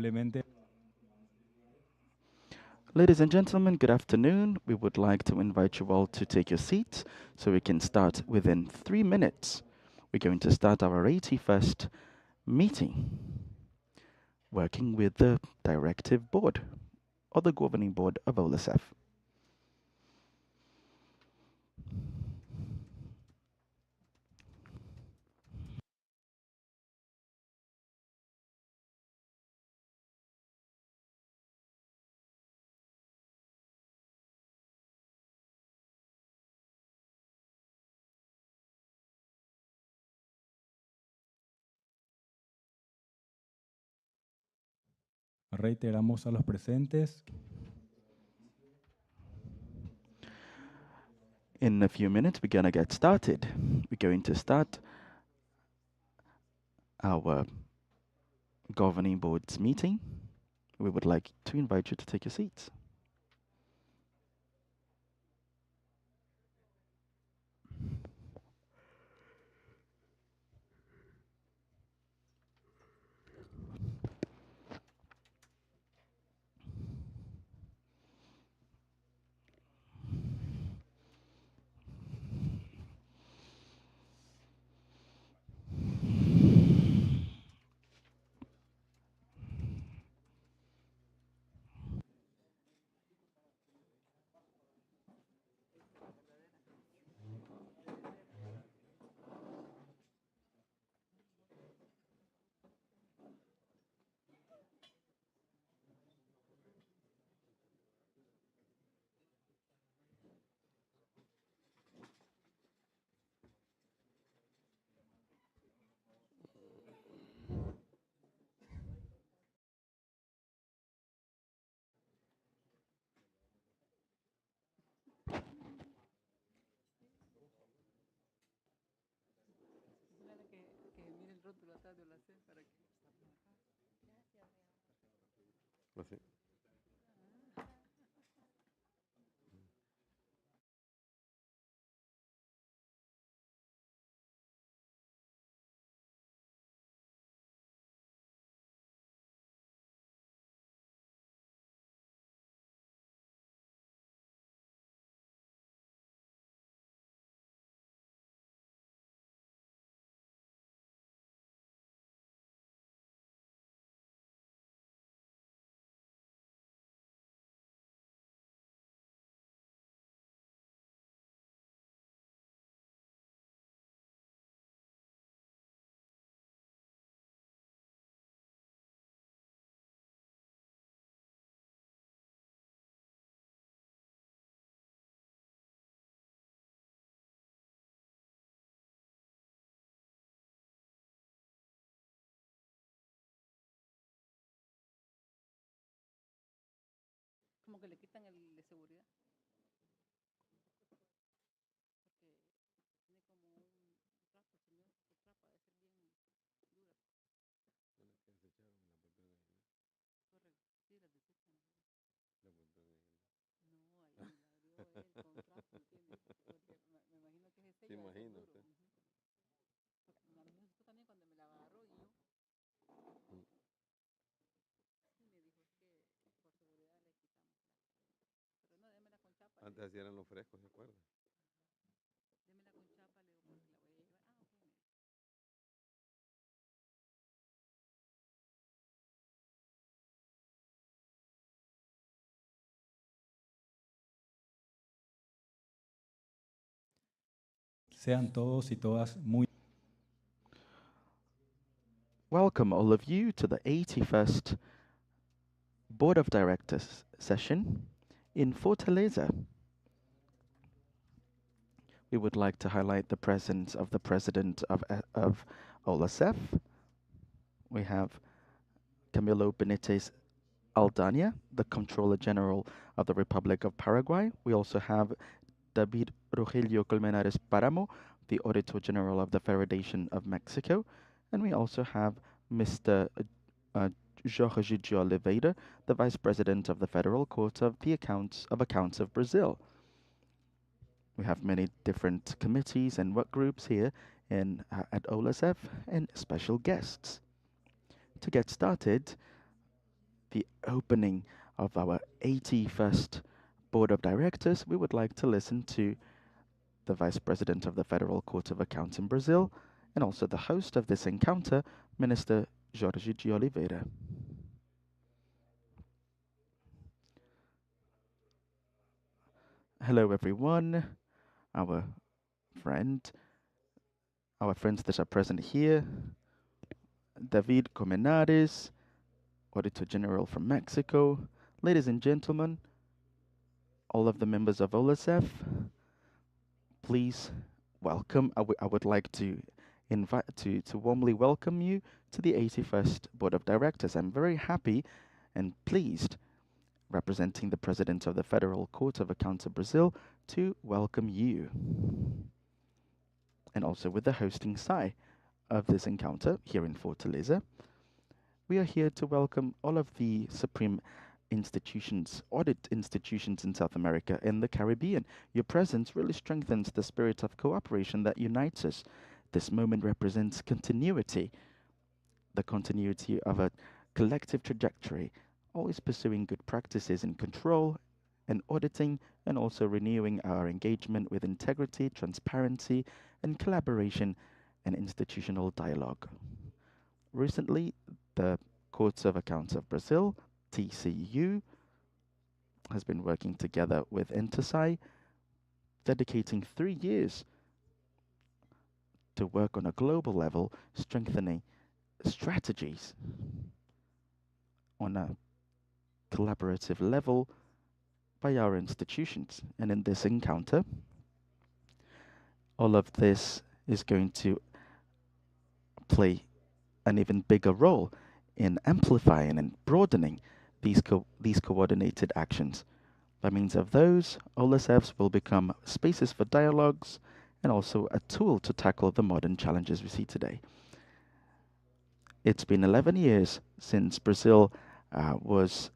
amablemente. Ladies and gentlemen, good afternoon. We would like to invite you all to take your seats so we can start within 3 minutes. We're going to start our 81st meeting, working with the Directive Board or the Governing Board of OLACEF. Reiteramos a los presentes. In a few minutes, we're going to get started. We're going to start our Governing Board's meeting. We would like to invite you to take your seats. Como que le quitan el de seguridad. Sí, imagínate. Antes así eran los frescos, ¿se acuerdan? Sean todos y todas muy Welcome, all of you, to the 81st Board of Directors session in Fortaleza. We would like to highlight the presence of the President of OLACEF. We have Camilo Benitez Aldana, the Comptroller General of the Republic of Paraguay. We also have David Rogelio Colmenares Paramo, the Auditor General of the Federation of Mexico. And we also have Mr. Jorge de Oliveira, the Vice President of the Federal Court of Accounts of Brazil. We have many different committees and work groups here at OLACEF and special guests. To get started, the opening of our 81st Board of Directors, we would like to listen to the Vice President of the Federal Court of Accounts in Brazil, and also the host of this encounter, Minister Jorge de Oliveira. Hello, everyone. Our friends that are present here, David Comenares, Auditor General from Mexico, ladies and gentlemen, all of the members of OLACEF, please welcome. I would like to invite to warmly welcome you to the 81st Board of Directors. I'm very happy and pleased, representing the President of the Federal Court of Accounts of Brazil, to welcome you. And also with the hosting SAI of this encounter here in Fortaleza. We are here to welcome all of the Supreme institutions, audit institutions in South America and the Caribbean. Your presence really strengthens the spirit of cooperation that unites us. This moment represents continuity, the continuity of a collective trajectory, always pursuing good practices in control and auditing, and also renewing our engagement with integrity, transparency, and collaboration and institutional dialogue. Recently, the Courts of Accounts of Brazil, TCU, has been working together with SAI, dedicating 3 years to work on a global level, strengthening strategies on a collaborative level by our institutions. And in this encounter, all of this is going to play an even bigger role in amplifying and broadening these coordinated actions. By means of those, OLACEFs will become spaces for dialogues and also a tool to tackle the modern challenges we see today. It's been 11 years since Brazil was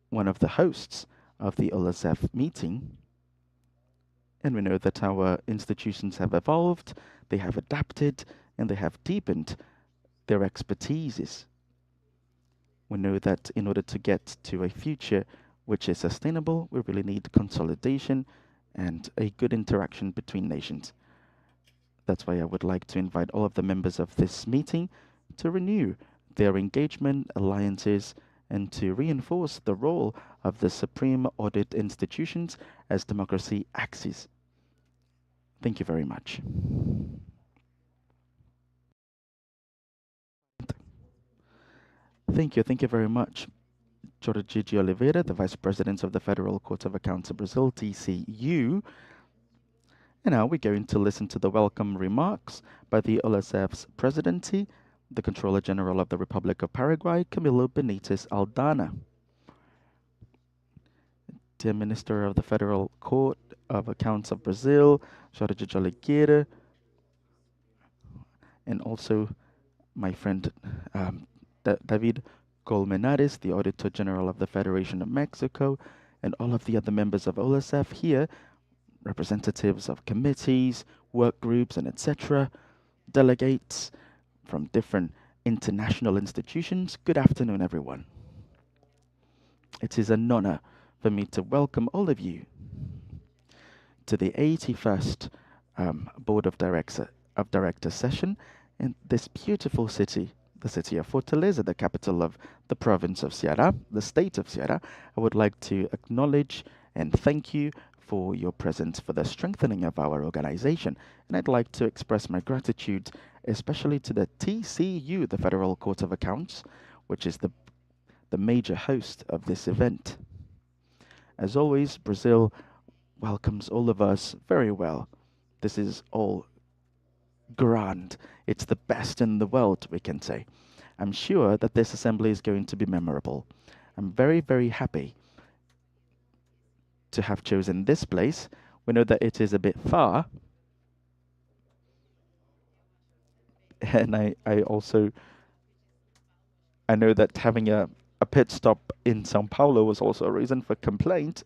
one of the hosts of the OLACEF meeting, and we know that our institutions have evolved, they have adapted, and they have deepened their expertises. We know that in order to get to a future which is sustainable, we really need consolidation and a good interaction between nations. That's why I would like to invite all of the members of this meeting to renew their engagement, alliances, and to reinforce the role of the Supreme Audit Institutions as democracy axis. Thank you very much. Thank you very much, Jorge de Oliveira, the Vice President of the Federal Court of Accounts of Brazil, TCU. And now we're going to listen to the welcome remarks by the OLACEF's Presidency, the Controller General of the Republic of Paraguay, Camilo Benitez Aldana. Dear Minister of the Federal Court of Accounts of Brazil, Jorge de Oliveira, and also my friend David Colmenares, the Auditor General of the Federation of Mexico, and all of the other members of OLACEF here, representatives of committees, work groups, and etc., delegates from different international institutions. Good afternoon, everyone. It is an honor for me to welcome all of you to the 81st Board of Directors session in this beautiful city, the city of Fortaleza, the capital of the province of Ceará, the state of Ceará. I would like to acknowledge and thank you for your presence, for the strengthening of our organization. And I'd like to express my gratitude, especially to the TCU, the Federal Court of Accounts, which is the major host of this event. As always, Brazil welcomes all of us very well. This is all grand. It's the best in the world, we can say. I'm sure that this assembly is going to be memorable. I'm very, very happy to have chosen this place. We know that it is a bit far. And I know that having a pit stop in Sao Paulo was also a reason for complaint.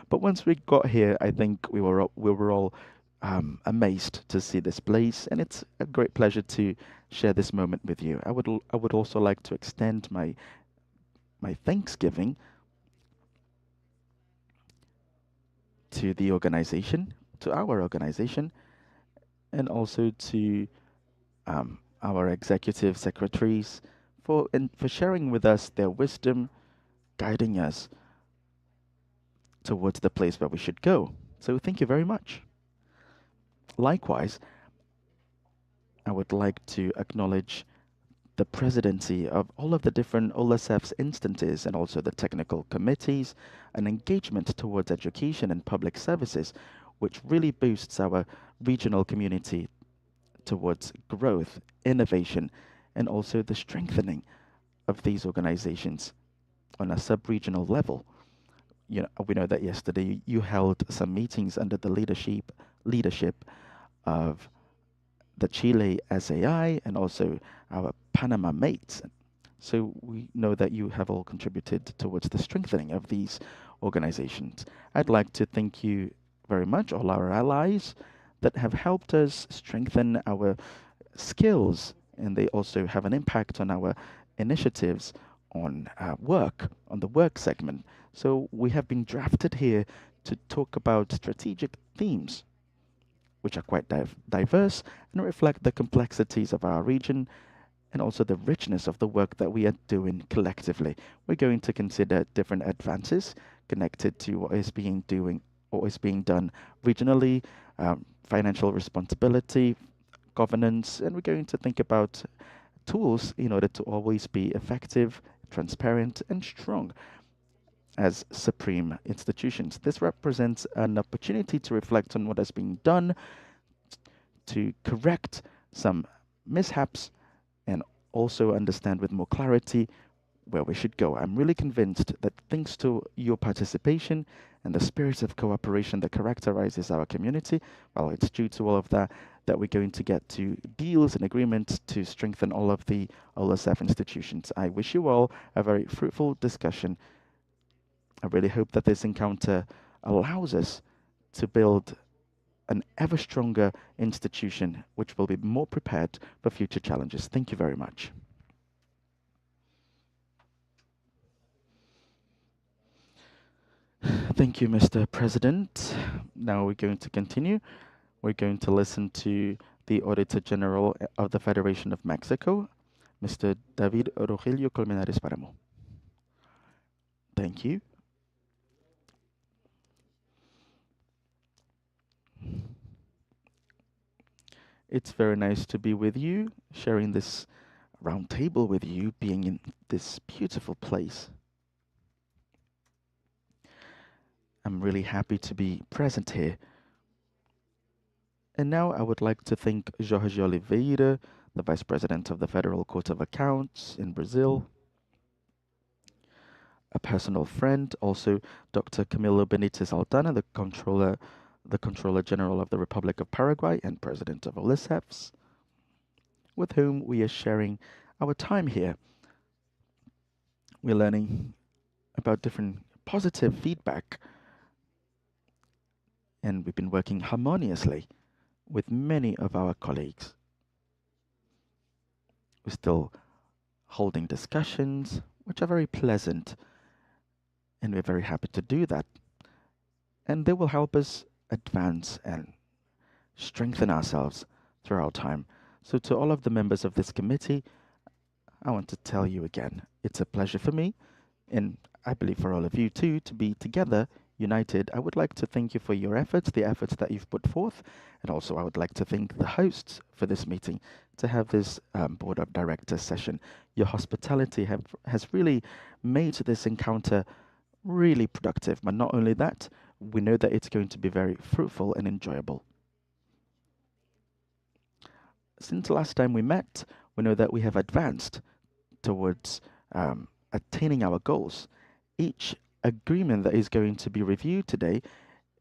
But once we got here, I think we were all amazed to see this place, and it's a great pleasure to share this moment with you. I would also like to extend my my thanksgiving to the organization, to our organization, and also to our executive secretaries for sharing with us their wisdom, guiding us towards the place where we should go. So thank you very much. Likewise, I would like to acknowledge the presidency of all of the different OLACEFS instances and also the technical committees and engagement towards education and public services, which really boosts our regional community towards growth, innovation, and also the strengthening of these organizations on a sub-regional level. We know that yesterday you held some meetings under the leadership of the Chile SAI and also our Panama mates. So we know that you have all contributed towards the strengthening of these organizations. I'd like to thank you very much, all our allies that have helped us strengthen our skills, and they also have an impact on our initiatives on on the work segment. So we have been drafted here to talk about strategic themes, which are quite diverse and reflect the complexities of our region and also the richness of the work that we are doing collectively. We're going to consider different advances connected to what is being done regionally, financial responsibility, governance, and we're going to think about tools in order to always be effective, transparent, and strong as supreme institutions. This represents an opportunity to reflect on what has been done, to correct some mishaps, and also understand with more clarity where we should go. I'm really convinced that thanks to your participation and the spirit of cooperation that characterizes our community, well, it's due to all of that we're going to get to deals and agreements to strengthen all of the OLACEF institutions. I wish you all a very fruitful discussion. I really hope that this encounter allows us to build an ever stronger institution which will be more prepared for future challenges. Thank you very much. Thank you, Mr. President. Now we're going to continue. We're going to listen to the Auditor General of the Federation of Mexico, Mr. David Rogelio Colmenares Paramo. Thank you. It's very nice to be with you, sharing this round table with you, being in this beautiful place. I'm really happy to be present here. And now I would like to thank Jorge Oliveira, the Vice President of the Federal Court of Accounts in Brazil, a personal friend, also Dr. Camilo Benitez Aldana, the Controller General of the Republic of Paraguay and President of OLACEFS, with whom we are sharing our time here. We're learning about different positive feedback, and we've been working harmoniously with many of our colleagues. We're still holding discussions, which are very pleasant, and we're very happy to do that. And they will help us advance and strengthen ourselves throughout time. So to all of the members of this committee, I want to tell you again, it's a pleasure for me, and I believe for all of you too, to be together, united. I would like to thank you for your efforts, the efforts that you've put forth, and also I would like to thank the hosts for this meeting to have this Board of Directors session. Your hospitality has really made this encounter really productive, but not only that, we know that it's going to be very fruitful and enjoyable. Since last time we met, we know that we have advanced towards attaining our goals. Each agreement that is going to be reviewed today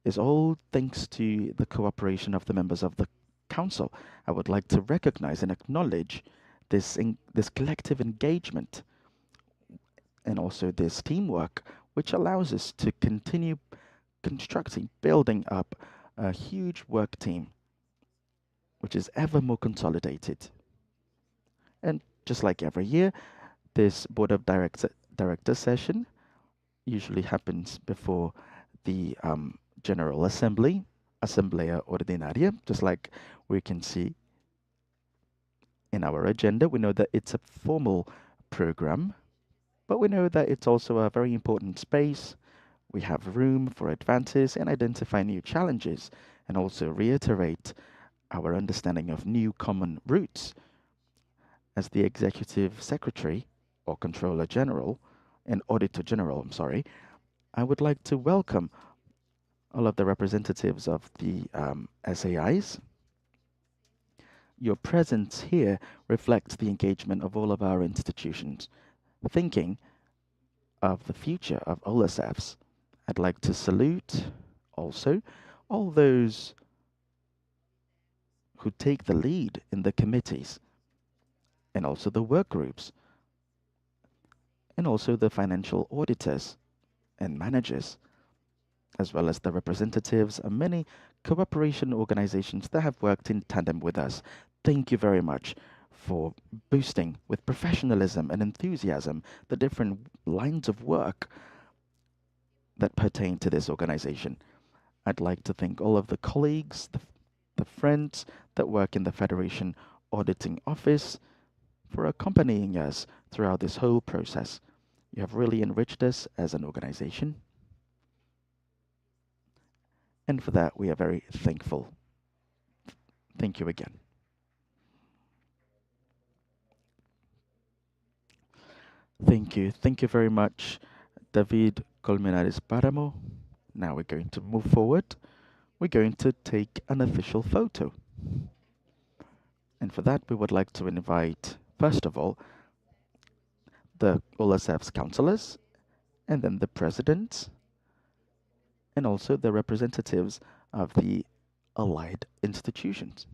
is all thanks to the cooperation of the members of the Council. I would like to recognize and acknowledge this collective engagement and also this teamwork, which allows us to continue constructing, building up a huge work team, which is ever more consolidated. And just like every year, this Board of director session usually happens before the General Assembly, Asamblea Ordinaria, just like we can see in our agenda. We know that it's a formal program, but we know that it's also a very important space. We have room for advances and identify new challenges, and also reiterate our understanding of new common roots. As the Executive Secretary or Controller General and Auditor General, I would like to welcome all of the representatives of the SAIs. Your presence here reflects the engagement of all of our institutions. Thinking of the future of OLACEFS, I'd like to salute also all those who take the lead in the committees and also the work groups and also the financial auditors and managers, as well as the representatives and many cooperation organizations that have worked in tandem with us. Thank you very much for boosting with professionalism and enthusiasm the different lines of work that pertain to this organization. I'd like to thank all of the colleagues, the friends that work in the Federation Auditing Office for accompanying us throughout this whole process. You have really enriched us as an organization. And for that, we are very thankful. Thank you again. Thank you. Thank you very much, David Colmenares Paramo. Now we're going to move forward. We're going to take an official photo. And for that, we would like to invite, first of all, the OLACEFS councillors, and then the presidents, and also the representatives of the allied institutions.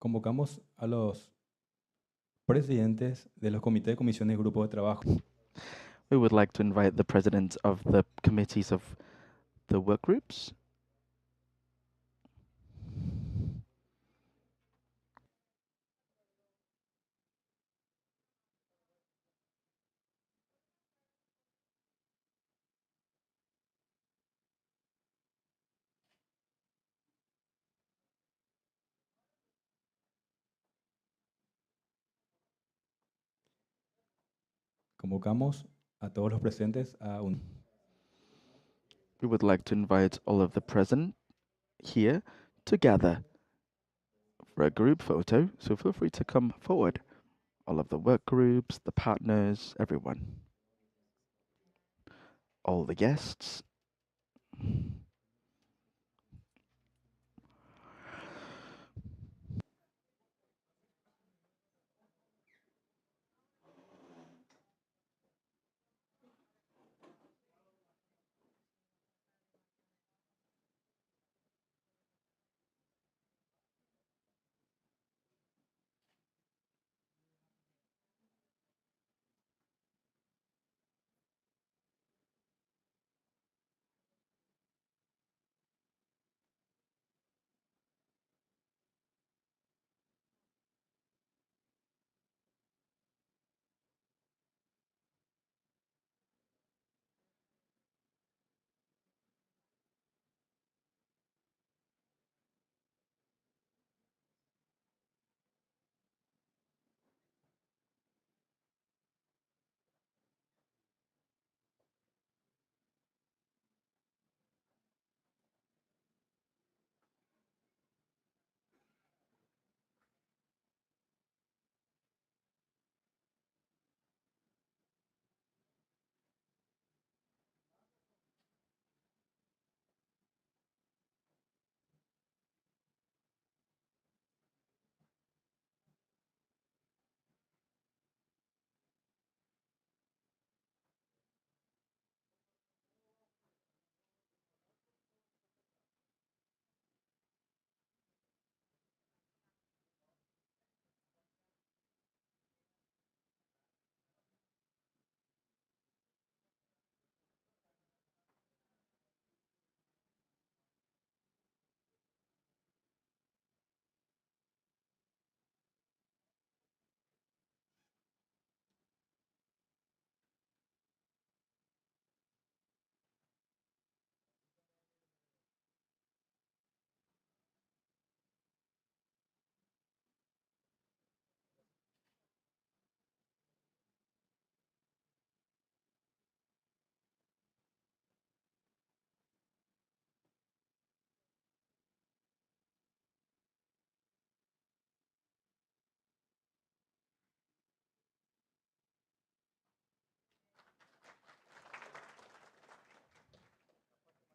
Convocamos a los presidentes de los comités, comisiones y grupos de trabajo. We would like to invite the presidents of the committees of the work groups. Convocamos a todos los presentes a We would like to invite all of the present here together for a group photo, so feel free to come forward. All of the work groups, the partners, everyone. All the guests.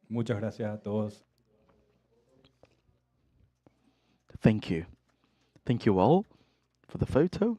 Muchas gracias a todos. Thank you. Thank you all for the photo.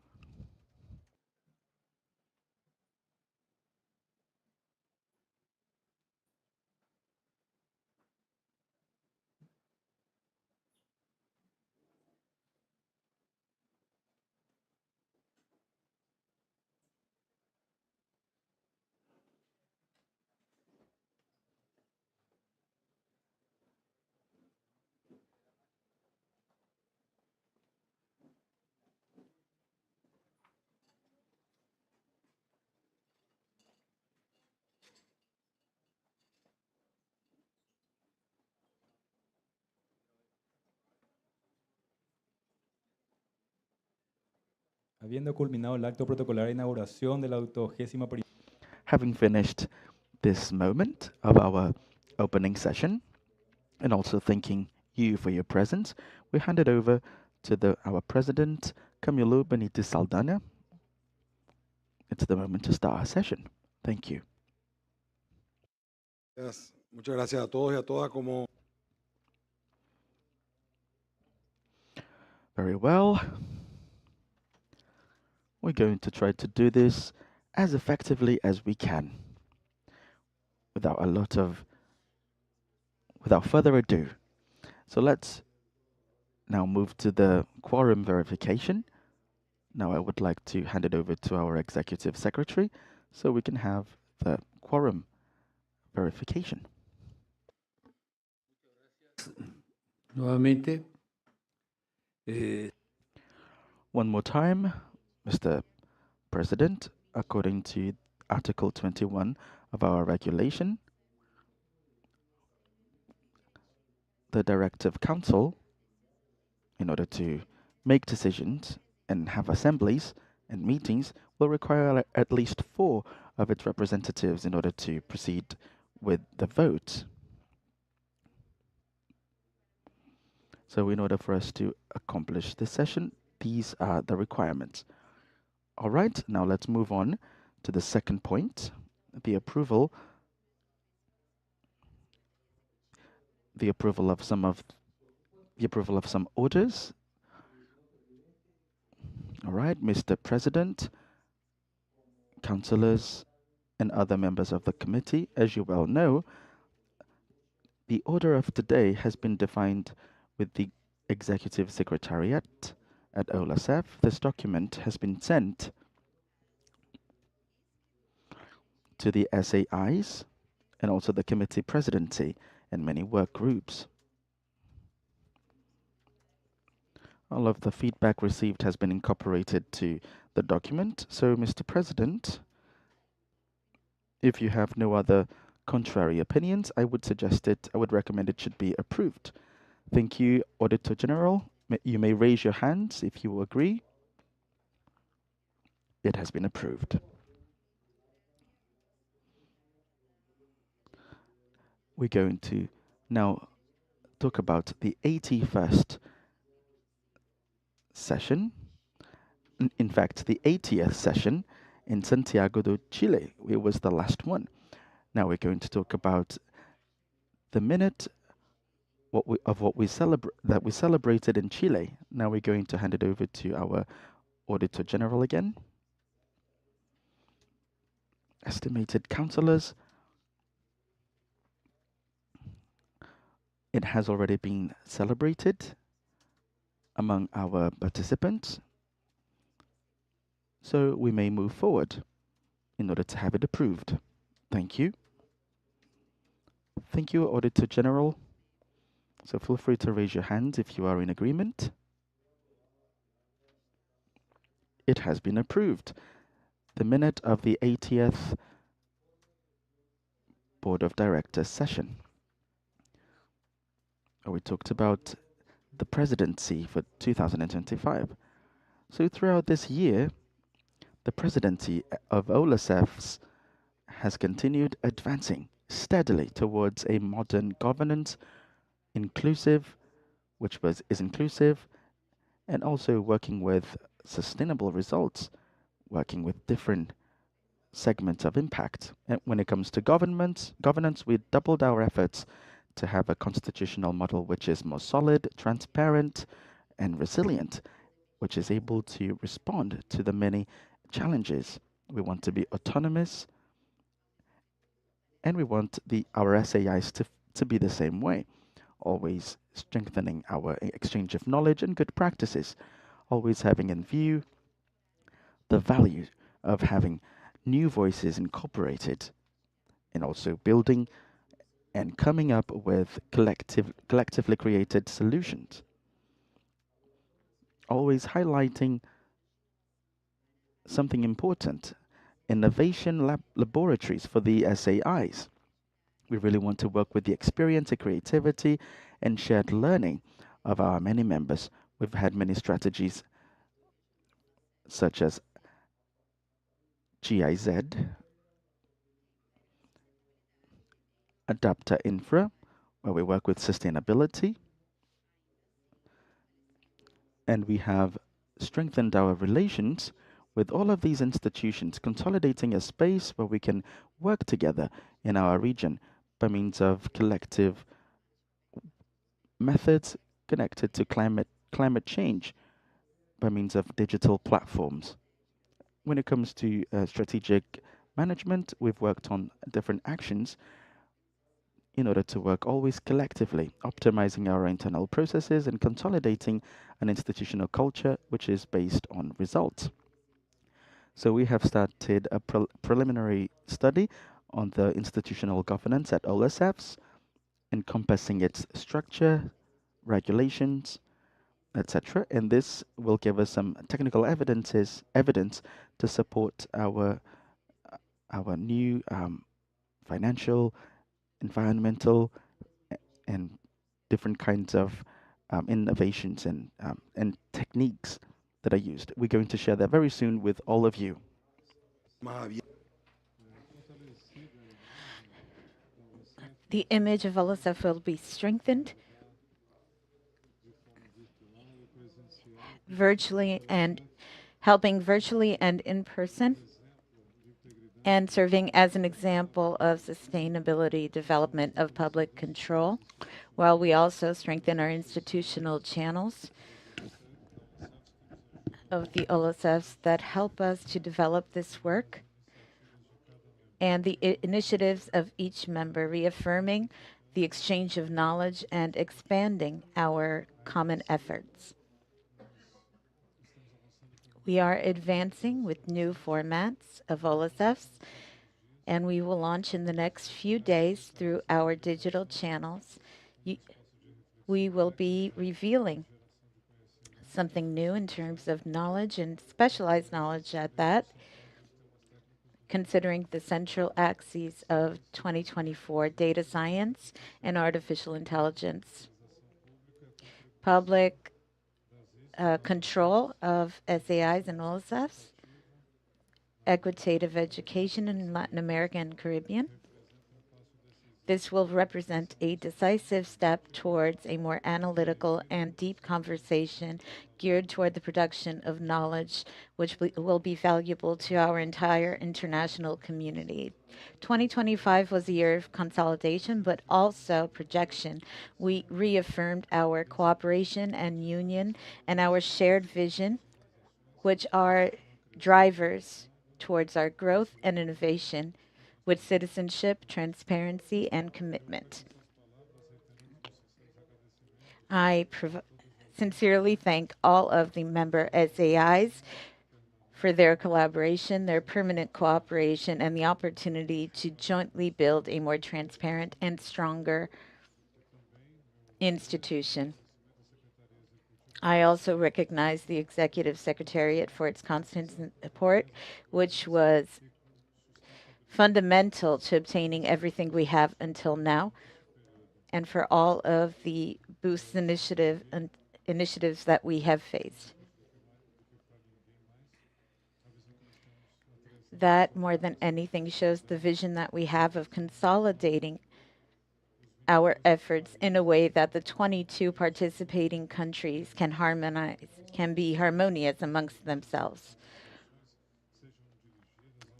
Habiendo culminado el acto protocolar de inauguración de la 81ª Having finished this moment of our opening session, and also thanking you for your presence, we hand it over to our president, Camilo Benitez Saldana. It's the moment to start our session. Thank you. Muchas gracias a todos y a todas. Very well. We're going to try to do this as effectively as we can. Without further ado. So let's now move to the quorum verification. Now I would like to hand it over to our executive secretary so we can have the quorum verification. Nuevamente. One more time, Mr. President, according to Article 21 of our regulation, the Directive Council, in order to make decisions and have assemblies and meetings, will require at least 4 of its representatives in order to proceed with the vote. So in order for us to accomplish this session, these are the requirements. All right, now let's move on to the second point, the approval of some orders. All right, Mr. President, councillors, and other members of the committee, as you well know, the order of today has been defined with the Executive Secretariat at OLACEF. This document has been sent to the SAIs and also the committee presidency and many work groups. All of the feedback received has been incorporated to the document. So, Mr. President, if you have no other contrary opinions, I would recommend it should be approved. Thank you, Auditor General. You may raise your hands if you agree. It has been approved. We're going to now talk about the 81st session. In fact, the 80th session in Santiago de Chile. It was the last one. Now we're going to talk about the minute what we celebrated in Chile. Now we're going to hand it over to our Auditor General again. Estimated councillors. It has already been celebrated among our participants. So we may move forward in order to have it approved. Thank you. Thank you, Auditor General. So feel free to raise your hand if you are in agreement. It has been approved. The minute of the 80th Board of Directors session. We talked about the presidency for 2025. So throughout this year, the presidency of OLACEFS has continued advancing steadily towards a modern governance, inclusive, is inclusive, and also working with sustainable results, working with different segments of impact. And when it comes to governance, we doubled our efforts to have a constitutional model which is more solid, transparent, and resilient, which is able to respond to the many challenges. We want to be autonomous, and we want our SAIs to be the same way, always strengthening our exchange of knowledge and good practices, always having in view the value of having new voices incorporated, and also building and coming up with collectively created solutions. Always highlighting something important, innovation laboratories for the SAIs. We really want to work with the experience, the creativity, and shared learning of our many members. We've had many strategies such as GIZ, Adapter Infra, where we work with sustainability, and we have strengthened our relations with all of these institutions, consolidating a space where we can work together in our region by means of collective methods connected to climate change by means of digital platforms. When it comes to strategic management, we've worked on different actions in order to work always collectively, optimizing our internal processes and consolidating an institutional culture which is based on results. So we have started a preliminary study on the institutional governance at OLACEFS, encompassing its structure, regulations, etc. And this will give us some technical evidence to support our new financial, environmental, and different kinds of innovations and techniques that are used. We're going to share that very soon with all of you. The image of OLACEF will be strengthened virtually and helping virtually and in person, and serving as an example of sustainability development of public control, while we also strengthen our institutional channels of the OLACEFs that help us to develop this work and the initiatives of each member, reaffirming the exchange of knowledge and expanding our common efforts. We are advancing with new formats of OLACEFs, and we will launch in the next few days through our digital channels. We will be revealing something new in terms of knowledge and specialized knowledge at that, considering the central axes of 2024, data science and artificial intelligence. Public control of SAIs and OLACEFs, equitative education in Latin America and Caribbean. This will represent a decisive step towards a more analytical and deep conversation geared toward the production of knowledge, which will be valuable to our entire international community. 2025 was a year of consolidation, but also projection. We reaffirmed our cooperation and union and our shared vision, which are drivers towards our growth and innovation, with citizenship, transparency, and commitment. I sincerely thank all of the member SAIs for their collaboration, their permanent cooperation, and the opportunity to jointly build a more transparent and stronger institution. I also recognize the Executive Secretariat for its constant support, which was fundamental to obtaining everything we have until now, and for all of the boost initiatives that we have faced. That, more than anything, shows the vision that we have of consolidating our efforts in a way that the 22 participating countries can be harmonious amongst themselves.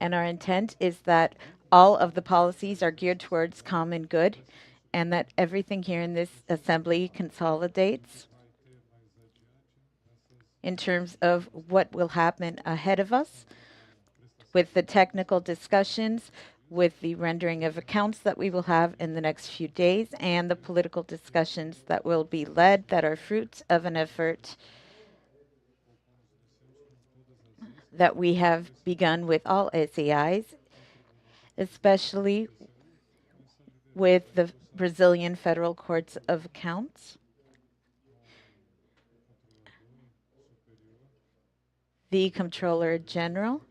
And our intent is that all of the policies are geared towards common good, and that everything here in this assembly consolidates in terms of what will happen ahead of us with the technical discussions, with the rendering of accounts that we will have in the next few days, and the political discussions that will be led, that are fruits of an effort that we have begun with all SAIs, especially with the Brazilian Federal Courts of Accounts, the Comptroller General,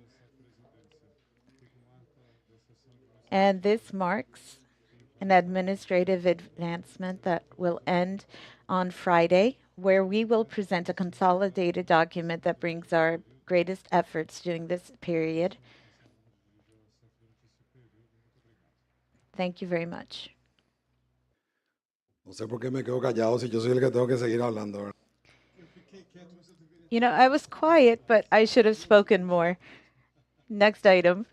and this marks an administrative advancement that will end on Friday, where we will present a consolidated document that brings our greatest efforts during this period. Thank you very much. No sé por qué me quedo callado si yo soy el que tengo que seguir hablando, ¿verdad? You know, I was quiet, but I should have spoken more. Next item.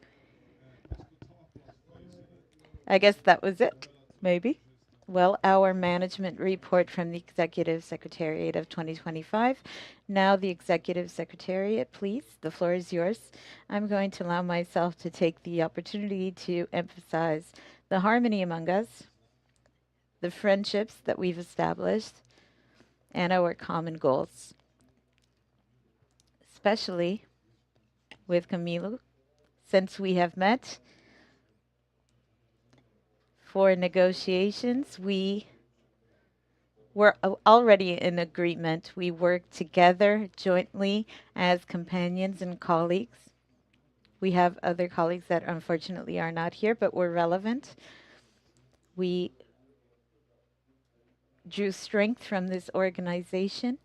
I guess that was it, maybe. Well, our management report from the Executive Secretariat of 2025. Now the Executive Secretariat, please, the floor is yours. I'm going to allow myself to take the opportunity to emphasize the harmony among us, the friendships that we've established, and our common goals. Especially with Camilo, since we have met for negotiations, we were already in agreement. We worked together jointly as companions and colleagues. We have other colleagues that unfortunately are not here, but were relevant. We drew strength from this organization.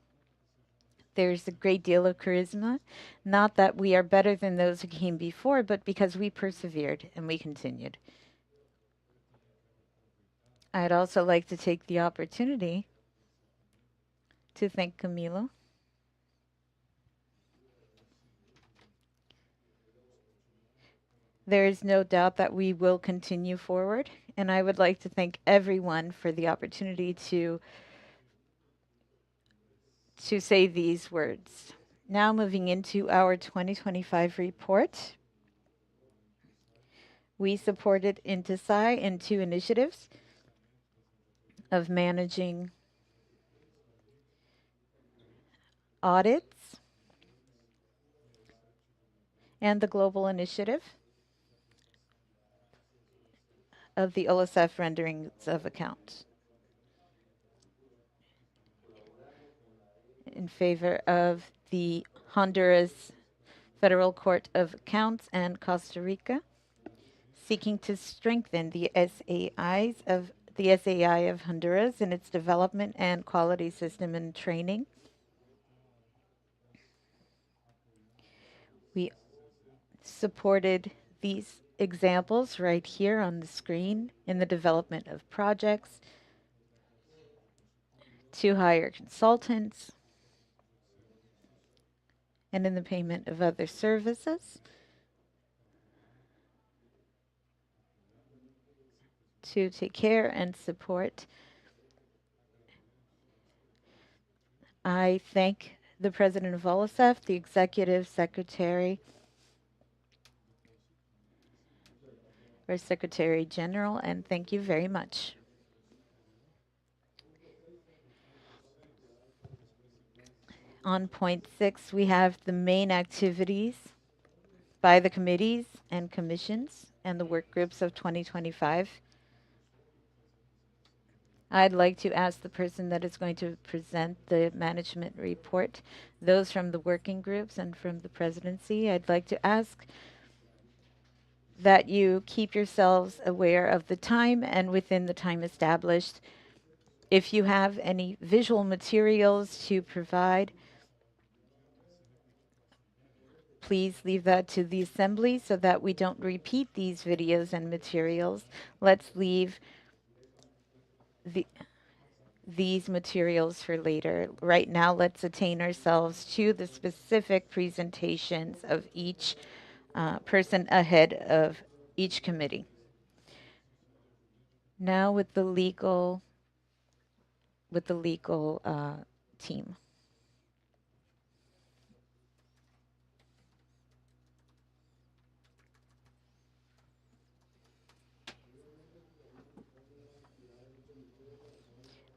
There's a great deal of charisma. Not that we are better than those who came before, but because we persevered and we continued. I'd also like to take the opportunity to thank Camilo. There is no doubt that we will continue forward, and I would like to thank everyone for the opportunity to say these words. Now moving into our 2025 report. We supported INTESAI in 2 initiatives of managing audits and the global initiative of the OLACEF renderings of account in favor of the Honduras Federal Court of Accounts and Costa Rica, seeking to strengthen the SAI of Honduras in its development and quality system and training. We supported these examples right here on the screen in the development of projects, to hire consultants, and in the payment of other services, to take care and support. I thank the President of OLACEF, the Executive Secretary, or Secretary General, and thank you very much. On point 6, we have the main activities by the committees and commissions and the work groups of 2025. I'd like to ask the person that is going to present the management report, those from the working groups and from the presidency. I'd like to ask that you keep yourselves aware of the time and within the time established. If you have any visual materials to provide, please leave that to the assembly so that we don't repeat these videos and materials. Let's leave these materials for later. Right now, let's attain ourselves to the specific presentations of each person ahead of each committee. Now with the legal team.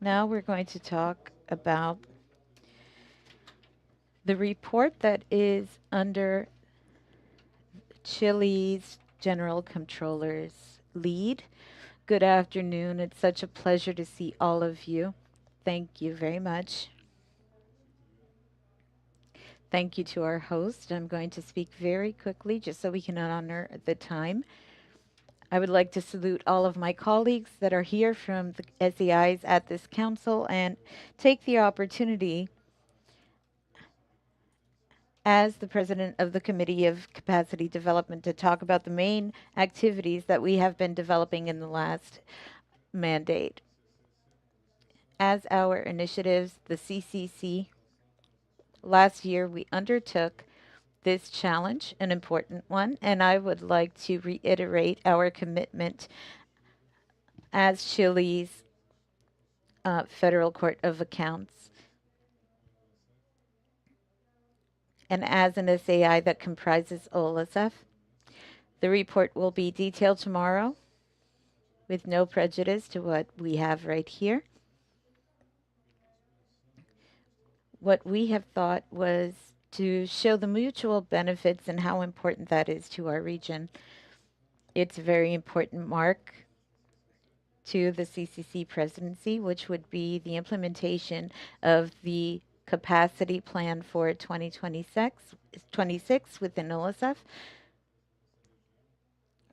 Now we're going to talk about the report that is under Chile's General Controller's lead. Good afternoon. It's such a pleasure to see all of you. Thank you very much. Thank you to our host. I'm going to speak very quickly just so we can honor the time. I would like to salute all of my colleagues that are here from the SAIs at this council and take the opportunity as the president of the Committee of Capacity Development to talk about the main activities that we have been developing in the last mandate. As our initiatives, the CCC, last year we undertook this challenge, an important one, and I would like to reiterate our commitment as Chile's Federal Court of Accounts and as an SAI that comprises OLACEF. The report will be detailed tomorrow with no prejudice to what we have right here. What we have thought was to show the mutual benefits and how important that is to our region. It's a very important mark to the CCC presidency, which would be the implementation of the capacity plan for 2026 within OLACEF,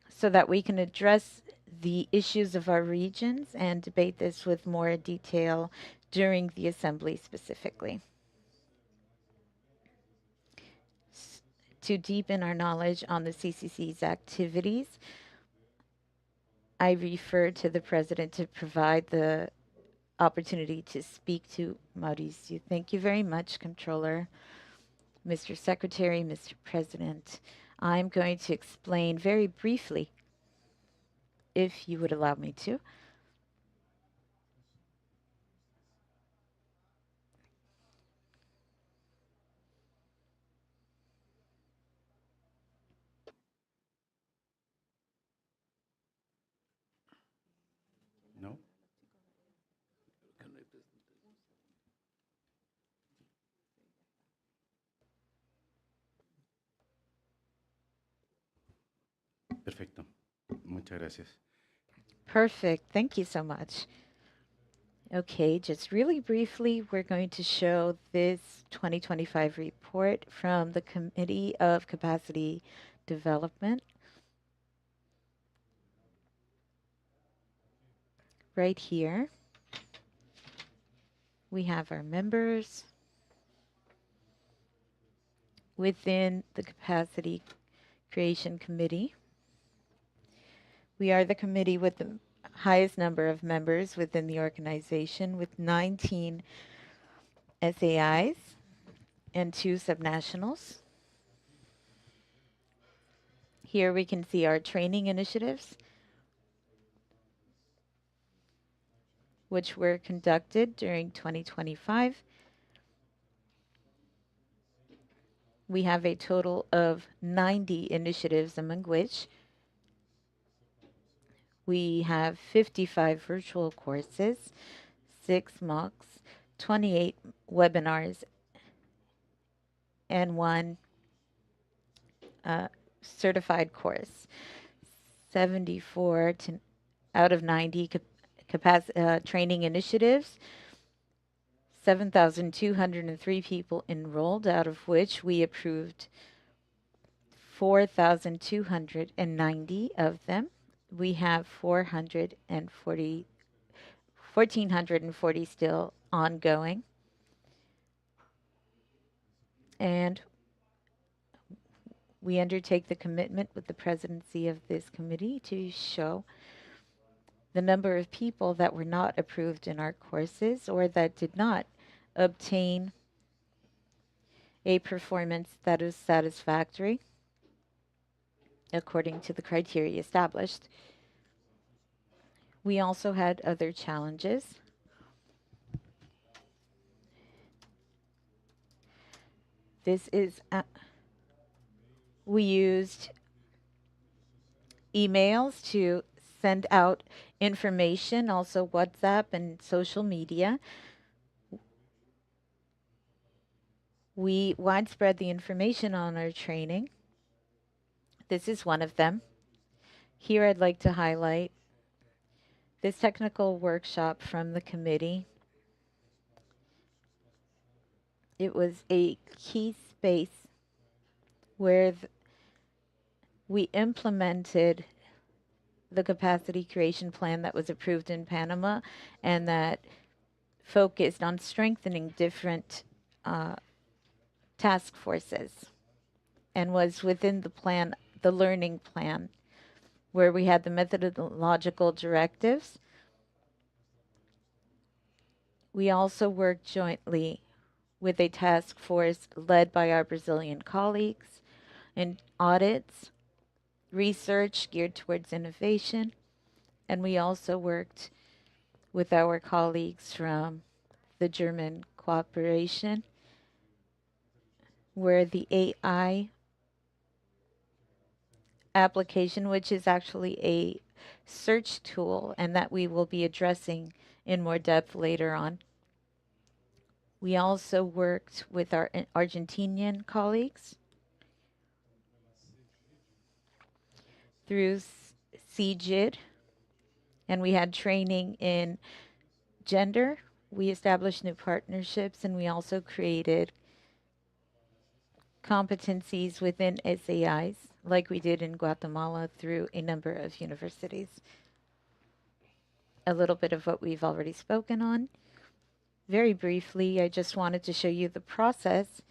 so that we can address the issues of our regions and debate this with more detail during the assembly specifically. To deepen our knowledge on the CCC's activities, I refer to the President to provide the opportunity to speak to Mauricio. Thank you very much, Controller. Mr. Secretary, Mr. President, I'm going to explain very briefly, if you would allow me to. No? Perfecto. Muchas gracias. Perfect. Thank you so much. Okay, just really briefly, we're going to show this 2025 report from the Committee of Capacity Development. Right here, we have our members within the Capacity Creation Committee. We are the committee with the highest number of members within the organization, with 19 SAIs and 2 subnationals. Here we can see our training initiatives, which were conducted during 2025. We have a total of 90 initiatives, among which we have 55 virtual courses, 6 MOOCs, 28 webinars, and 1 certified course. 74 out of 90 training initiatives, 7,203 people enrolled, out of which we approved 4,290 of them. We have 1,440 still ongoing. And we undertake the commitment with the presidency of this committee to show the number of people that were not approved in our courses or that did not obtain a performance that is satisfactory according to the criteria established. We also had other challenges. This is, we used emails to send out information, also WhatsApp and social media. We widespread the information on our training. This is one of them. Here I'd like to highlight this technical workshop from the committee. It was a key space where we implemented the capacity creation plan that was approved in Panama and that focused on strengthening different task forces and was within the plan, the learning plan, where we had the methodological directives. We also worked jointly with a task force led by our Brazilian colleagues in audits, research geared towards innovation, and we also worked with our colleagues from the German cooperation, where the AI application, which is actually a search tool and that we will be addressing in more depth later on. We also worked with our Argentinian colleagues through CGID, and we had training in gender. We established new partnerships, and we also created competencies within SAIs, like we did in Guatemala through a number of universities. A little bit of what we've already spoken on. Very briefly, I just wanted to show you the process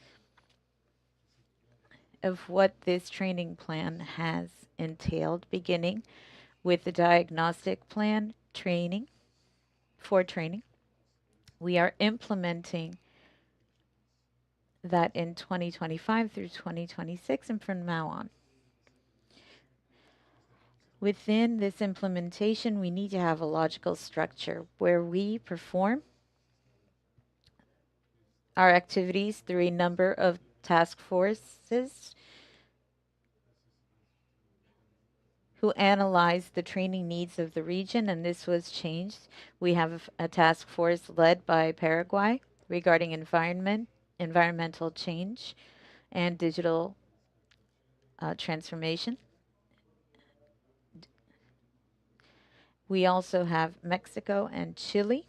of what this training plan has entailed, beginning with the diagnostic plan training. We are implementing that in 2025 through 2026 and from now on. Within this implementation, we need to have a logical structure where we perform our activities through a number of task forces who analyze the training needs of the region, and this was changed. We have a task force led by Paraguay regarding environmental change, and digital transformation. We also have Mexico and Chile.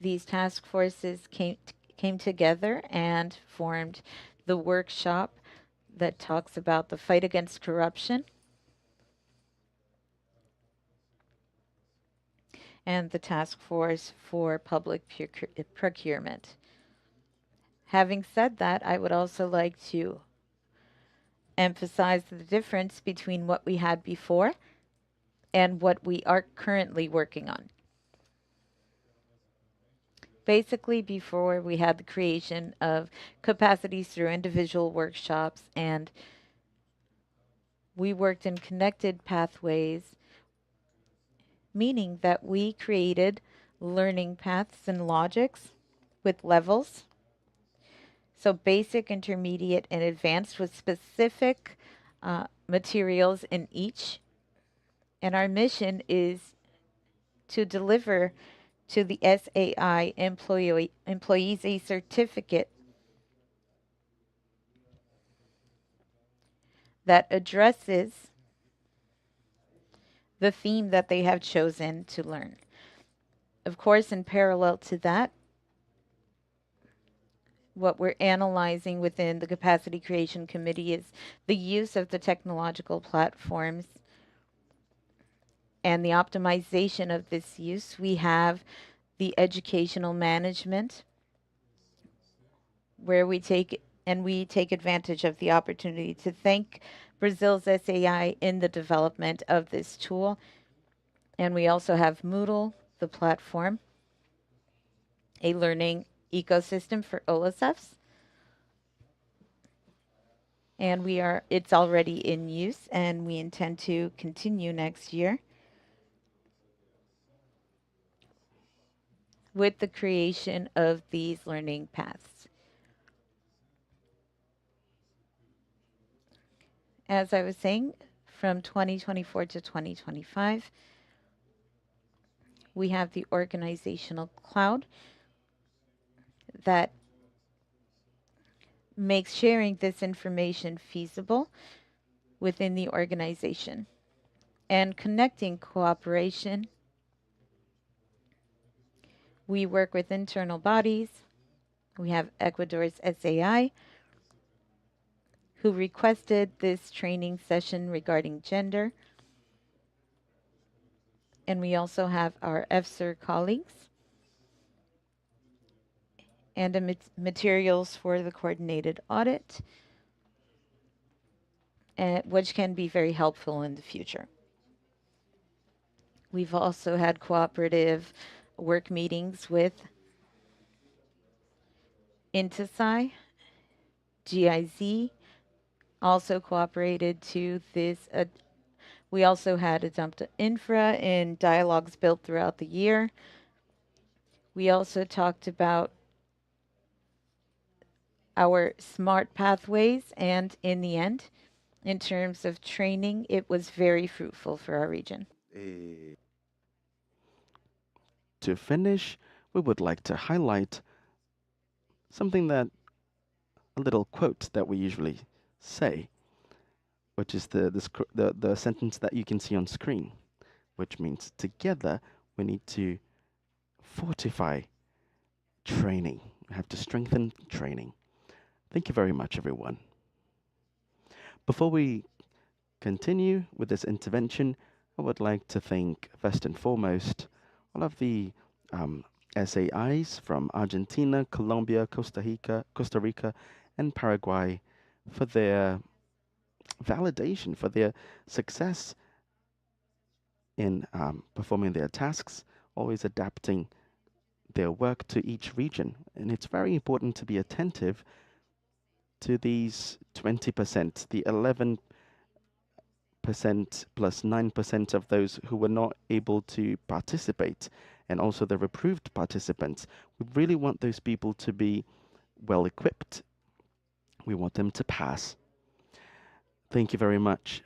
These task forces came together and formed the workshop that talks about the fight against corruption and the task force for public procurement. Having said that, I would also like to emphasize the difference between what we had before and what we are currently working on. Basically, before we had the creation of capacities through individual workshops, and we worked in connected pathways, meaning that we created learning paths and logics with levels. So basic, intermediate, and advanced with specific materials in each. And our mission is to deliver to the SAI employees a certificate that addresses the theme that they have chosen to learn. Of course, in parallel to that, what we're analyzing within the Capacity Creation Committee is the use of the technological platforms and the optimization of this use. We have the educational management, where we take advantage of the opportunity to thank Brazil's SAI in the development of this tool. And we also have Moodle, the platform, a learning ecosystem for OLACEFS. And it's already in use, and we intend to continue next year with the creation of these learning paths. As I was saying, from 2024 to 2025, we have the organizational cloud that makes sharing this information feasible within the organization and connecting cooperation. We work with internal bodies. We have Ecuador's SAI, who requested this training session regarding gender. And we also have our EFSER colleagues and materials for the coordinated audit, which can be very helpful in the future. We've also had cooperative work meetings with INTESAI, GIZ, also cooperated to this. We also had Adjumpta Infra in dialogues built throughout the year. We also talked about our smart pathways, and in the end, in terms of training, it was very fruitful for our region. To finish, we would like to highlight something a little quote that we usually say, which is the sentence that you can see on screen, which means together we need to fortify training. We have to strengthen training. Thank you very much, everyone. Before we continue with this intervention, I would like to thank first and foremost all of the SAIs from Argentina, Colombia, Costa Rica, and Paraguay for their validation for their success in performing their tasks, always adapting their work to each region. And it's very important to be attentive to these 20%, the 11% plus 9% of those who were not able to participate, and also the reproved participants. We really want those people to be well equipped. We want them to pass. Thank you very much,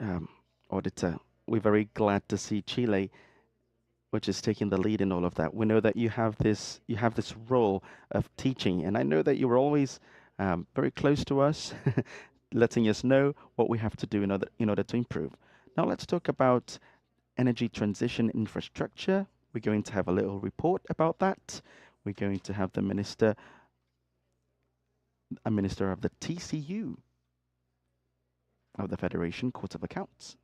Auditor. We're very glad to see Chile, which is taking the lead in all of that. We know that you have this role of teaching, and I know that you were always very close to us, letting us know what we have to do in order to improve. Now let's talk about energy transition infrastructure. We're going to have a little report about that. We're going to have a minister of the TCU, of the Federation Court of Accounts.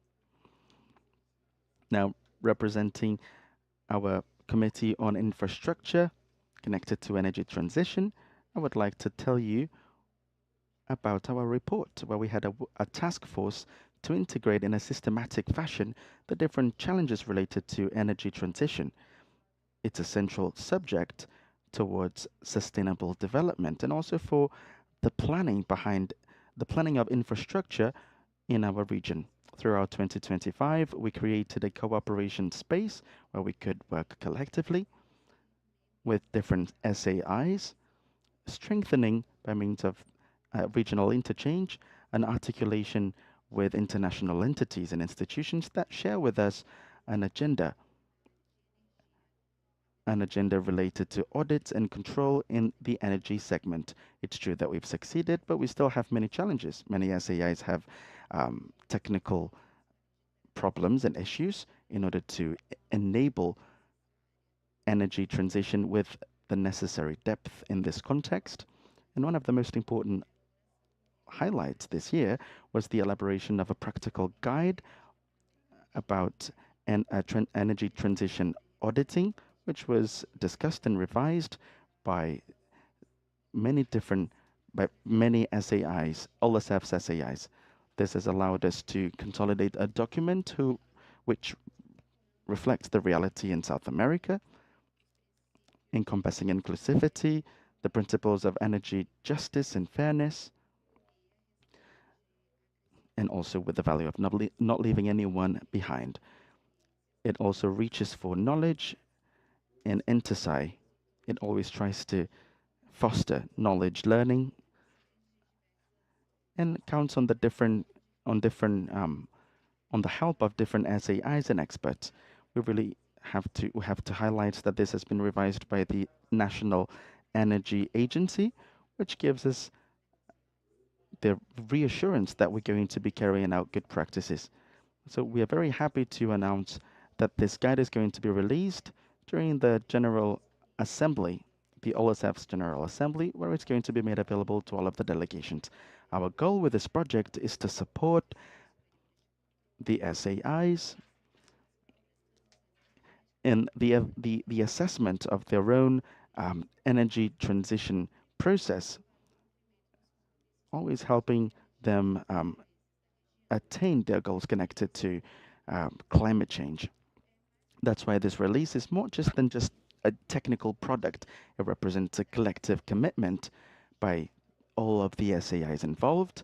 Now, representing our Committee on Infrastructure connected to energy transition, I would like to tell you about our report, where we had a task force to integrate in a systematic fashion the different challenges related to energy transition. It's a central subject towards sustainable development, and also for the planning of infrastructure in our region. Throughout 2025, we created a cooperation space where we could work collectively with different SAIs, strengthening by means of regional interchange and articulation with international entities and institutions that share with us an agenda related to audits and control in the energy segment. It's true that we've succeeded, but we still have many challenges. Many SAIs have technical problems and issues in order to enable energy transition with the necessary depth in this context. And one of the most important highlights this year was the elaboration of a practical guide about energy transition auditing, which was discussed and revised by many SAIs, OLACEFS SAIs. This has allowed us to consolidate a document which reflects the reality in South America, encompassing inclusivity, the principles of energy justice and fairness, and also with the value of not leaving anyone behind. It also reaches for knowledge and ENTSI. It always tries to foster knowledge learning and counts on the help of different SAIs and experts. We have to highlight that this has been revised by the National Energy Agency, which gives us the reassurance that we're going to be carrying out good practices. So we are very happy to announce that this guide is going to be released during the General Assembly, the OLACEFS General Assembly, where it's going to be made available to all of the delegations. Our goal with this project is to support the SAIs in the assessment of their own energy transition process, always helping them attain their goals connected to climate change. That's why this release is more than just a technical product. It represents a collective commitment by all of the SAIs involved,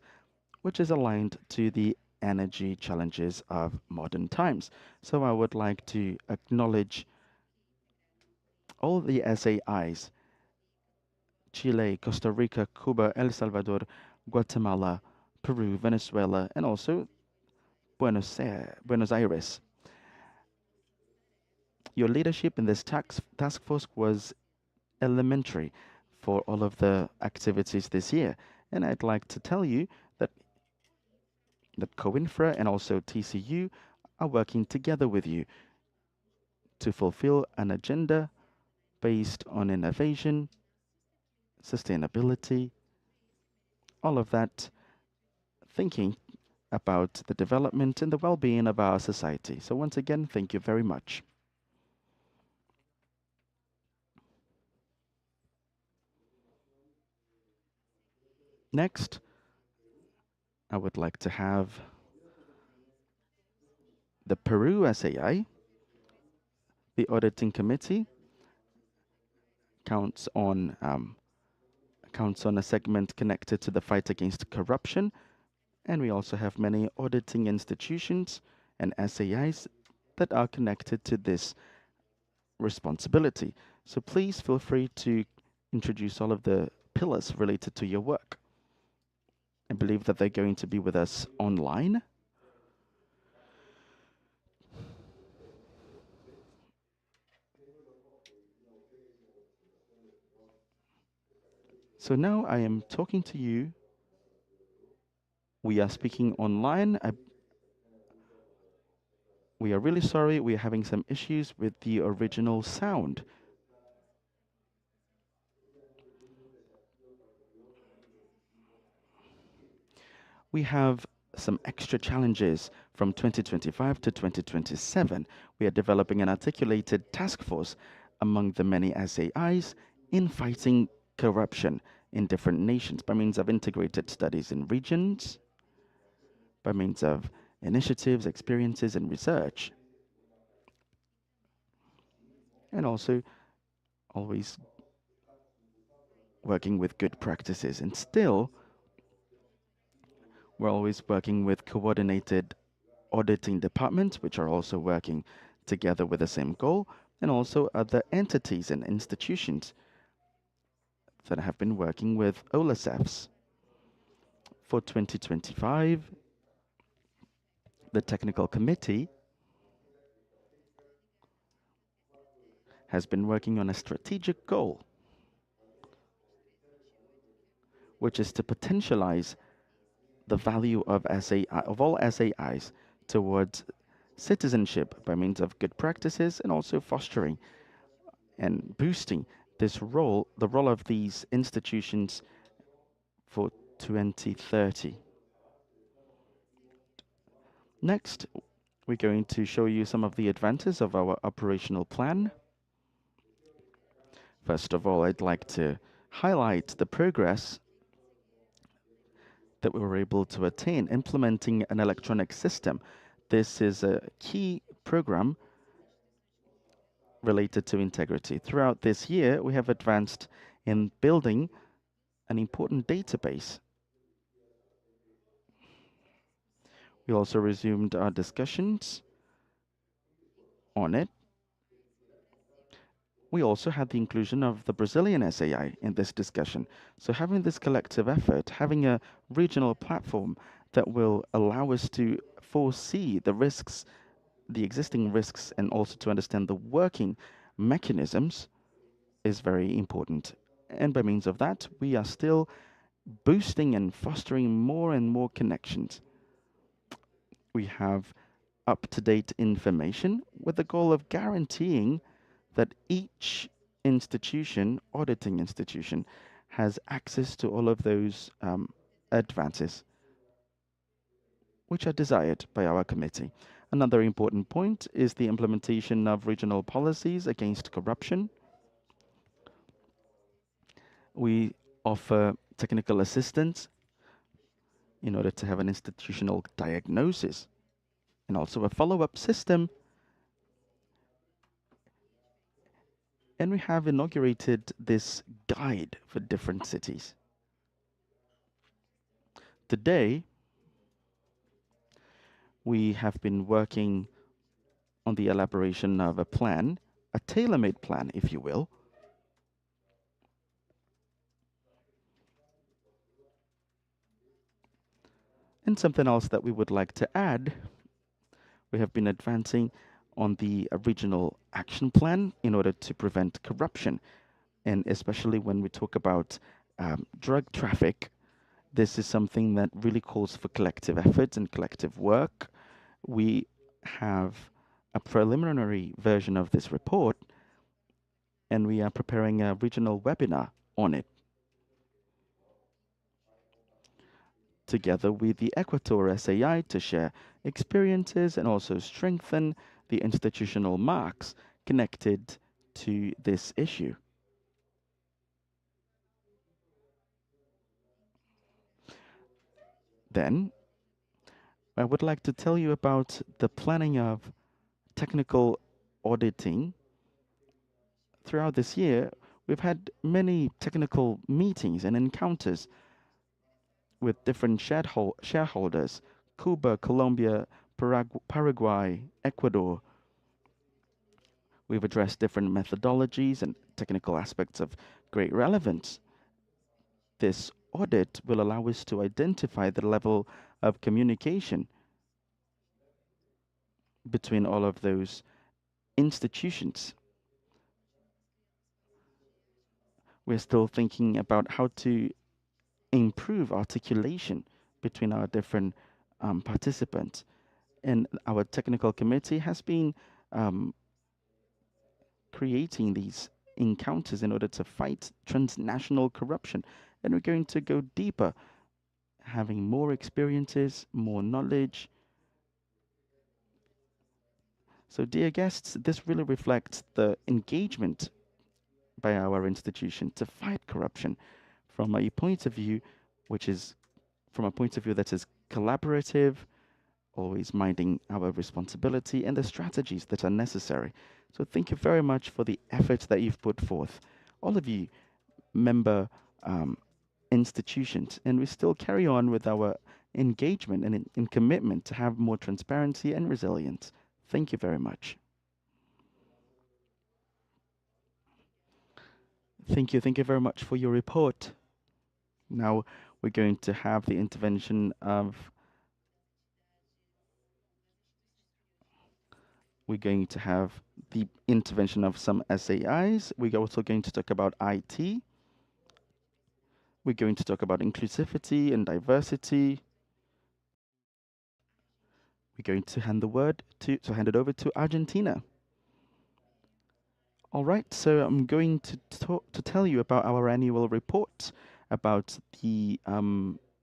which is aligned to the energy challenges of modern times. So I would like to acknowledge all the SAIs: Chile, Costa Rica, Cuba, El Salvador, Guatemala, Peru, Venezuela, and also Buenos Aires. Your leadership in this task force was elementary for all of the activities this year. And I'd like to tell you that COINFRA and also TCU are working together with you to fulfill an agenda based on innovation, sustainability, all of that, thinking about the development and the well-being of our society. So once again, thank you very much. Next, I would like to have the Peru SAI, the auditing committee counts on a segment connected to the fight against corruption, and we also have many auditing institutions and SAIs that are connected to this responsibility. So please feel free to introduce all of the pillars related to your work. I believe that they're going to be with us online. So now I am talking to you. We are speaking online. We are really sorry. We are having some issues with the original sound. We have some extra challenges from 2025 to 2027. We are developing an articulated task force among the many SAIs in fighting corruption in different nations by means of integrated studies in regions, by means of initiatives, experiences, and research. And also always working with good practices. And still, we're always working with coordinated auditing departments, which are also working together with the same goal, and also other entities and institutions that have been working with OLACEFS. For 2025, the technical committee has been working on a strategic goal, which is to potentialize the value of all SAIs towards citizenship by means of good practices and also fostering and boosting the role of these institutions for 2030. Next, we're going to show you some of the advances of our operational plan. First of all, I'd like to highlight the progress that we were able to attain implementing an electronic system. This is a key program related to integrity. Throughout this year, we have advanced in building an important database. We also resumed our discussions on it. We also had the inclusion of the Brazilian SAI in this discussion. So having this collective effort, having a regional platform that will allow us to foresee the risks, the existing risks, and also to understand the working mechanisms is very important. And by means of that, we are still boosting and fostering more and more connections. We have up-to-date information with the goal of guaranteeing that each auditing institution, has access to all of those advances which are desired by our committee. Another important point is the implementation of regional policies against corruption. We offer technical assistance in order to have an institutional diagnosis and also a follow-up system. And we have inaugurated this guide for different cities. Today, we have been working on the elaboration of a plan, a tailor-made plan, if you will. And something else that we would like to add, we have been advancing on the regional action plan in order to prevent corruption. And especially when we talk about drug traffic, this is something that really calls for collective efforts and collective work. We have a preliminary version of this report, and we are preparing a regional webinar on it, together with the Ecuador SAI to share experiences and also strengthen the institutional marks connected to this issue. Then, I would like to tell you about the planning of technical auditing. Throughout this year, we've had many technical meetings and encounters with different shareholders: Cuba, Colombia, Paraguay, Ecuador. We've addressed different methodologies and technical aspects of great relevance. This audit will allow us to identify the level of communication between all of those institutions. We're still thinking about how to improve articulation between our different participants. And our technical committee has been creating these encounters in order to fight transnational corruption. And we're going to go deeper, having more experiences, more knowledge. So, dear guests, this really reflects the engagement by our institution to fight corruption from a point of view that is collaborative, always minding our responsibility and the strategies that are necessary. So thank you very much for the efforts that you've put forth, all of you member institutions, and we still carry on with our engagement and in commitment to have more transparency and resilience. Thank you very much. Thank you very much for your report. Now we're going to have the intervention of some SAIs. We're also going to talk about IT. We're going to talk about inclusivity and diversity. We're going to hand it over to Argentina. All right, so I'm going to tell you about our annual report about the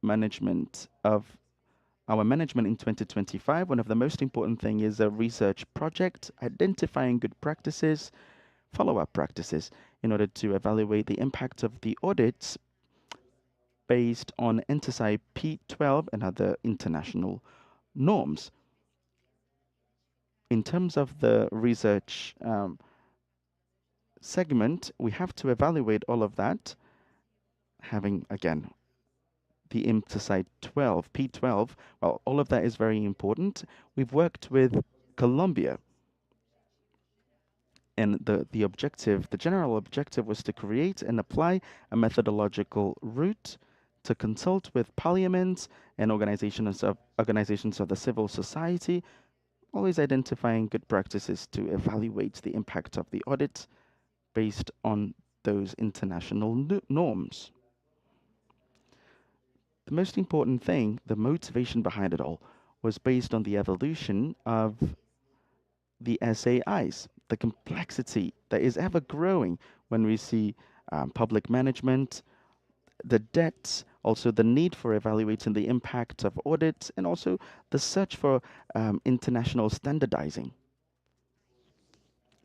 management in 2025. One of the most important thing is a research project identifying good practices, follow-up practices, in order to evaluate the impact of the audits based on NTSI P12 and other international norms. In terms of the research segment, we have to evaluate all of that, having, again, the NTSI P12. Well, all of that is very important. We've worked with Colombia, and the general objective was to create and apply a methodological route to consult with parliaments and organizations of the civil society, always identifying good practices to evaluate the impact of the audit based on those international norms. The most important thing, the motivation behind it all, was based on the evolution of the SAIs, the complexity that is ever growing when we see public management, the debts, also the need for evaluating the impact of audits, and also the search for international standardizing.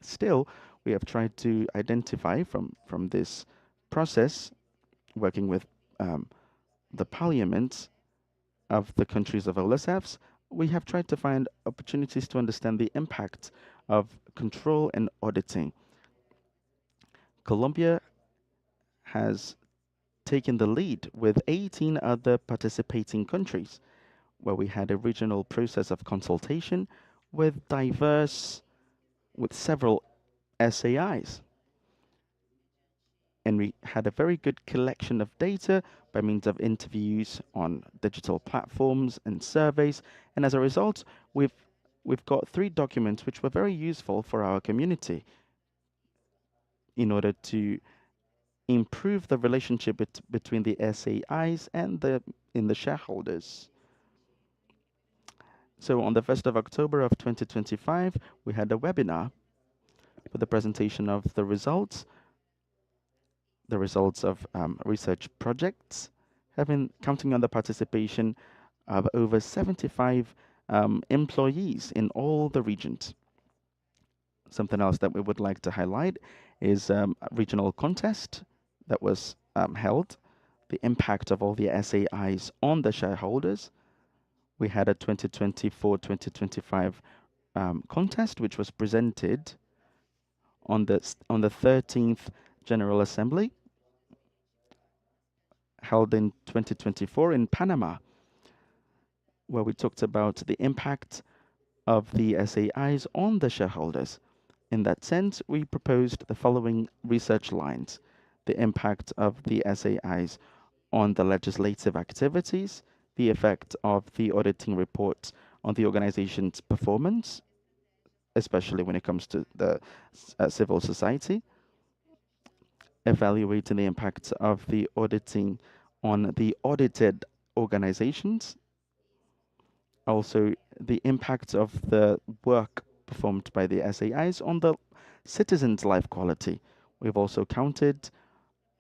Still, we have tried to identify from this process, working with the parliaments of the countries of OLACEFS, we have tried to find opportunities to understand the impact of control and auditing. Colombia has taken the lead with 18 other participating countries, where we had a regional process of consultation with several SAIs. And we had a very good collection of data by means of interviews on digital platforms and surveys. And as a result, we've got 3 documents which were very useful for our community in order to improve the relationship between the SAIs and the shareholders. So on the 1st of October of 2025, we had a webinar for the presentation of the results of research projects, counting on the participation of over 75 employees in all the regions. Something else that we would like to highlight is a regional contest that was held, the impact of all the SAIs on the shareholders. We had a 2024-2025 contest, which was presented on the 13th General Assembly held in 2024 in Panama, where we talked about the impact of the SAIs on the shareholders. In that sense, we proposed the following research lines: the impact of the SAIs on the legislative activities, the effect of the auditing report on the organization's performance, especially when it comes to the civil society, evaluating the impact of the auditing on the audited organizations, also the impact of the work performed by the SAIs on the citizens' life quality. We've also counted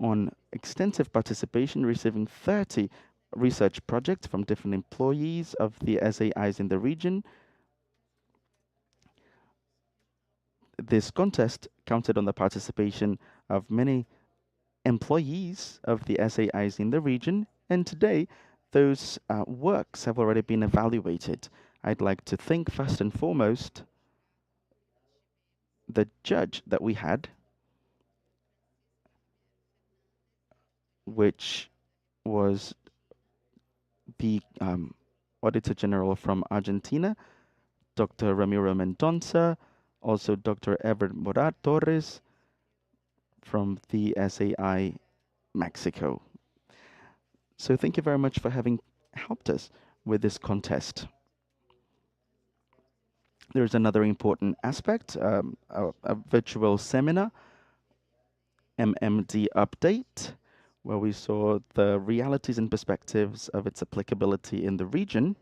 on extensive participation, receiving 30 research projects from different employees of the SAIs in the region. This contest counted on the participation of many employees of the SAIs in the region, and today those works have already been evaluated. I'd like to thank first and foremost the judge that we had, which was the Auditor General from Argentina, Dr. Ramiro Mendonça, also Dr. Everett Morat Torres from the SAI Mexico. So thank you very much for having helped us with this contest. There's another important aspect, a virtual seminar, MMD update, where we saw the realities and perspectives of its applicability in the region.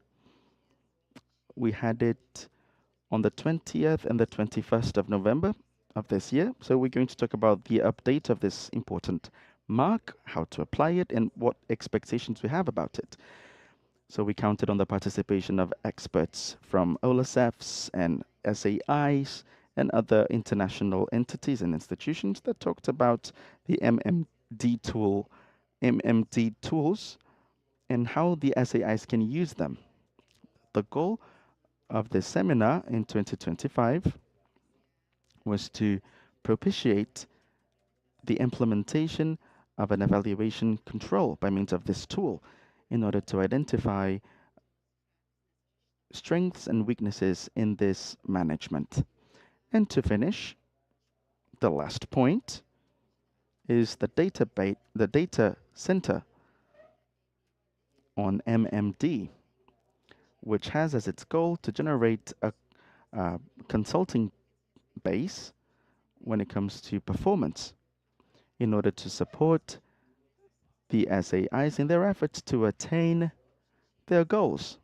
We had it on the 20th and the 21st of November of this year. So we're going to talk about the update of this important mark, how to apply it, and what expectations we have about it. So we counted on the participation of experts from OLACEFS and SAIs and other international entities and institutions that talked about the MMD tools and how the SAIs can use them. The goal of this seminar in 2025 was to propitiate the implementation of an evaluation control by means of this tool in order to identify strengths and weaknesses in this management. And to finish, the last point is the data center on MMD, which has as its goal to generate a consulting base when it comes to performance in order to support the SAIs in their efforts to attain their goals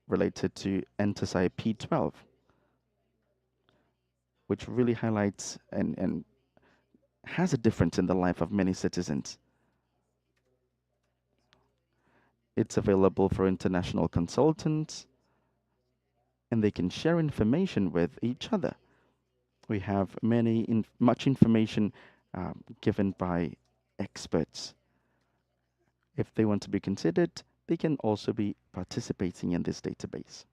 related to NTSI P12, which really highlights and has a difference in the life of many citizens. It's available for international consultants, and they can share information with each other. We have much information given by experts. If they want to be considered, they can also be participating in this database.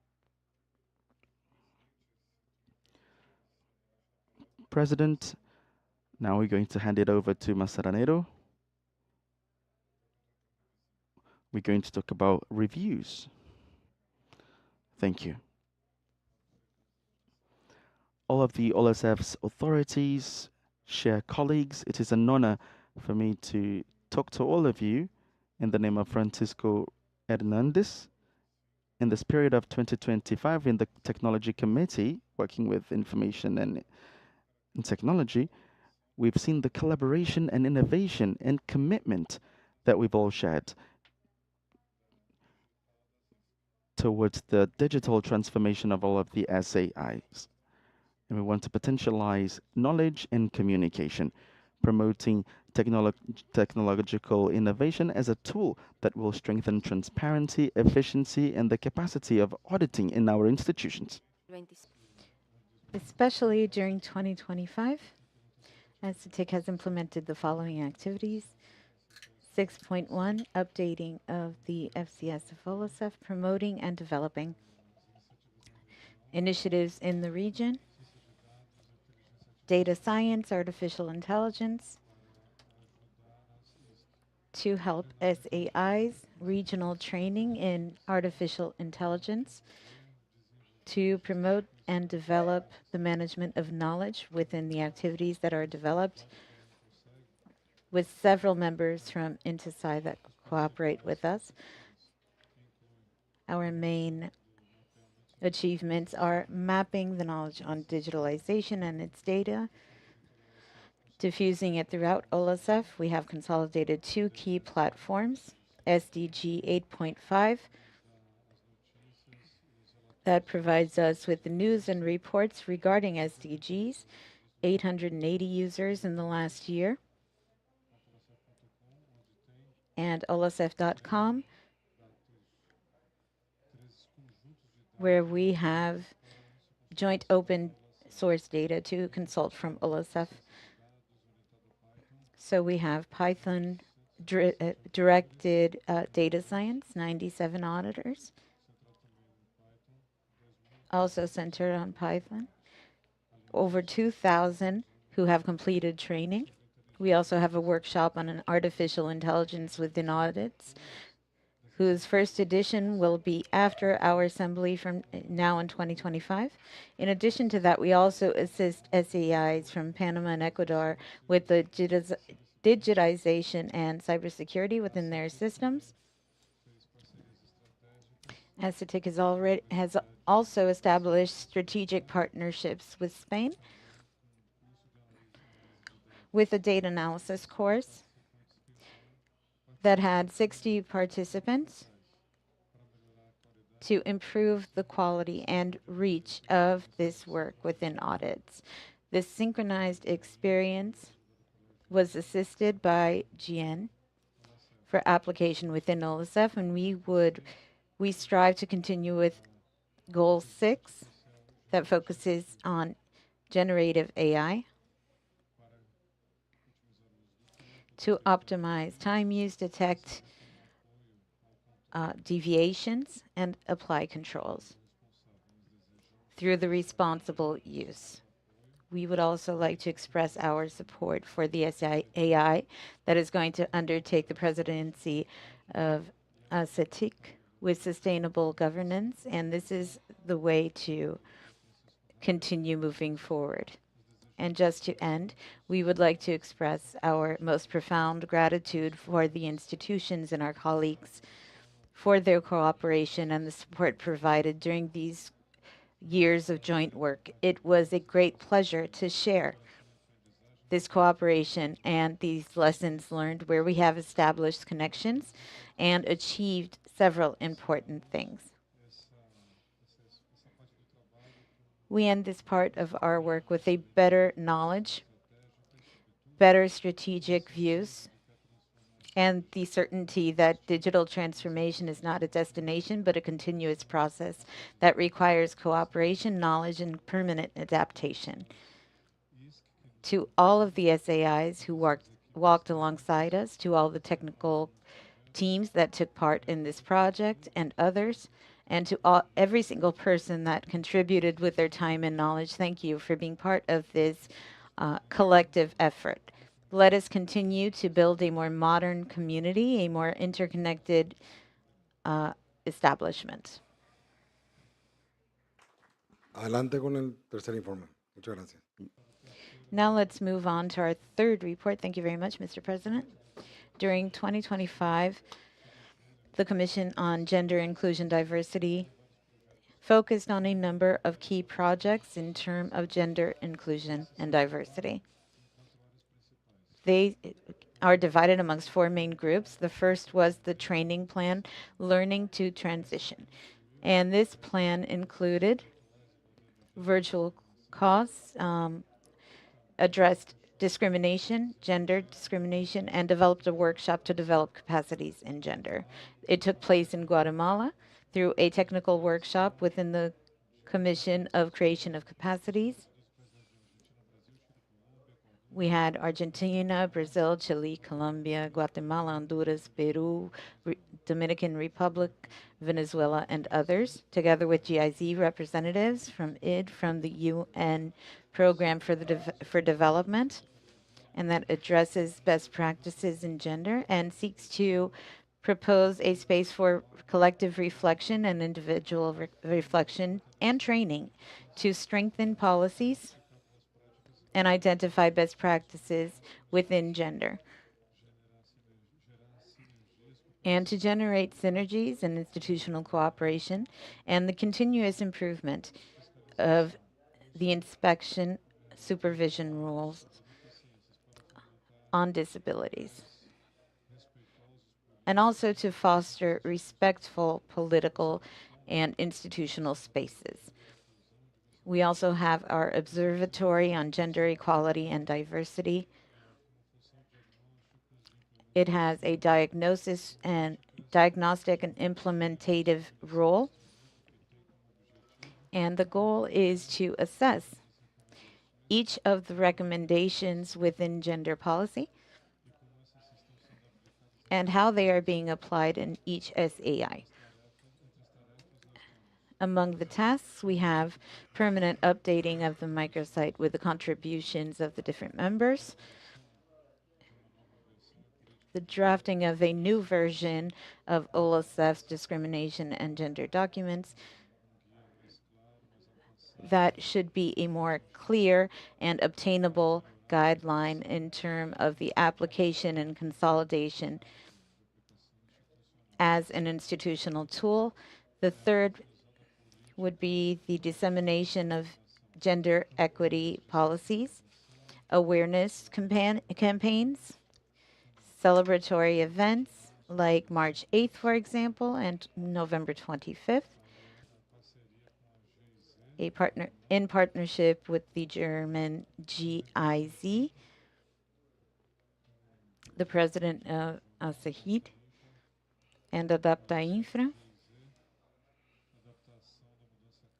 President, now we're going to hand it over to Masaranero. We're going to talk about reviews. Thank you. All of the OLACEFS authorities, share colleagues, it is an honor for me to talk to all of you in the name of Francisco Hernandez. In the spirit of 2025 in the Technology Committee, working with information and technology, we've seen the collaboration and innovation and commitment that we've all shared towards the digital transformation of all of the SAIs. And we want to potentialize knowledge and communication, promoting technological innovation as a tool that will strengthen transparency, efficiency, and the capacity of auditing in our institutions. Especially during 2025, as the TIC has implemented the following activities: 6.1, updating of the FCS of OLACEF, promoting and developing initiatives in the region, data science, artificial intelligence, to help SAIs, regional training in artificial intelligence, to promote and develop the management of knowledge within the activities that are developed, with several members from INTESAI that cooperate with us. Our main achievements are mapping the knowledge on digitalization and its data, diffusing it throughout OLACEF. We have consolidated 2 key platforms, SDG 8.5, that provides us with the news and reports regarding SDGs, 880 users in the last year, and olacef.com, where we have joint open source data to consult from OLACEF. So we have Python directed data science, 97 auditors, also centered on Python. Over 2,000 who have completed training. We also have a workshop on an artificial intelligence within audits, whose first edition will be after our assembly from now in 2025. In addition to that, we also assist SAIs from Panama and Ecuador with the digitization and cybersecurity within their systems. ASITIC has also established strategic partnerships with Spain with a data analysis course that had 60 participants to improve the quality and reach of this work within audits. This synchronized experience was assisted by GN for application within OLACEF, and we strive to continue with Goal 6 that focuses on generative AI to optimize time use, detect deviations, and apply controls through the responsible use. We would also like to express our support for the SAI that is going to undertake the presidency of ASITIC with sustainable governance, and this is the way to continue moving forward. And just to end, we would like to express our most profound gratitude for the institutions and our colleagues for their cooperation and the support provided during these years of joint work. It was a great pleasure to share this cooperation and these lessons learned, where we have established connections and achieved several important things. We end this part of our work with a better knowledge, better strategic views, and the certainty that digital transformation is not a destination, but a continuous process that requires cooperation, knowledge, and permanent adaptation. To all of the SAIs who walked alongside us, to all the technical teams that took part in this project and others, and to every single person that contributed with their time and knowledge, thank you for being part of this collective effort. Let us continue to build a more modern community, a more interconnected establishment. Adelante con el tercer informe. Muchas gracias. Now let's move on to our third report. Thank you very much, Mr. President. During 2025, the Commission on Gender Inclusion Diversity focused on a number of key projects in terms of gender inclusion and diversity. They are divided amongst 4 main groups. The first was the training plan, Learning to Transition. And this plan included virtual costs, addressed discrimination, gender discrimination, and developed a workshop to develop capacities in gender. It took place in Guatemala through a technical workshop within the Commission of Creation of Capacities, We had Argentina, Brazil, Chile, Colombia, Guatemala, Honduras, Peru, Dominican Republic, Venezuela, and others, together with GIZ representatives from the UN Program for Development, and that addresses best practices in gender and seeks to propose a space for collective reflection and individual reflection and training to strengthen policies and identify best practices within gender, and to generate synergies and institutional cooperation and the continuous improvement of the inspection supervision rules on disabilities, and also to foster respectful political and institutional spaces. We also have our Observatory on Gender Equality and Diversity. It has a diagnostic and implementative role. And the goal is to assess each of the recommendations within gender policy and how they are being applied in each SAI. Among the tasks, we have permanent updating of the microsite with the contributions of the different members, the drafting of a new version of OLACEFS discrimination and gender documents that should be a more clear and obtainable guideline in terms of the application and consolidation as an institutional tool. The third would be the dissemination of gender equity policies, awareness campaigns, celebratory events like March 8th, for example, and November 25th, in partnership with the German GIZ, the president of SAIs, and Adapta Infra.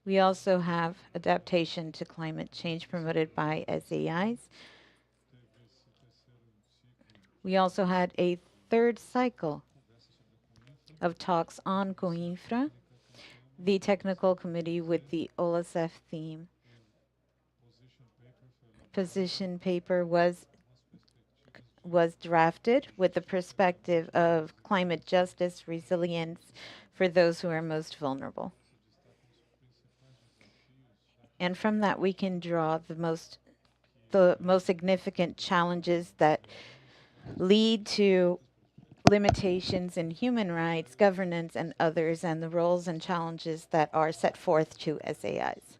We also have adaptation to climate change promoted by SAIs. We also had a third cycle of talks on COINFRA, the technical committee with the OLACEF theme. Position paper was drafted with the perspective of climate justice, resilience for those who are most vulnerable. And from that, we can draw the most significant challenges that lead to limitations in human rights, governance, and others, and the roles and challenges that are set forth to SAIs.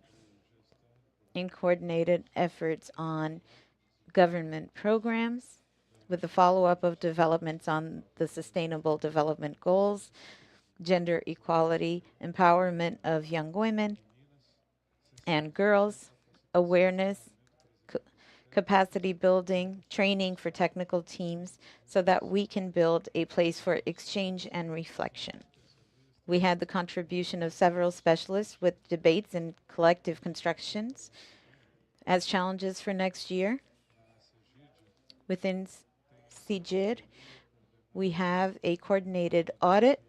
In coordinated efforts on government programs, with the follow-up of developments on the Sustainable Development Goals, gender equality, empowerment of young women and girls, awareness, capacity building, training for technical teams, so that we can build a place for exchange and reflection. We had the contribution of several specialists with debates and collective constructions as challenges for next year. Within CGID, we have a coordinated audit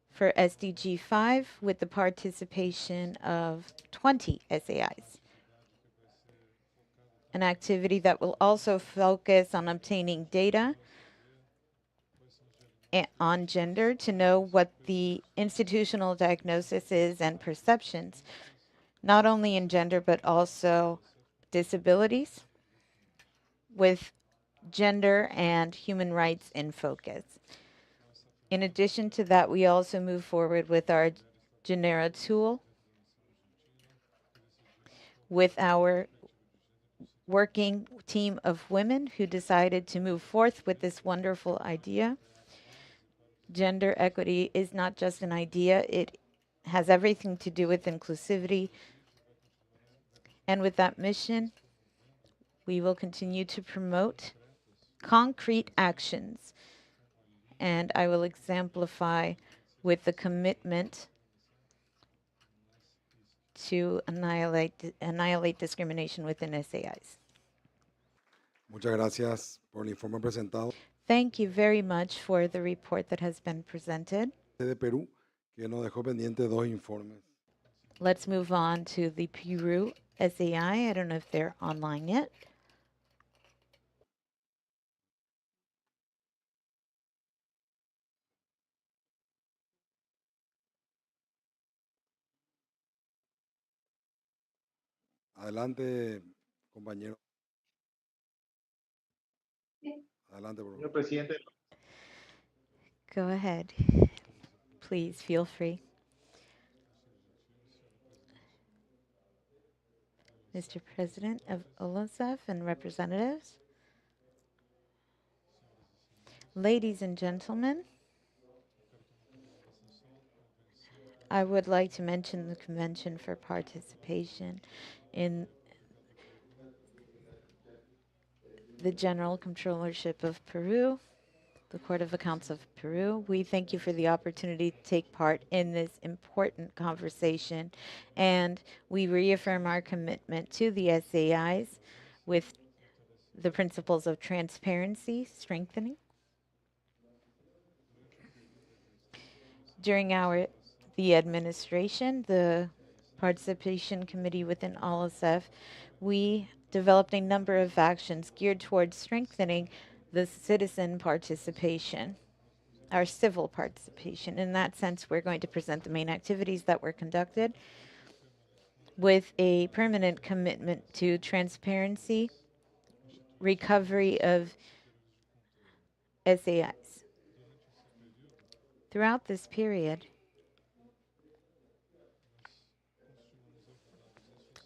for SDG 5 with the participation of 20 SAIs. An activity that will also focus on obtaining data on gender to know what the institutional diagnosis is and perceptions, not only in gender but also disabilities, with gender and human rights in focus. In addition to that, we also move forward with our Genera tool with our working team of women who decided to move forth with this wonderful idea. Gender equity is not just an idea, it has everything to do with inclusivity. And with that mission, we will continue to promote concrete actions. And I will exemplify with the commitment to annihilate discrimination within SAIs. Muchas gracias por el informe presentado Thank you very much for the report that has been presented. de Perú, que nos dejó pendiente dos informes. Let's move on to the Peru SAI. I don't know if they're online yet. Adelante, compañero. Adelante, por favor. Señor presidente, Go ahead. Please feel free. Mr. President of OLACEF and representatives, ladies and gentlemen, I would like to mention the Convention for Participation in the General Controllership of Peru, the Court of Accounts of Peru. We thank you for the opportunity to take part in this important conversation, and we reaffirm our commitment to the SAIs with the principles of transparency, strengthening. During the administration, the Participation Committee within OLACEF, we developed a number of actions geared towards strengthening the citizen participation, our civil participation. In that sense, we're going to present the main activities that were conducted with a permanent commitment to transparency, recovery of SAIs. Throughout this period,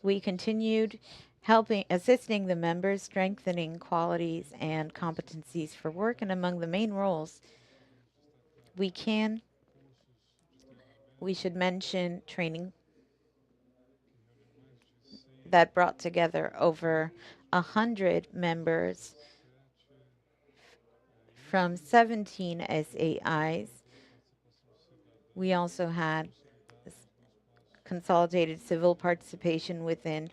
we continued assisting the members, strengthening qualities and competencies for work, and among the main roles, we should mention training that brought together over 100 members from 17 SAIs. We also had consolidated civil participation within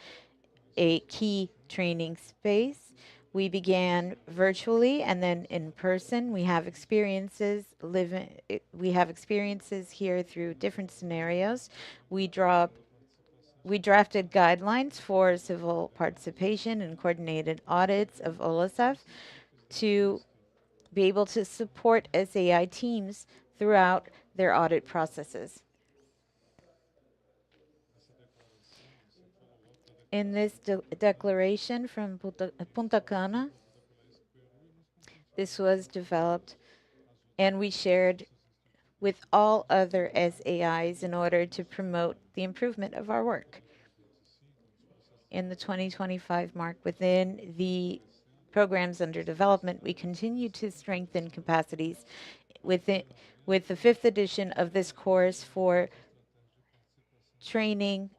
a key training space. We began virtually and then in person. We have experiences here through different scenarios. We drafted guidelines for civil participation and coordinated audits of OLACEF to be able to support SAI teams throughout their audit processes. In this declaration from Punta Cana, this was developed and we shared with all other SAIs in order to promote the improvement of our work. In the 2025 mark, within the programs under development, we continue to strengthen capacities with the 5th edition of this course for training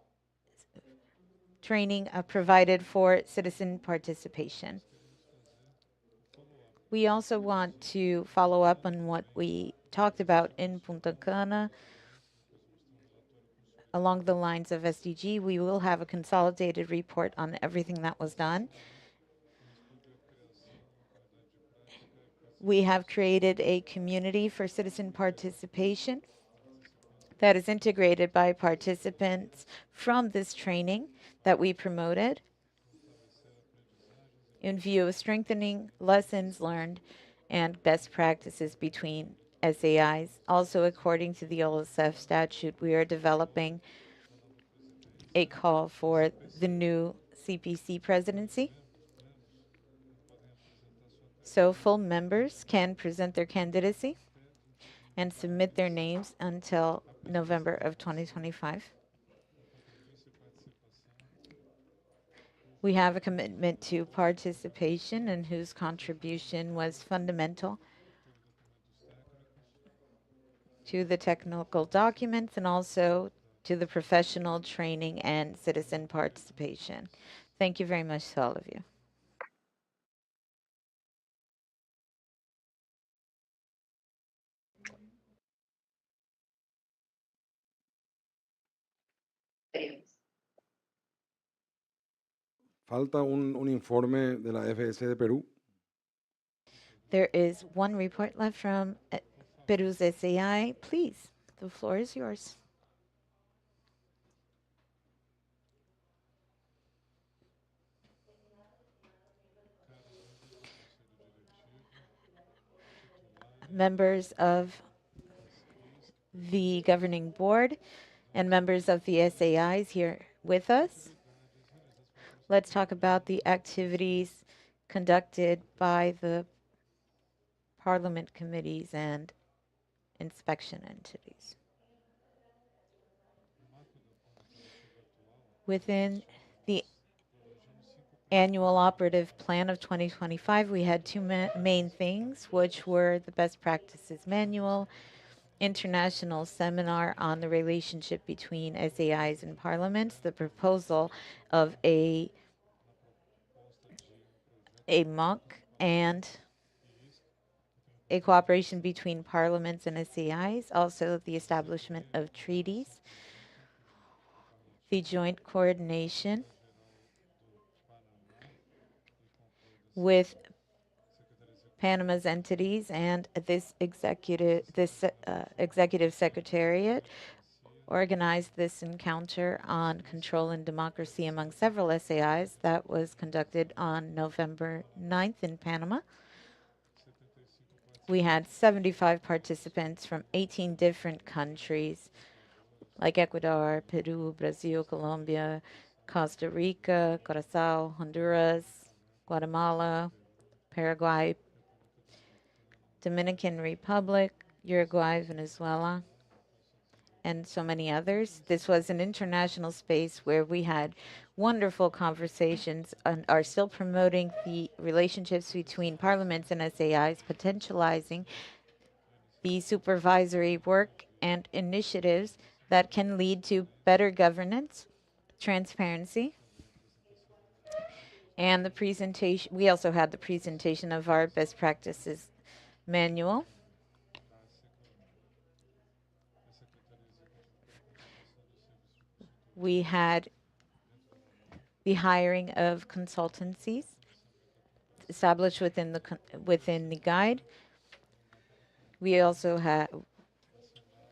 provided for citizen participation. We also want to follow up on what we talked about in Punta Cana. Along the lines of SDG, we will have a consolidated report on everything that was done. We have created a community for citizen participation that is integrated by participants from this training that we promoted in view of strengthening lessons learned and best practices between SAIs. Also, according to the OLACEF statute, we are developing a call for the new CPC presidency. So full members can present their candidacy and submit their names until November of 2025. We have a commitment to participation and whose contribution was fundamental to the technical documents and also to the professional training and citizen participation. Thank you very much to all of you. Falta un informe de la FS de Perú. There is one report left from Peru's SAI. Please, the floor is yours. Members of the governing board and members of the SAIs here with us. Let's talk about the activities conducted by the parliament committees and inspection entities. Within the annual operative plan of 2025, we had two main things, which were the best practices manual, international seminar on the relationship between SAIs and parliaments, the proposal of a MOC, and a cooperation between parliaments and SAIs, also the establishment of treaties, the joint coordination with Panama's entities and this executive secretariat organized this encounter on control and democracy among several SAIs that was conducted on November 9th in Panama. We had 75 participants from 18 different countries like Ecuador, Peru, Brazil, Colombia, Costa Rica, Curacao, Honduras, Guatemala, Paraguay, Dominican Republic, Uruguay, Venezuela, and so many others. This was an international space where we had wonderful conversations and are still promoting the relationships between parliaments and SAIs, potentializing the supervisory work and initiatives that can lead to better governance, transparency, and the presentation. We also had the presentation of our best practices manual. We had the hiring of consultancies established within the guide. We also had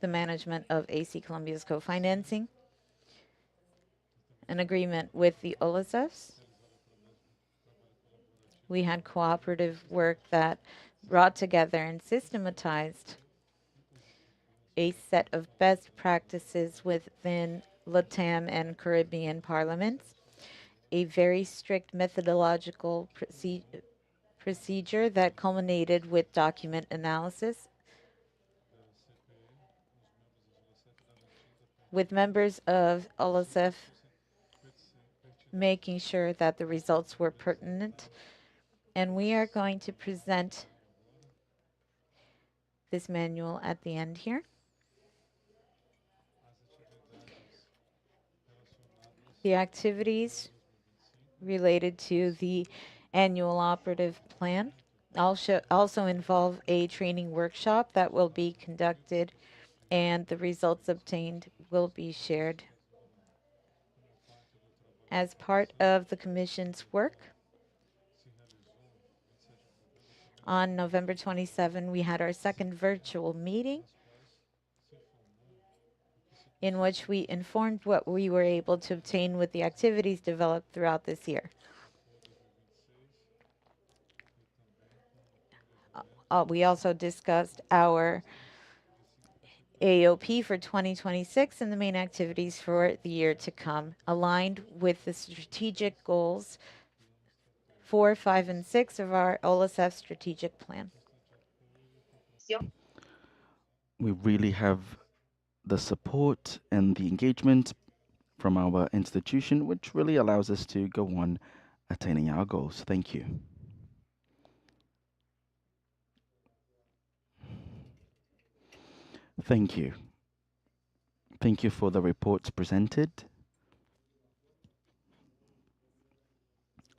the management of AC Colombia's co-financing, an agreement with the OLACEFS. We had cooperative work that brought together and systematized a set of best practices within LATAM and Caribbean parliaments, a very strict methodological procedure that culminated with document analysis, with members of OLACEF making sure that the results were pertinent. And we are going to present this manual at the end here. The activities related to the annual operative plan also involve a training workshop that will be conducted, and the results obtained will be shared as part of the Commission's work. On November 27, we had our second virtual meeting in which we informed what we were able to obtain with the activities developed throughout this year. We also discussed our AOP for 2026 and the main activities for the year to come, aligned with the strategic goals 4, 5, and 6 of our OLACEF strategic plan. We really have the support and the engagement from our institution, which really allows us to go on attaining our goals. Thank you. Thank you. Thank you for the reports presented.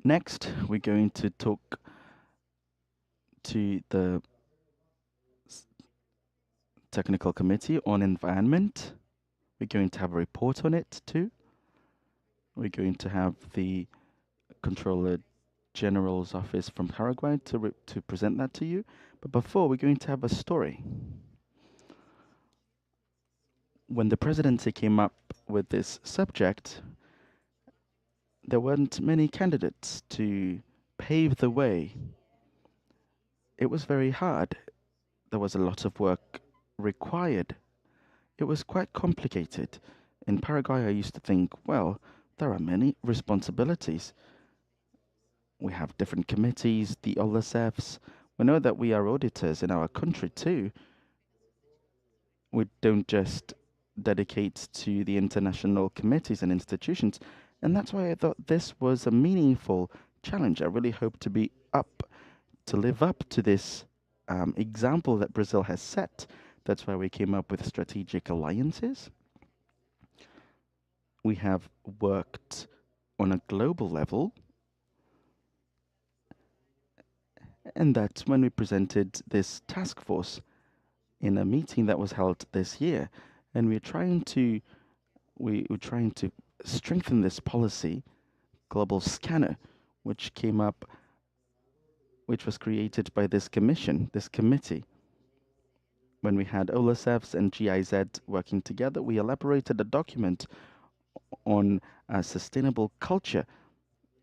Next, we're going to talk to the Technical Committee on Environment. We're going to have a report on it too. We're going to have the Controller General's office from Paraguay to present that to you. But before, we're going to have a story. When the presidency came up with this subject, there weren't many candidates to pave the way. It was very hard. There was a lot of work required. It was quite complicated. In Paraguay, I used to think, well, there are many responsibilities. We have different committees, the OLACEFS. We know that we are auditors in our country too. We don't just dedicate to the international committees and institutions. And that's why I thought this was a meaningful challenge. I really hope to be to live up to this example that Brazil has set. That's why we came up with strategic alliances. We have worked on a global level. And that's when we presented this task force in a meeting that was held this year. And we're trying to strengthen this policy, global scanner, which was created by this committee. When we had OLACEFS and GIZ working together, we elaborated a document on a sustainable culture,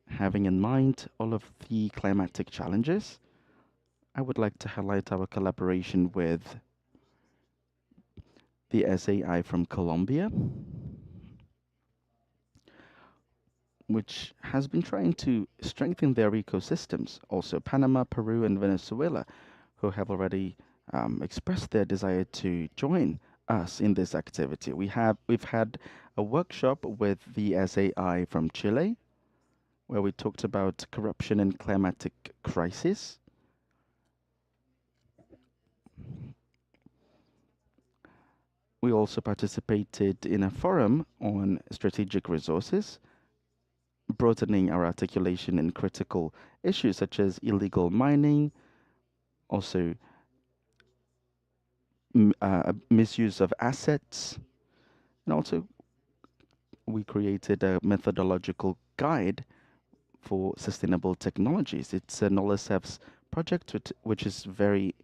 having in mind all of the climatic challenges. I would like to highlight our collaboration with the SAI from Colombia, which has been trying to strengthen their ecosystems. Also, Panama, Peru, and Venezuela, who have already expressed their desire to join us in this activity. We've had a workshop with the SAI from Chile, where we talked about corruption and climatic crisis. We also participated in a forum on strategic resources, broadening our articulation in critical issues such as illegal mining, also misuse of assets, and also we created a methodological guide for sustainable technologies. It's an OLACEFS project which is very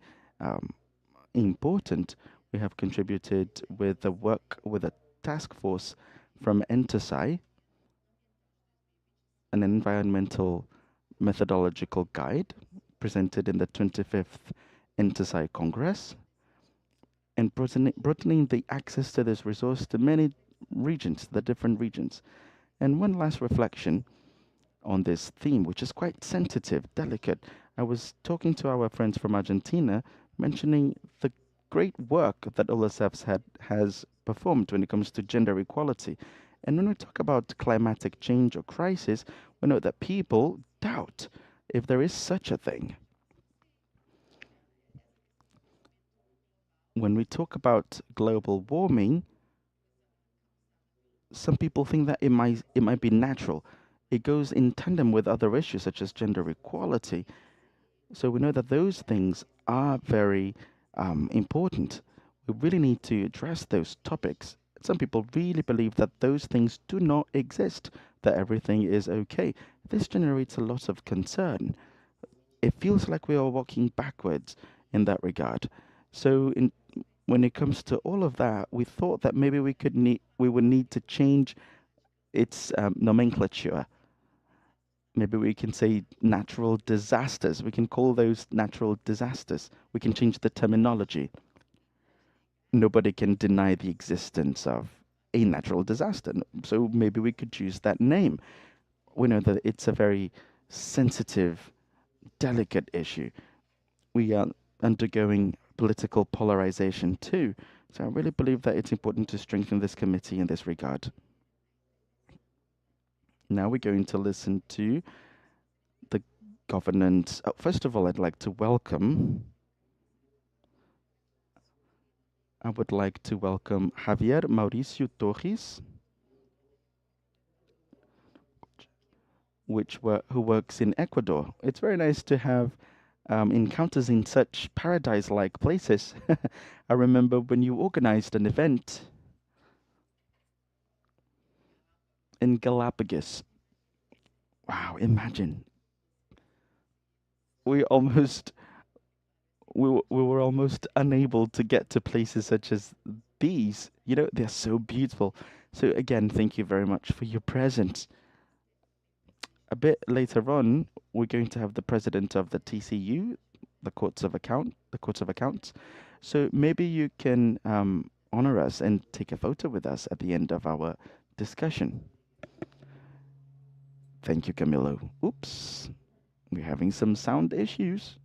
important. We have contributed with the work with a task force from ENTSAI, an environmental methodological guide presented in the 25th ENTSAI Congress, and broadening the access to this resource to many regions, the different regions. And one last reflection on this theme, which is quite sensitive, delicate. I was talking to our friends from Argentina, mentioning the great work that OLACEFS has performed when it comes to gender equality. And when we talk about climatic change or crisis, we know that people doubt if there is such a thing. When we talk about global warming, some people think that it might be natural. It goes in tandem with other issues such as gender equality. So we know that those things are very important. We really need to address those topics. Some people really believe that those things do not exist, that everything is okay. This generates a lot of concern. It feels like we are walking backwards in that regard. So when it comes to all of that, we thought that maybe we would need to change its nomenclature. Maybe we can say natural disasters. We can call those natural disasters. We can change the terminology. Nobody can deny the existence of a natural disaster. So maybe we could use that name. We know that it's a very sensitive, delicate issue. We are undergoing political polarization too. So I really believe that it's important to strengthen this committee in this regard. Now we're going to listen to the governance. Oh, first of all, I would like to welcome Javier Mauricio Torres, who works in Ecuador. It's very nice to have encounters in such paradise-like places. I remember when you organized an event in Galapagos Wow, imagine. We almost we were almost unable to get to places such as these. You know, they're so beautiful. So again, thank you very much for your presence. A bit later on, we're going to have the president of the TCU, the Courts of Accounts. So maybe you can honor us and take a photo with us at the end of our discussion. Thank you, Camilo. Oops, we're having some sound issues.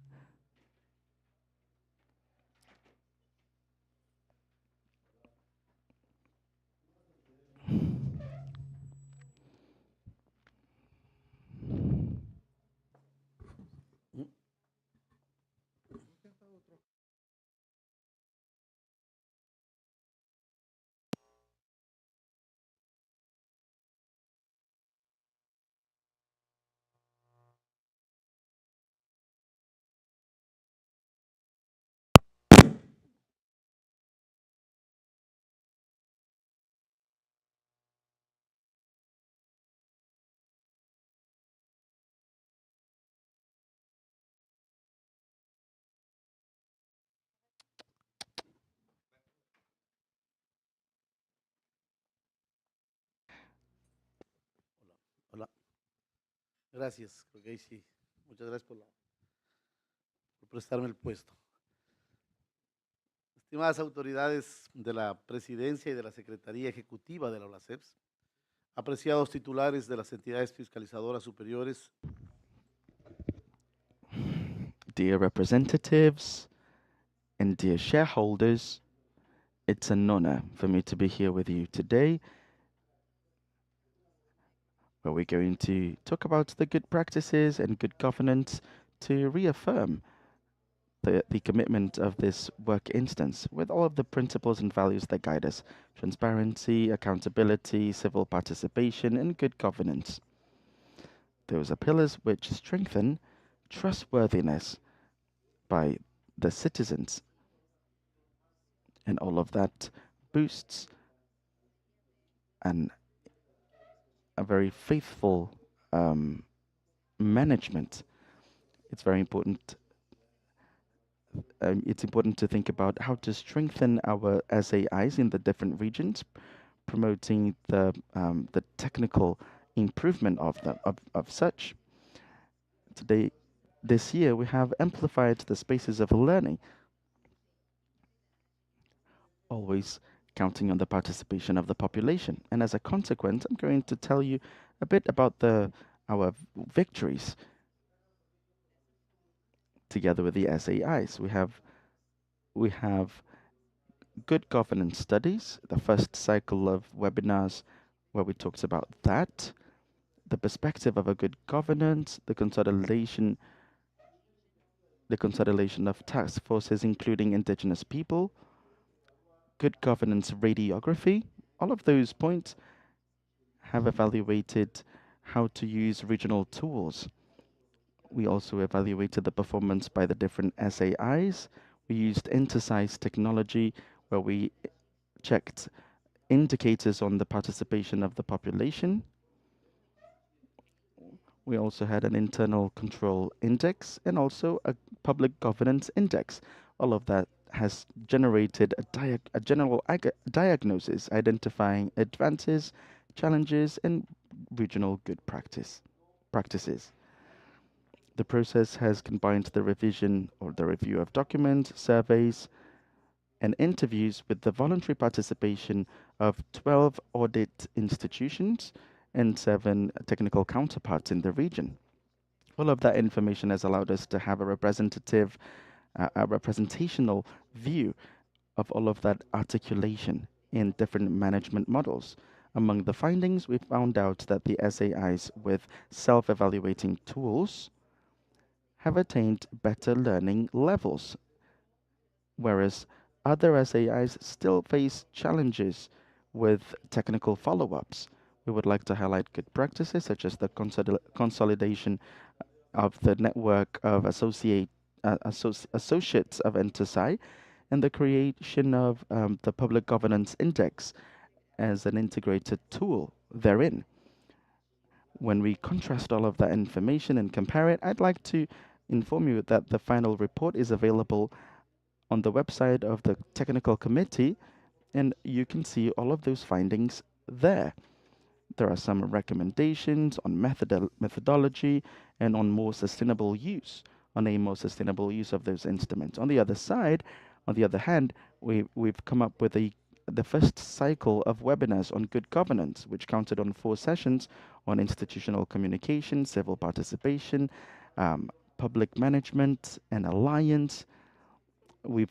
Hola. Gracias, creo que ahí sí. Muchas gracias por prestarme el puesto. Estimadas autoridades de la Presidencia y de la Secretaría Ejecutiva de la OLACEFS, apreciados titulares de las entidades fiscalizadoras superiores, Dear representatives and dear shareholders, it's an honor for me to be here with you today, where we're going to talk about the good practices and good governance to reaffirm the commitment of this work instance with all of the principles and values that guide us: transparency, accountability, civil participation, and good governance. Those are pillars which strengthen trustworthiness by the citizens, and all of that boosts a very faithful management. It's very important. It's important to think about how to strengthen our SAIs in the different regions, promoting the technical improvement of such. This year, we have amplified the spaces of learning, always counting on the participation of the population. And as a consequence, I'm going to tell you a bit about our victories together with the SAIs. We have good governance studies, the first cycle of webinars where we talked about that, the perspective of a good governance, the consolidation of task forces, including indigenous people, good governance radiography. All of those points have evaluated how to use regional tools. We also evaluated the performance by the different SAIs. We used InterSize technology where we checked indicators on the participation of the population. We also had an internal control index and also a public governance index. All of that has generated a general diagnosis identifying advances, challenges, and regional good practices. The process has combined the revision or the review of documents, surveys, and interviews with the voluntary participation of 12 audit institutions and 7 technical counterparts in the region. All of that information has allowed us to have a representational view of all of that articulation in different management models. Among the findings, we found out that the SAIs with self-evaluating tools have attained better learning levels, whereas other SAIs still face challenges with technical follow-ups. We would like to highlight good practices such as the consolidation of the network of associates of NTSI and the creation of the Public Governance Index as an integrated tool therein. when we contrast all of that information and compare it, I'd like to inform you that the final report is available on the website of the technical committee, and you can see all of those findings there. There are some recommendations on methodology and on more sustainable use, on a more sustainable use of those instruments. On the other hand, we've come up with the first cycle of webinars on good governance, which counted on 4 sessions on institutional communication, civil participation, public management, and alliance. We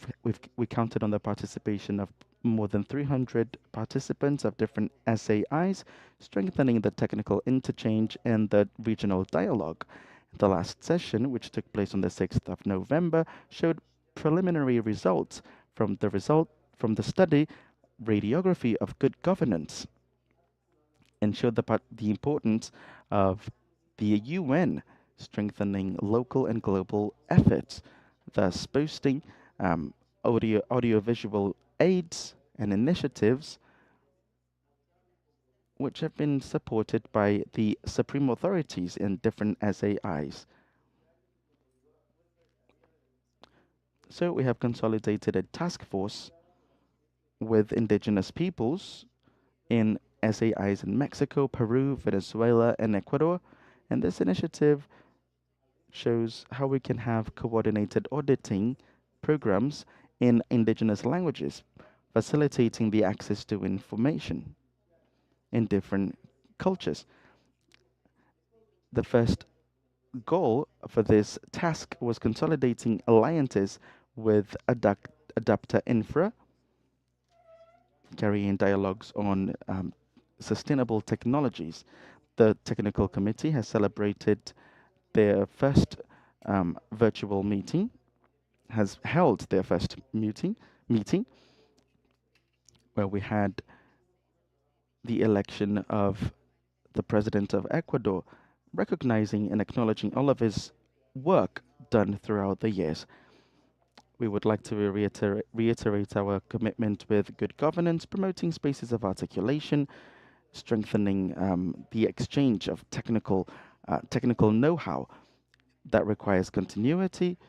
counted on the participation of more than 300 participants of different SAIs, strengthening the technical interchange and the regional dialogue. The last session, which took place on the 6th of November, showed preliminary results from the study Radiography of Good Governance, and showed the importance of the UN strengthening local and global efforts, thus boosting audiovisual aids and initiatives which have been supported by the supreme authorities in different SAIs. So we have consolidated a task force with indigenous peoples in SAIs in Mexico, Peru, Venezuela, and Ecuador. And this initiative shows how we can have coordinated auditing programs in indigenous languages, facilitating the access to information in different cultures. The first goal for this task was consolidating alliances with Adapter Infra, carrying dialogues on sustainable technologies. The technical committee has celebrated their first virtual meeting, has held their first meeting where we had the election of the president of Ecuador, recognizing and acknowledging all of his work done throughout the years. We would like to reiterate our commitment with good governance, promoting spaces of articulation, strengthening the exchange of technical know-how that requires continuity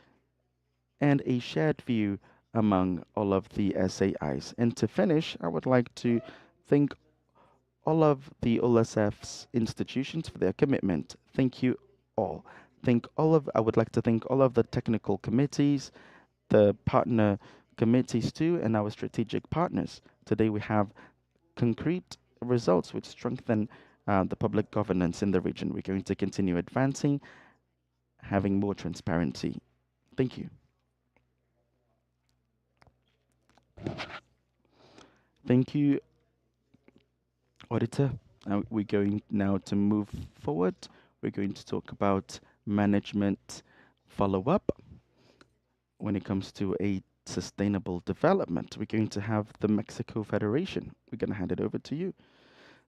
and a shared view among all of the SAIs. And to finish, I would like to thank all of the OLACEFS institutions for their commitment. Thank you all. I would like to thank all of the technical committees, the partner committees too, and our strategic partners. Today we have concrete results which strengthen the public governance in the region. We're going to continue advancing, having more transparency. Thank you. Thank you, Auditor. We're going now to move forward. We're going to talk about management follow-up. When it comes to a sustainable development, we're going to have the Mexico Federation. We're going to hand it over to you.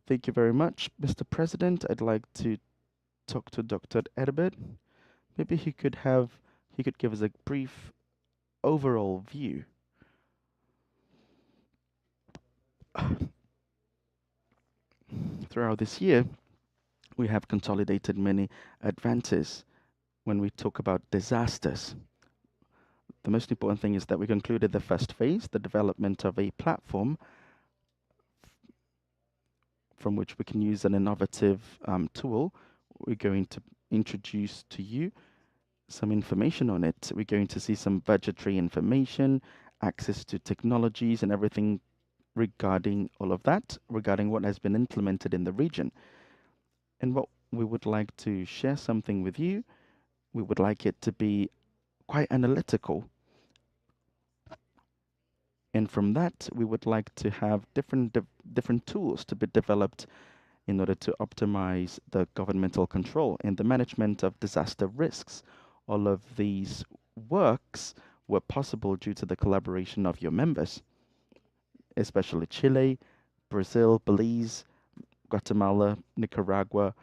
Thank you very much, Mr. President. I'd like to talk to Dr. Herbert. Maybe he could give us a brief overall view. Throughout this year, we have consolidated many advances when we talk about disasters. The most important thing is that we concluded the first phase, the development of a platform from which we can use an innovative tool. We're going to introduce to you some information on it. We're going to see some budgetary information, access to technologies and everything regarding all of that, regarding what has been implemented in the region. And what we would like to share something with you, we would like it to be quite analytical. And from that, we would like to have different tools to be developed in order to optimize the governmental control and the management of disaster risks. All of these works were possible due to the collaboration of your members, especially Chile, Brazil, Belize, Guatemala, Nicaragua,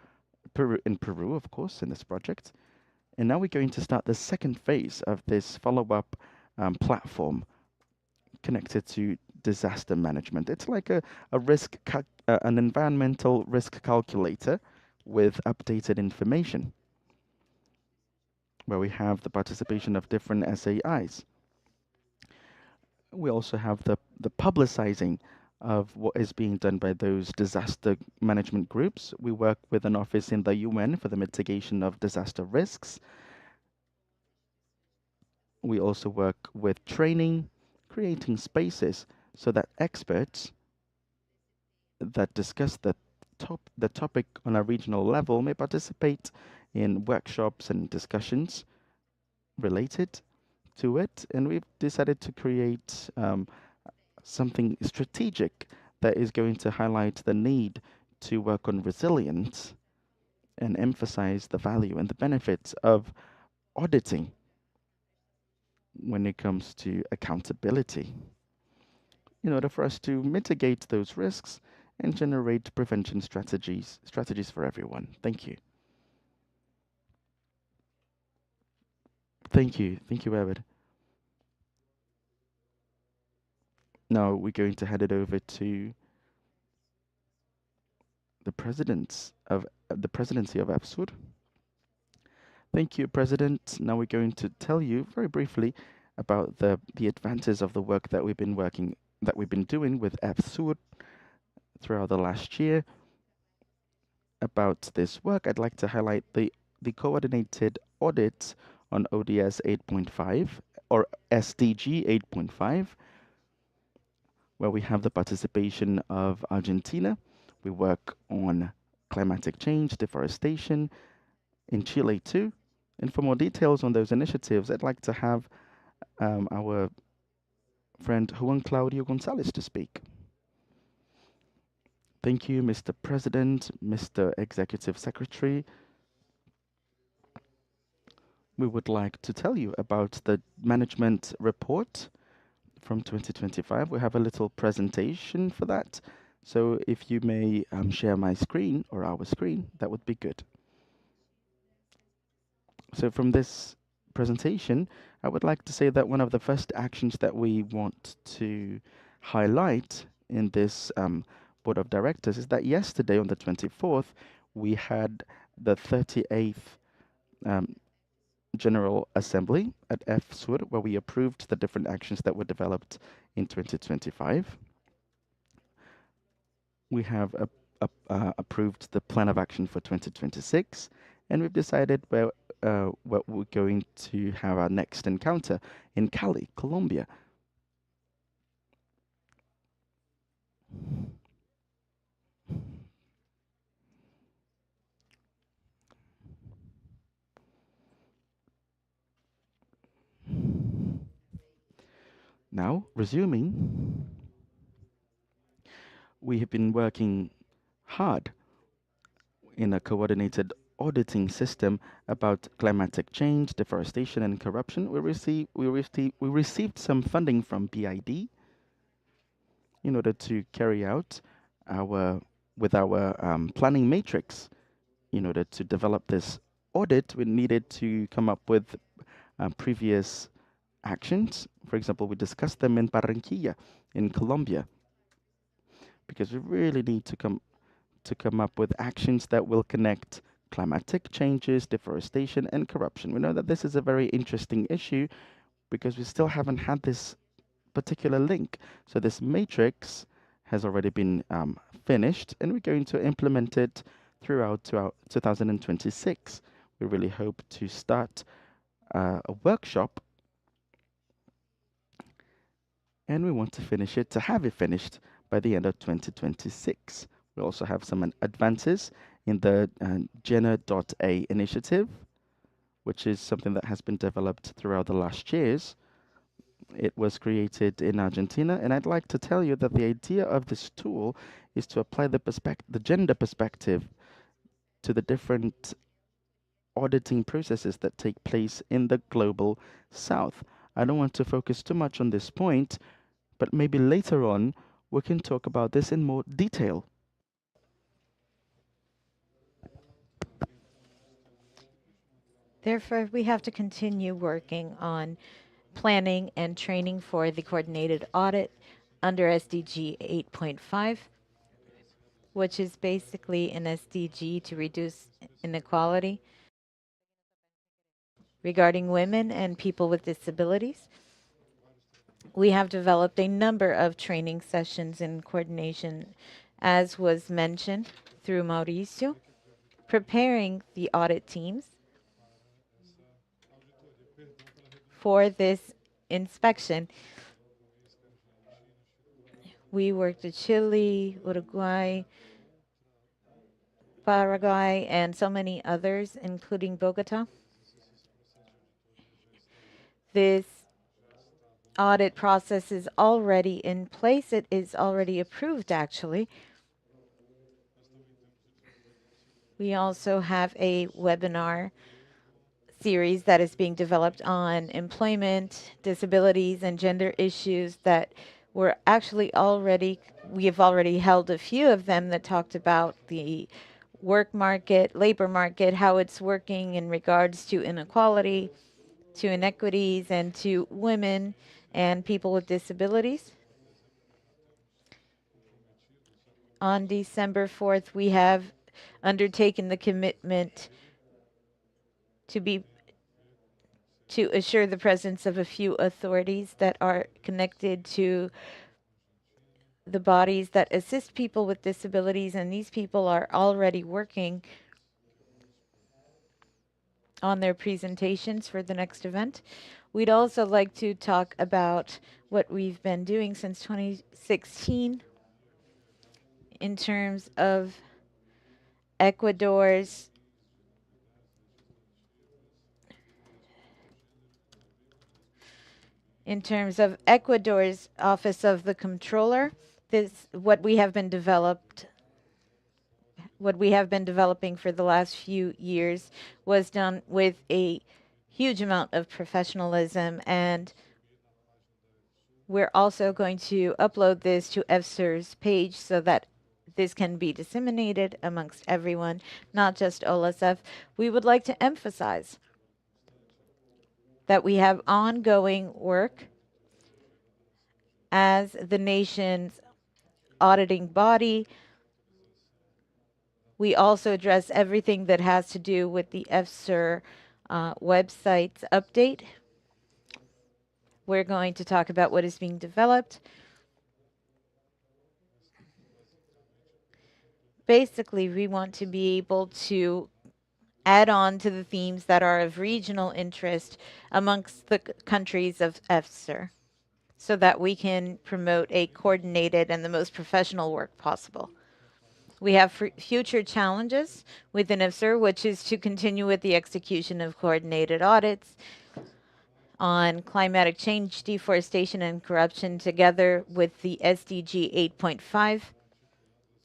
Peru, of course, in this project. And now we're going to start the second phase of this follow-up platform connected to disaster management. It's like an environmental risk calculator with updated information, where we have the participation of different SAIs. We also have the publicizing of what is being done by those disaster management groups. We work with an office in the UN for the mitigation of disaster risks. We also work with training, creating spaces so that experts that discuss the topic on a regional level may participate in workshops and discussions related to it. And we've decided to create something strategic that is going to highlight the need to work on resilience and emphasize the value and the benefits of auditing when it comes to accountability, in order for us to mitigate those risks and generate prevention strategies for everyone. Thank you. Thank you, Ever. Now we're going to hand it over to the presidency of EFSUR. Thank you, President. Now we're going to tell you very briefly about the advances of the work that we've been doing with EFSUR throughout the last year. About this work, I'd like to highlight the coordinated audit on ODS 8.5 or SDG 8.5, where we have the participation of Argentina. We work on climatic change, deforestation, in Chile too. And for more details on those initiatives, I'd like to have our friend Juan Claudio Gonzalez to speak. Thank you, Mr. President, Mr. Executive Secretary. We would like to tell you about the management report from 2025. We have a little presentation for that. So if you may share my screen or our screen, that would be good. So from this presentation, I would like to say that one of the first actions that we want to highlight in this Board of Directors is that yesterday on the 24th, we had the 38th General Assembly at EFSUR, where we approved the different actions that were developed in 2025. We have approved the plan of action for 2026, and we've decided where we're going to have our next encounter in Cali, Colombia. Now, resuming, we have been working hard in a coordinated auditing system about climatic change, deforestation, and corruption. We received some funding from BID in order to carry out our planning matrix. In order to develop this audit, we needed to come up with previous actions. For example, we discussed them in Barranquilla, in Colombia, because we really need to come up with actions that will connect climatic changes, deforestation, and corruption. We know that this is a very interesting issue because we still haven't had this particular link. So this matrix has already been finished, and we're going to implement it throughout 2026. We really hope to start a workshop, and we want to have it finished by the end of 2026. We also have some advances in the GENA.A initiative, which is something that has been developed throughout the last years. It was created in Argentina, and I'd like to tell you that the idea of this tool is to apply the gender perspective to the different auditing processes that take place in the global south. I don't want to focus too much on this point, but maybe later on we can talk about this in more detail. Therefore, we have to continue working on planning and training for the coordinated audit under SDG 8.5. which is basically an SDG to reduce inequality regarding women and people with disabilities. We have developed a number of training sessions in coordination, as was mentioned through Mauricio, preparing the audit teams for this inspection. We worked with Chile, Uruguay, Paraguay, and so many others, including Bogota. This audit process is already in place. It is already approved, actually. We also have a webinar series that is being developed on employment, disabilities, and gender issues that were actually we have already held a few of them that talked about the work market, labor market, how it's working in regards to inequality, to inequities, and to women and people with disabilities. On December 4th, we have undertaken the commitment to assure the presence of a few authorities that are connected to the bodies that assist people with disabilities, and these people are already working on their presentations for the next event. We'd also like to talk about what we've been doing since 2016 in terms of Ecuador's Office of the Comptroller. What we have been developing for the last few years was done with a huge amount of professionalism, and we're also going to upload this to EFSER's page so that this can be disseminated amongst everyone, not just OLACEF. We would like to emphasize that we have ongoing work as the nation's auditing body. We also address everything that has to do with the EFSER website's update. We're going to talk about what is being developed. Basically, we want to be able to add on to the themes that are of regional interest amongst the countries of EFSER so that we can promote a coordinated and the most professional work possible. We have future challenges within EFSER, which is to continue with the execution of coordinated audits on climatic change, deforestation, and corruption together with the SDG 8.5,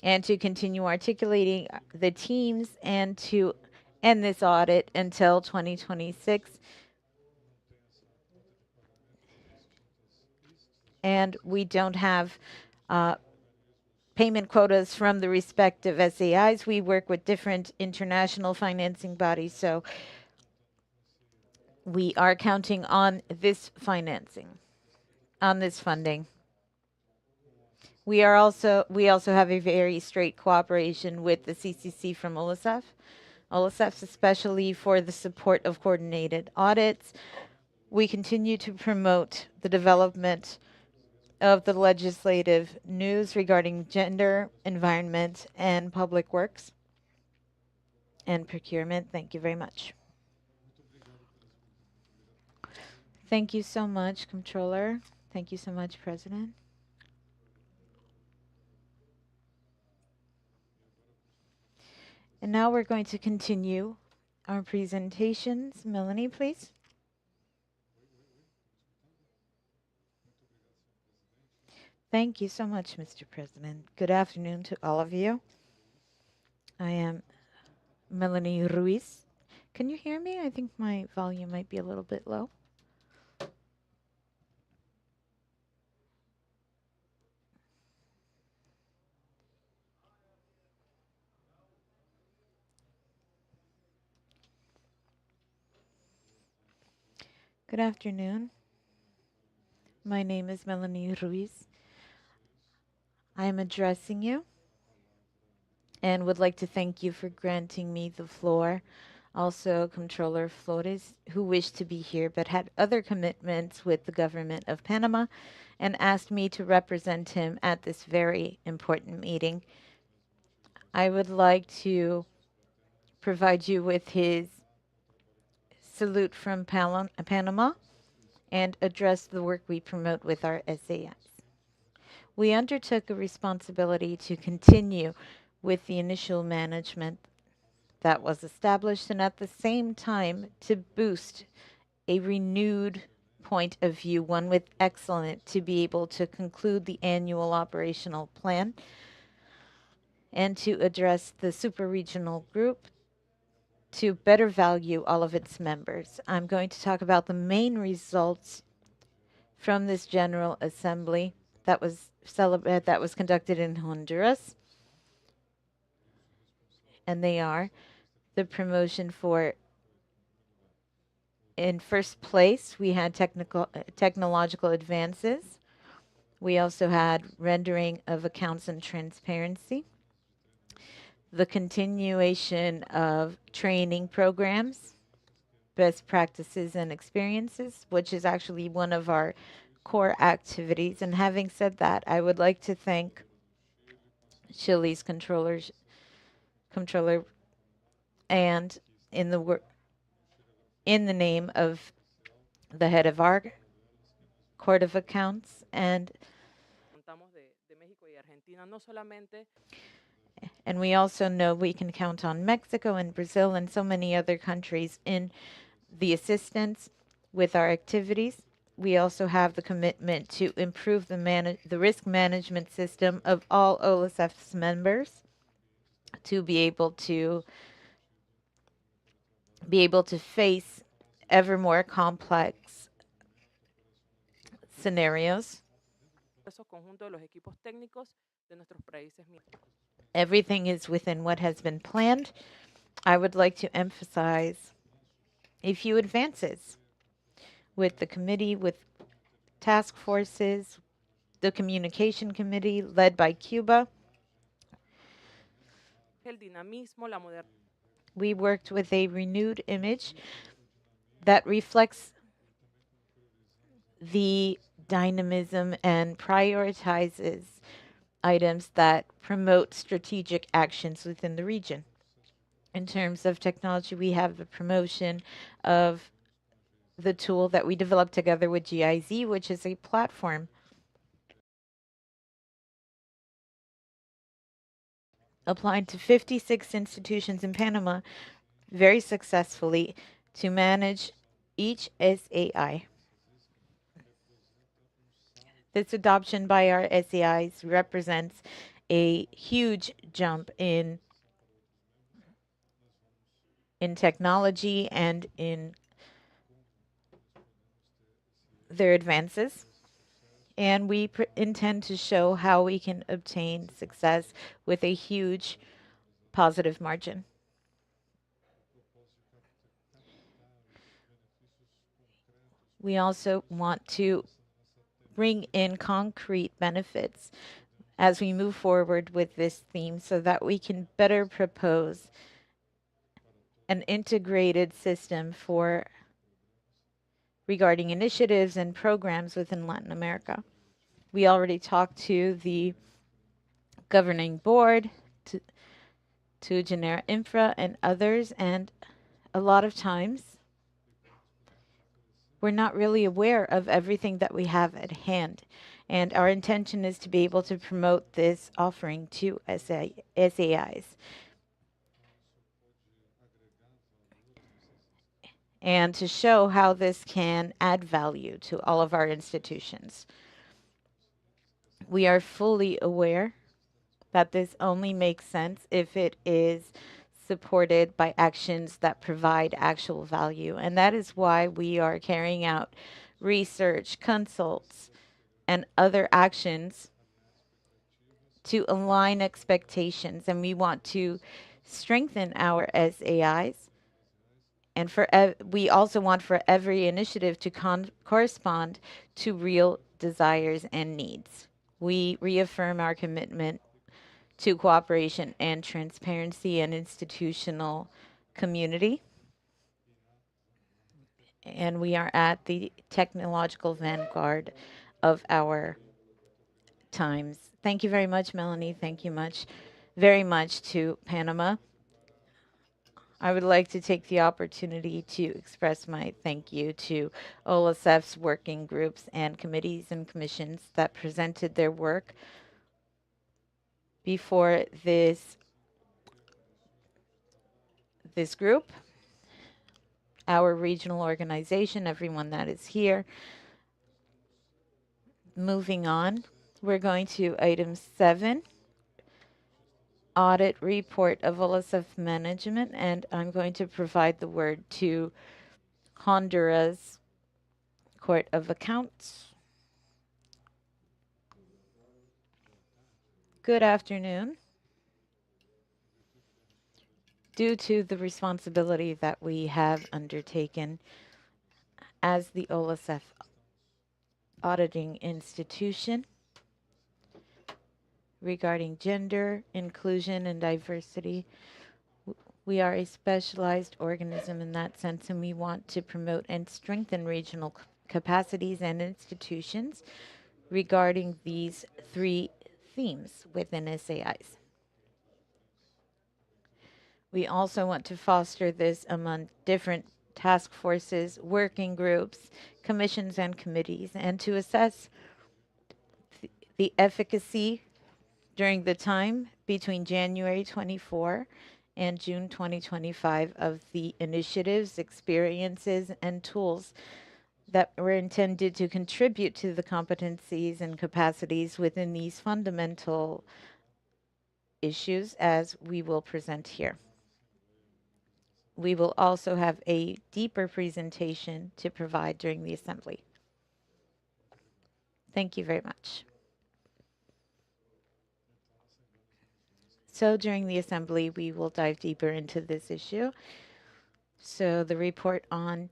and to continue articulating the teams and to end this audit until 2026. And we don't have payment quotas from the respective SAIs. We work with different international financing bodies, so we are counting on this financing, on this funding. We also have a very straight cooperation with the CCC from OLACEFs, especially for the support of coordinated audits. We continue to promote the development of the legislative news regarding gender, environment, and public works and procurement. Thank you very much. Thank you so much, Comptroller. Thank you so much, President. And now we're going to continue our presentations. Melanie, please. Thank you so much, Mr. President. Good afternoon to all of you. I am Melanie Ruiz. Can you hear me? I think my volume might be a little bit low. Good afternoon. My name is Melanie Ruiz. I am addressing you and would like to thank you for granting me the floor. Also, Comptroller Flores, who wished to be here but had other commitments with the government of Panama and asked me to represent him at this very important meeting. I would like to provide you with his salute from Panama and address the work we promote with our SAIs. We undertook a responsibility to continue with the initial management that was established and at the same time to boost a renewed point of view, one with excellence, to be able to conclude the annual operational plan and to address the super-regional group to better value all of its members. I'm going to talk about the main results from this General Assembly that was conducted in Honduras. And they are the promotion for, in first place, we had technological advances. We also had rendering of accounts and transparency, the continuation of training programs, best practices and experiences, which is actually one of our core activities. And having said that, I would like to thank Chile's controller, and in the name of the head of our Court of Accounts and we also know we can count on Mexico and Brazil and so many other countries in the assistance with our activities. We also have the commitment to improve the risk management system of all OLACEFS members to be able to face ever more complex scenarios. Everything is within what has been planned. I would like to emphasize a few advances with the committee, with task forces, the communication committee led by Cuba. We worked with a renewed image that reflects the dynamism and prioritizes items that promote strategic actions within the region. In terms of technology, we have the promotion of the tool that we developed together with GIZ, which is a platform applied to 56 institutions in Panama very successfully to manage each SAI. This adoption by our SAIs represents a huge jump in technology and in their advances. And we intend to show how we can obtain success with a huge positive margin. We also want to bring in concrete benefits as we move forward with this theme so that we can better propose an integrated system regarding initiatives and programs within Latin America. We already talked to the governing board, to Genera Infra and others, and a lot of times we're not really aware of everything that we have at hand. And our intention is to be able to promote this offering to SAIs. And to show how this can add value to all of our institutions. We are fully aware that this only makes sense if it is supported by actions that provide actual value. And that is why we are carrying out research, consults, and other actions to align expectations. And we want to strengthen our SAIs. And we also want for every initiative to correspond to real desires and needs. We reaffirm our commitment to cooperation and transparency and institutional community. And we are at the technological vanguard of our times. Thank you very much, Melanie. Thank you very much to Panama. I would like to take the opportunity to express my thank you to OLACEF's working groups and committees and commissions that presented their work before this group, our regional organization, everyone that is here. Moving on, we're going to item 7, audit report of OLACEF management, and I'm going to provide the word to Honduras Court of Accounts. Good afternoon. Due to the responsibility that we have undertaken as the OLACEF auditing institution regarding gender, inclusion, and diversity, we are a specialized organism in that sense, and we want to promote and strengthen regional capacities and institutions regarding these 3 themes within SAIs. We also want to foster this among different task forces, working groups, commissions, and committees, and to assess the efficacy during the time between January 24 and June 2025 of the initiatives, experiences, and tools that were intended to contribute to the competencies and capacities within these fundamental issues, as we will present here. We will also have a deeper presentation to provide during the assembly. Thank you very much. So during the assembly, we will dive deeper into this issue. So the report on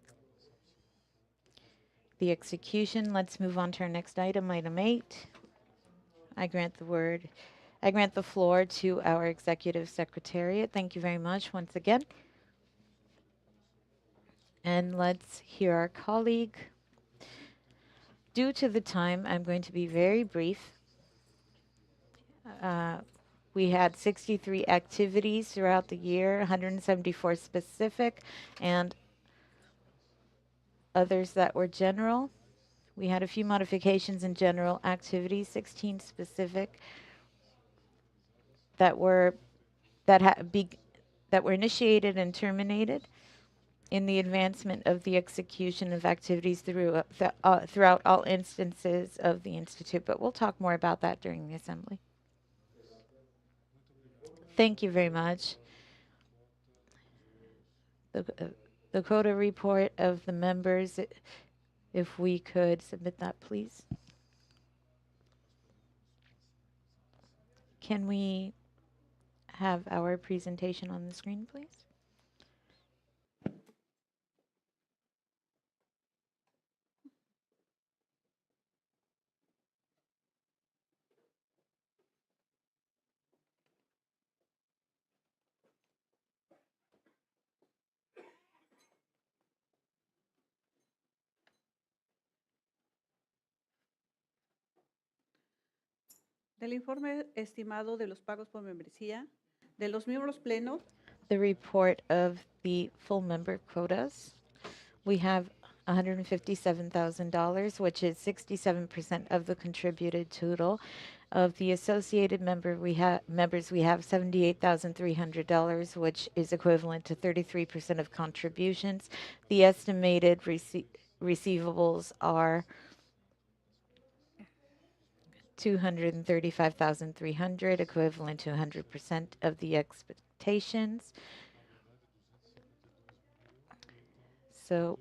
the execution. Let's move on to our next item, item 8. I grant the floor to our Executive Secretariat. Thank you very much once again. And let's hear our colleague. Due to the time, I'm going to be very brief. We had 63 activities throughout the year, 174 specific, and others that were general. We had a few modifications in general activities, 16 specific that were initiated and terminated in the advancement of the execution of activities throughout all instances of the Institute. But we'll talk more about that during the assembly. Thank you very much. The quota report of the members, if we could submit that, please. Can we have our presentation on the screen, please? Del informe estimado de los pagos por membresía de los miembros plenos. The report of the full member quotas. We have $157,000, which is 67% of the contributed total. Of the associated members, we have $78,300, which is equivalent to 33% of contributions. The estimated receivables are $235,300, equivalent to 100% of the expectations. So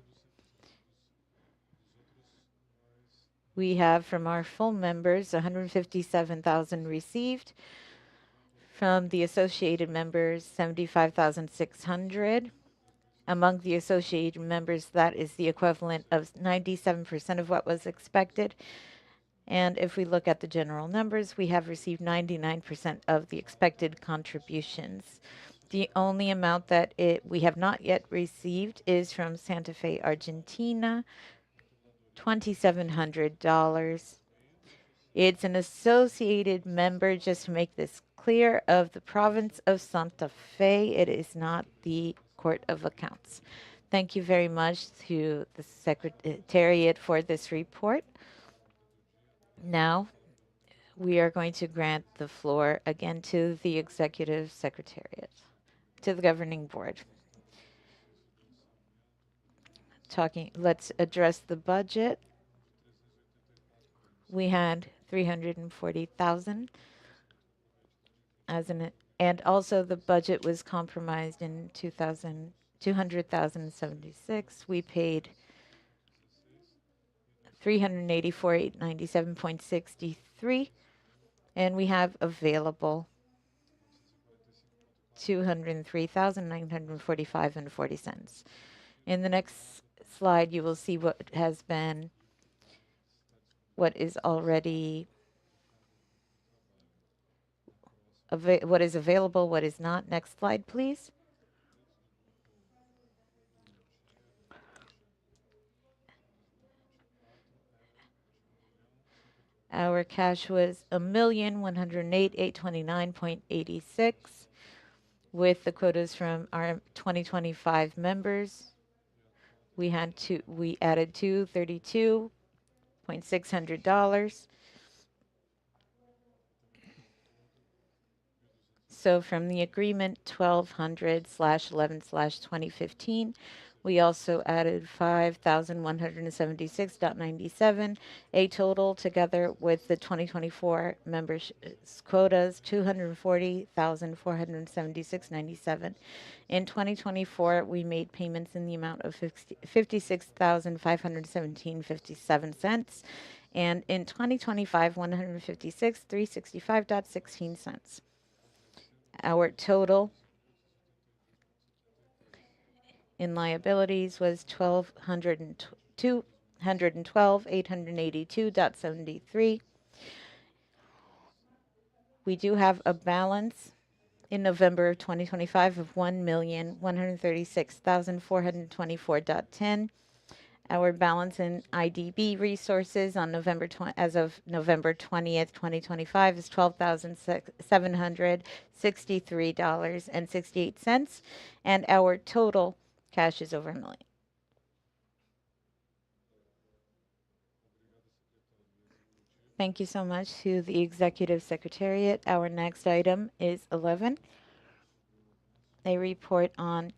we have from our full members $157,000 received. From the associated members, $75,600. Among the associated members, that is the equivalent of 97% of what was expected. And if we look at the general numbers, we have received 99% of the expected contributions. The only amount that we have not yet received is from Santa Fe, Argentina, $2,700. It's an associated member, just to make this clear, of the province of Santa Fe. It is not the Court of Accounts. Thank you very much to the Secretariat for this report. Now, we are going to grant the floor again to the Executive Secretariat, to the Governing Board. Let's address the budget. We had 340,000 and also the budget was compromised in 200,076. We paid 384,897.63, and we have available 203,945.40. In the next slide, you will see what is already what is available, what is not. Next slide, please. Our cash was 1,108,829.86 with the quotas from our 2025 members. We added $232,600. So from the agreement 1200/11/2015, we also added 5,176.97, a total together with the 2024 membership quotas, 240,476.97. In 2024, we made payments in the amount of 56,517.57, and in 2025, 156,365.16. Our total in liabilities was 212,882.73. We do have a balance in November of 2025 of 1,136,424.10. Our balance in IDB resources on as of November 20th, 2025 is $12,763.68, and our total cash is over $1 million. Thank you so much to the Executive Secretariat. Our next item is 11, a report on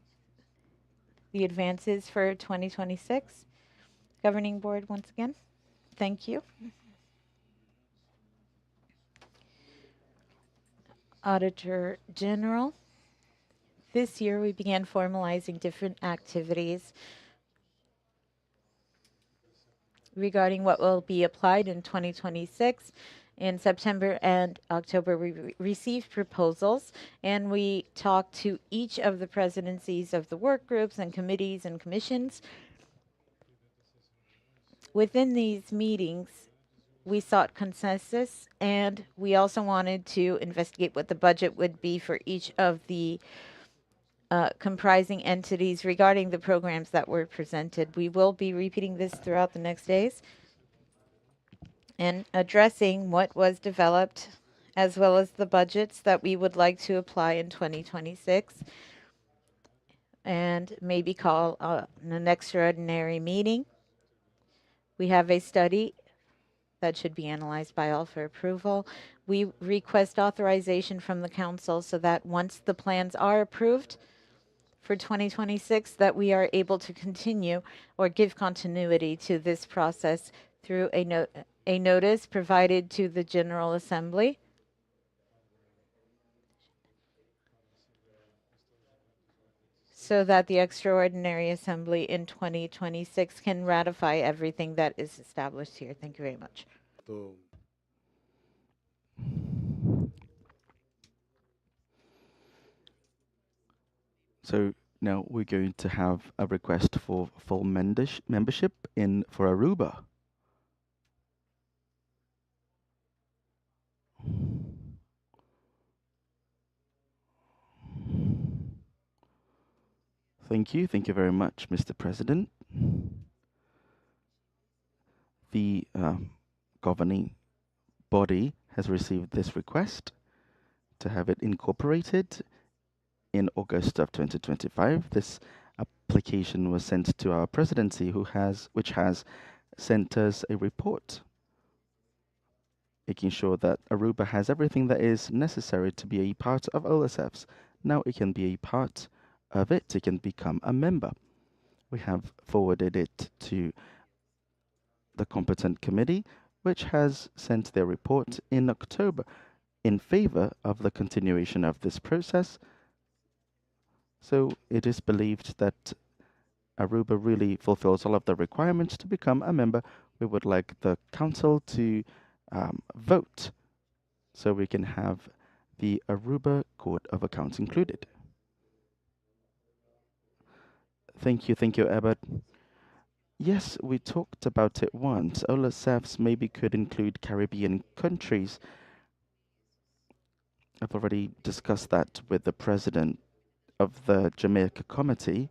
the advances for 2026. Governing Board, once again, thank you. Auditor General, this year we began formalizing different activities regarding what will be applied in 2026. In September and October, we received proposals, and we talked to each of the presidencies of the work groups and committees and commissions. Within these meetings, we sought consensus, and we also wanted to investigate what the budget would be for each of the comprising entities regarding the programs that were presented. We will be repeating this throughout the next days and addressing what was developed, as well as the budgets that we would like to apply in 2026, and maybe call an extraordinary meeting. We have a study that should be analyzed by all for approval. We request authorization from the council so that once the plans are approved for 2026, that we are able to continue or give continuity to this process through a notice provided to the General Assembly. So that the Extraordinary Assembly in 2026 can ratify everything that is established here. Thank you very much. So now we're going to have a request for full membership for Aruba. Thank you. Thank you very much, Mr. President. The governing body has received this request to have it incorporated in August of 2025. This application was sent to our presidency, which has sent us a report, making sure that Aruba has everything that is necessary to be a part of OLACEFS. Now it can be a part of it. It can become a member. We have forwarded it to the competent committee, which has sent their report in October in favor of the continuation of this process. So it is believed that Aruba really fulfills all of the requirements to become a member. We would like the council to vote so we can have the Aruba Court of Accounts included. Thank you, Ebert. Yes, we talked about it once. OLACEFS maybe could include Caribbean countries. I've already discussed that with the president of the Jamaica committee,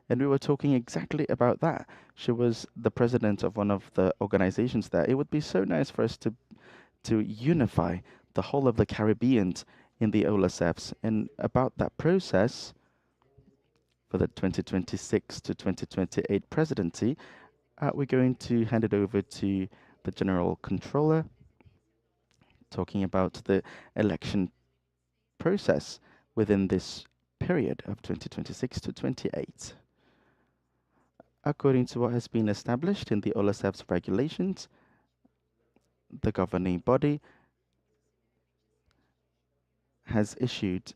and we were talking exactly about that. She was the president of one of the organizations there. It would be so nice for us to unify the whole of the Caribbean in the OLACEFS. And about that process for the 2026 to 2028 presidency, we're going to hand it over to the General Controller, talking about the election process within this period of 2026 to 28. According to what has been established in the OLACEFS regulations, the governing body has issued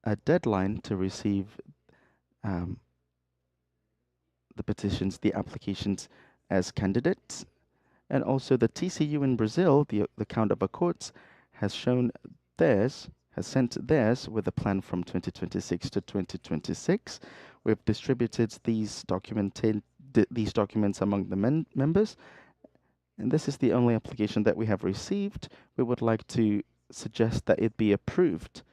a deadline to receive the petitions, the applications as candidates, and also the TCU in Brazil, the Count of Courts, has shown theirs, has sent theirs with a plan from 2026 to 2026. We've distributed these documents among the members, and this is the only application that we have received. We would like to suggest that it be approved.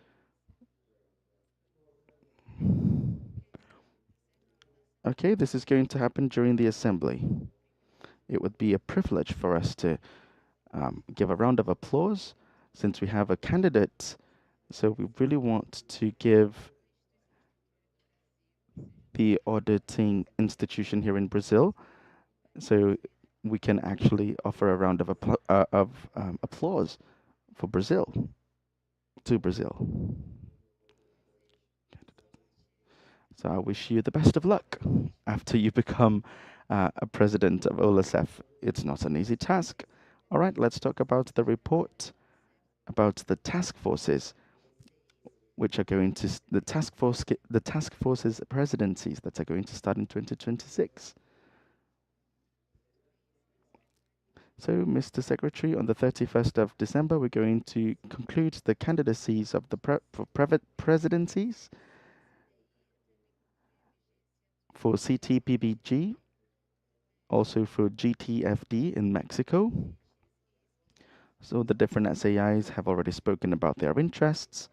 Okay, this is going to happen during the assembly. It would be a privilege for us to give a round of applause since we have a candidate. So we really want to give the auditing institution here in Brazil, so we can actually offer a round of applause for Brazil, to Brazil. So I wish you the best of luck after you become a president of OLACEF. It's not an easy task. All right, let's talk about the report about the task forces, which are going to the task forces presidencies that are going to start in 2026. So, Mr. Secretary, on the 31st of December, we're going to conclude the candidacies of the presidencies for CTPBG, also for GTFD in Mexico. So the different SAIs have already spoken about their interests,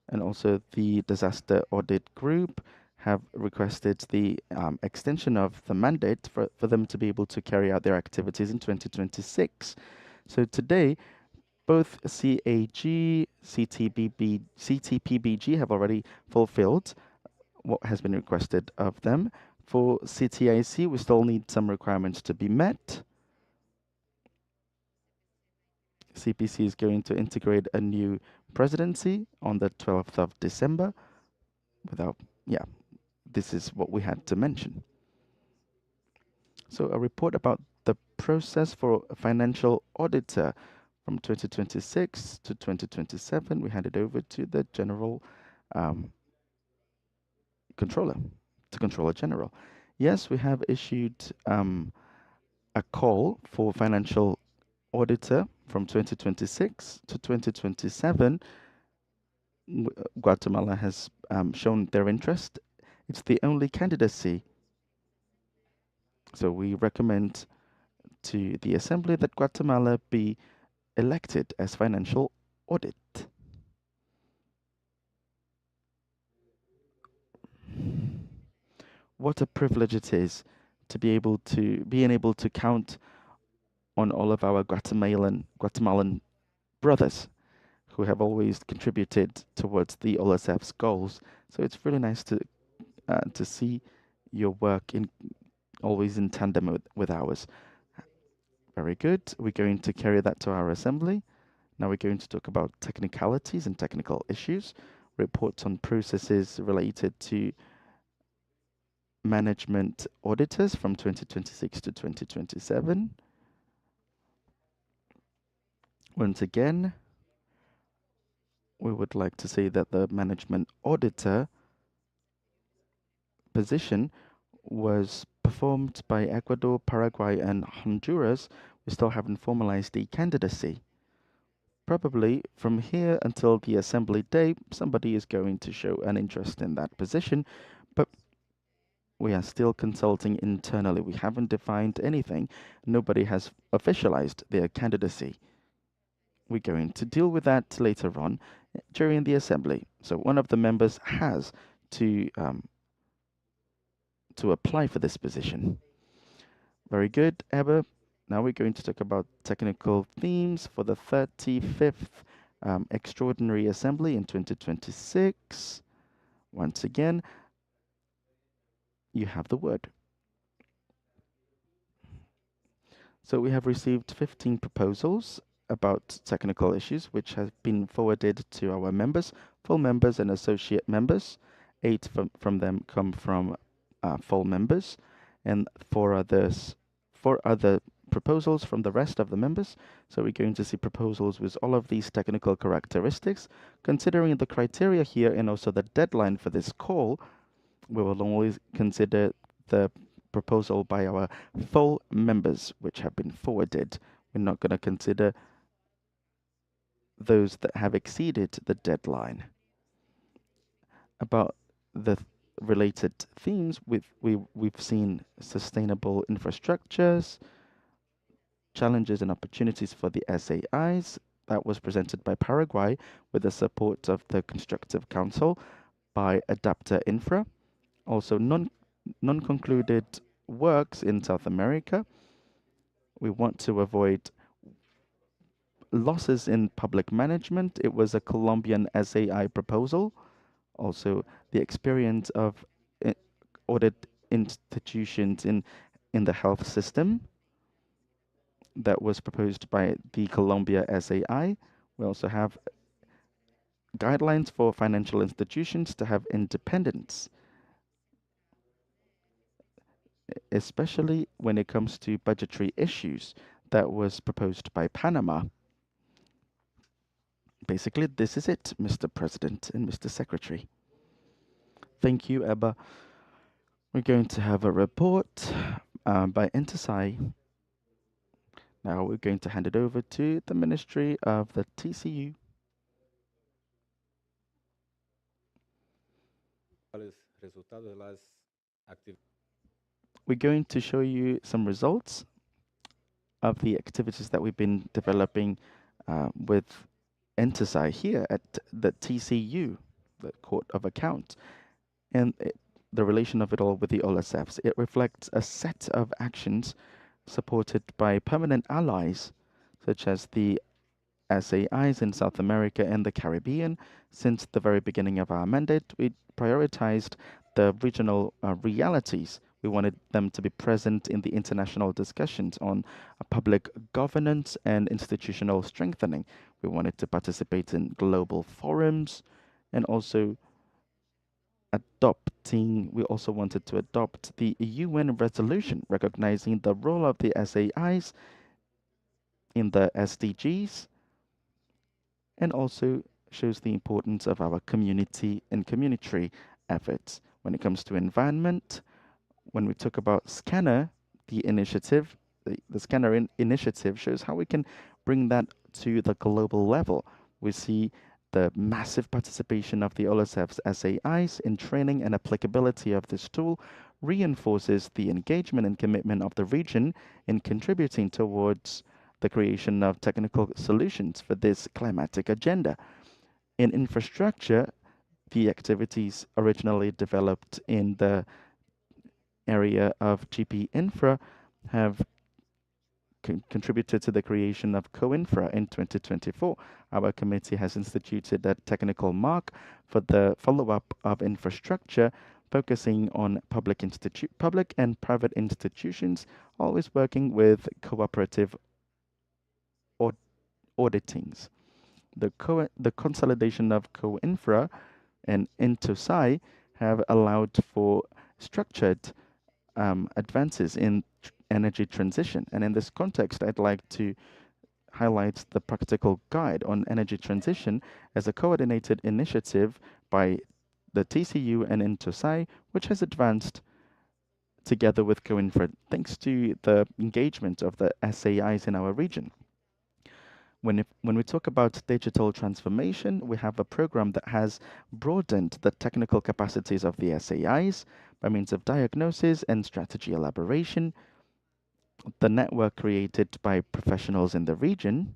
and also the Disaster Audit Group have requested the extension of the mandate for them to be able to carry out their activities in 2026. So today, both CAG, CTPBG have already fulfilled what has been requested of them. For CTIC, we still need some requirements to be met. CPC is going to integrate a new presidency on the 12th of December. This is what we had to mention. So a report about the process for a financial auditor from 2026 to 2027, we hand it over to the General Controller, to Controller General. Yes, we have issued a call for financial auditor from 2026 to 2027. Guatemala has shown their interest. It's the only candidacy. So we recommend to the Assembly that Guatemala be elected as financial audit. what a privilege it is to be able to count on all of our Guatemalan brothers who have always contributed towards the OLACEF's goals. So it's really nice to see your work always in tandem with ours. Very good. We're going to carry that to our assembly. Now we're going to talk about technicalities and technical issues, reports on processes related to management auditors from 2026 to 2027. Once again, we would like to say that the management auditor position was performed by Ecuador, Paraguay, and Honduras. We still haven't formalized the candidacy. Probably from here until the assembly day, somebody is going to show an interest in that position, but we are still consulting internally. We haven't defined anything. Nobody has officialized their candidacy. We're going to deal with that later on during the assembly. So one of the members has to apply for this position. Very good, Eber. Now we're going to talk about technical themes for the 35th Extraordinary Assembly in 2026. Once again, you have the word. So we have received 15 proposals about technical issues, which have been forwarded to our members, full members and associate members. 8 from them come from full members, and 4 other proposals from the rest of the members. So we're going to see proposals with all of these technical characteristics. Considering the criteria here and also the deadline for this call, we will only consider the proposal by our full members which have been forwarded. We're not going to consider those that have exceeded the deadline. About the related themes, we've seen sustainable infrastructures, challenges and opportunities for the SAIs. That was presented by Paraguay with the support of the Constructive Council by Adapter Infra. Also, non-concluded works in South America. We want to avoid losses in public management. It was a Colombian SAI proposal. Also, the experience of audit institutions in the health system. That was proposed by the Colombia SAI. We also have guidelines for financial institutions to have independence, especially when it comes to budgetary issues. That was proposed by Panama. Basically, this is it, Mr. President and Mr. Secretary. Thank you, Ebba. We're going to have a report by Entersai. Now we're going to hand it over to the Ministry of the TCU. We're going to show you some results of the activities that we've been developing with Entersai here at the TCU, the Court of Account, and the relation of it all with the OLACEFS. It reflects a set of actions supported by permanent allies, such as the SAIs in South America and the Caribbean. Since the very beginning of our mandate, we prioritized the regional realities. We wanted them to be present in the international discussions on public governance and institutional strengthening. We wanted to participate in global forums and also we also wanted to adopt the UN resolution recognizing the role of the SAIs in the SDGs, and also shows the importance of our community and community efforts. When it comes to environment, when we talk about Scanner, the initiative, the Scanner initiative shows how we can bring that to the global level. We see the massive participation of the OLACEFS SAIs in training and applicability of this tool reinforces the engagement and commitment of the region in contributing towards the creation of technical solutions for this climatic agenda. In infrastructure, the activities originally developed in the area of GP Infra have contributed to the creation of Co-Infra in 2024. Our committee has instituted a technical mark for the follow-up of infrastructure, focusing on public and private institutions, always working with cooperative auditings. The consolidation of Co-Infra and IntoSci have allowed for structured advances in energy transition. And in this context, I'd like to highlight the practical guide on energy transition as a coordinated initiative by the TCU and IntoSci, which has advanced together with Co-Infra thanks to the engagement of the SAIs in our region. When we talk about digital transformation, we have a program that has broadened the technical capacities of the SAIs by means of diagnosis and strategy elaboration. The network created by professionals in the region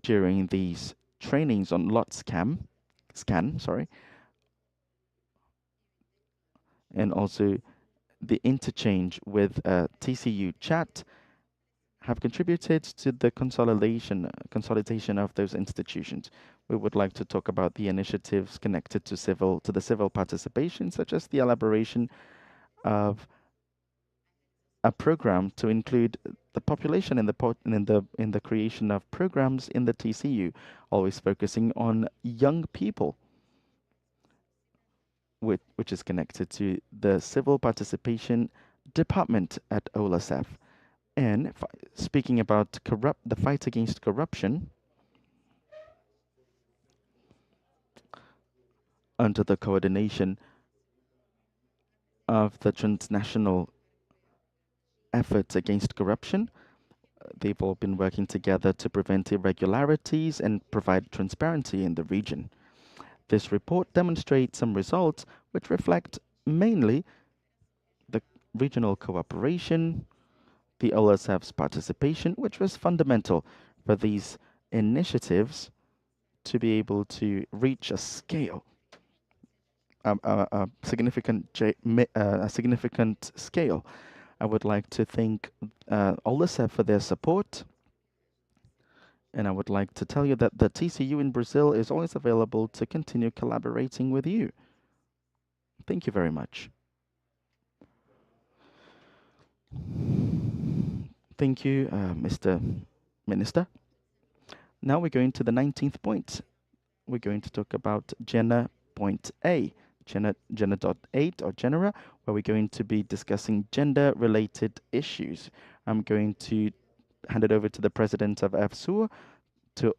during these trainings on lot scan, and also the interchange with TCU chat have contributed to the consolidation of those institutions. We would like to talk about the initiatives connected to the civil participation, such as the elaboration of a program to include the population in the creation of programs in the TCU, always focusing on young people, which is connected to the civil participation department at OLACEF. And speaking about the fight against corruption, under the coordination of the transnational efforts against corruption, they've all been working together to prevent irregularities and provide transparency in the region. This report demonstrates some results which reflect mainly the regional cooperation, the OLACEF's participation, which was fundamental for these initiatives to be able to reach a scale, a significant scale. I would like to thank OLACEF for their support, and I would like to tell you that the TCU in Brazil is always available to continue collaborating with you. Thank you very much. Thank you, Mr. Minister. Now we're going to the 19th point. We're going to talk about Genera Point A, Genera.8 or Genera, where we're going to be discussing gender-related issues. I'm going to hand it over to the president of FSUR to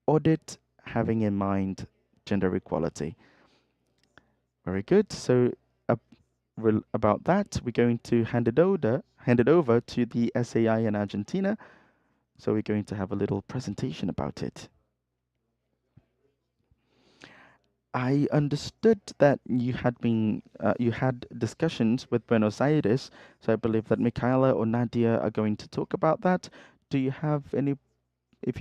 audit having in mind gender equality. Very good. So about that, we're going to hand it over to the SAI in Argentina. So we're going to have a little presentation about it. I understood that you had discussions with Buenos Aires, so I believe that Michaela or Nadia are going to talk about that. If you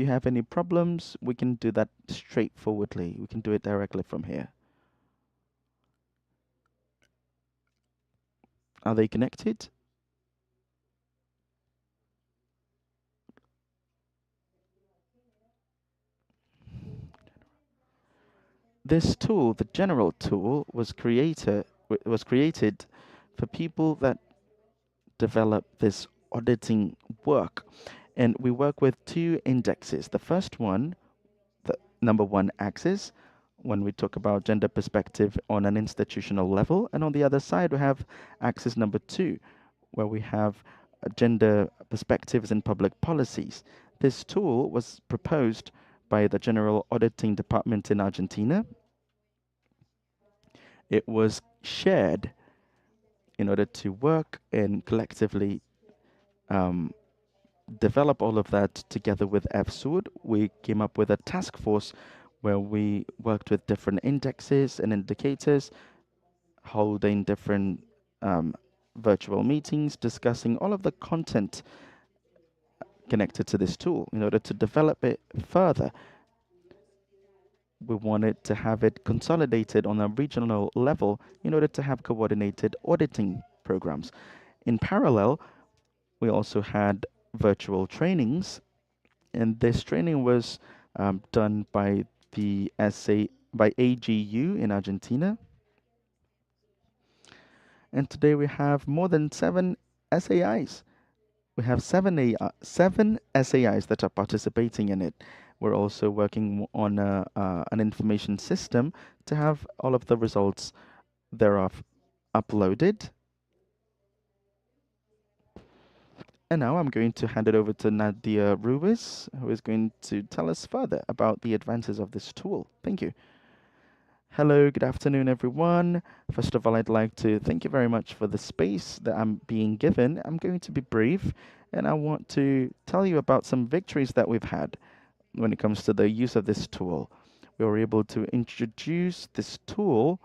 have any problems, we can do that straightforwardly. We can do it directly from here. Are they connected? This tool, the general tool, was created for people that develop this auditing work. And we work with two indexes. The first one, the number one axis, when we talk about gender perspective on an institutional level. And on the other side, we have axis number 2, where we have gender perspectives in public policies. This tool was proposed by the General Auditing Department in Argentina. It was shared in order to work and collectively develop all of that together with FSUR. We came up with a task force where we worked with different indexes and indicators, holding different virtual meetings, discussing all of the content connected to this tool in order to develop it further. we wanted to have it consolidated on a regional level in order to have coordinated auditing programs. In parallel, we also had virtual trainings, and this training was done by the by AGU in Argentina. And today we have more than 7 SAIs. We have seven SAIs that are participating in it. We're also working on an information system to have all of the results thereof uploaded. And now I'm going to hand it over to Nadia Ruiz, who is going to tell us further about the advances of this tool. Thank you. Hello, good afternoon, everyone. First of all, I'd like to thank you very much for the space that I'm being given. I'm going to be brief, and I want to tell you about some victories that we've had when it comes to the use of this tool. We were able to introduce this tool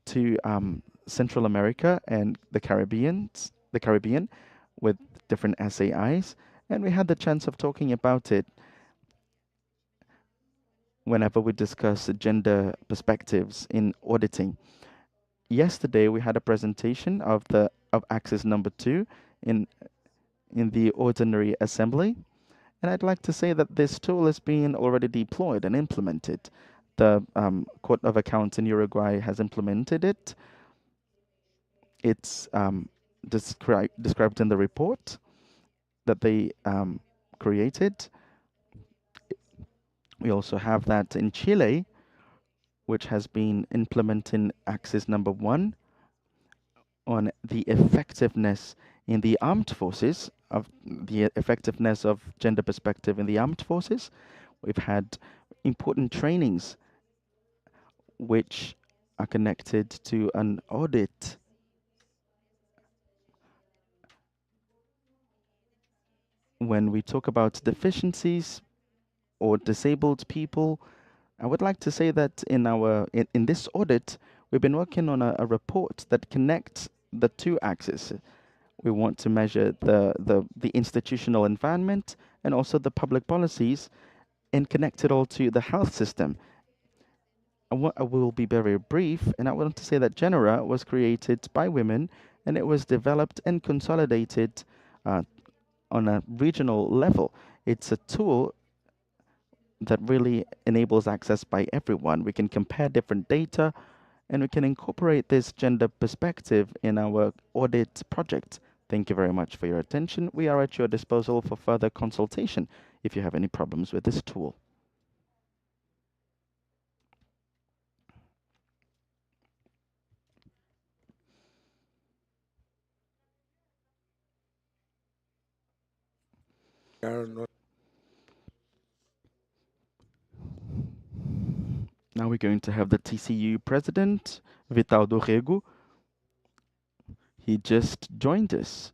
to Central America and the Caribbean with different SAIs, and we had the chance of talking about it whenever we discuss gender perspectives in auditing. Yesterday we had a presentation of axis number 2 in the Ordinary Assembly, and I'd like to say that this tool is being already deployed and implemented. The Court of Accounts in Uruguay has implemented it. It's described in the report that they created. We also have that in Chile, which has been implementing axis number 1 on the effectiveness in the armed forces, of the effectiveness of gender perspective in the armed forces. We've had important trainings which are connected to an audit. When we talk about deficiencies or disabled people, I would like to say that in this audit, we've been working on a report that connects the two axes. We want to measure the institutional environment and also the public policies and connect it all to the health system. I will be very brief, and I want to say that Genera was created by women, and it was developed and consolidated on a regional level. It's a tool that really enables access by everyone. We can compare different data, and we can incorporate this gender perspective in our audit project. Thank you very much for your attention. We are at your disposal for further consultation if you have any problems with this tool. Now we're going to have the TCU president, Vitaldo Rego. He just joined us.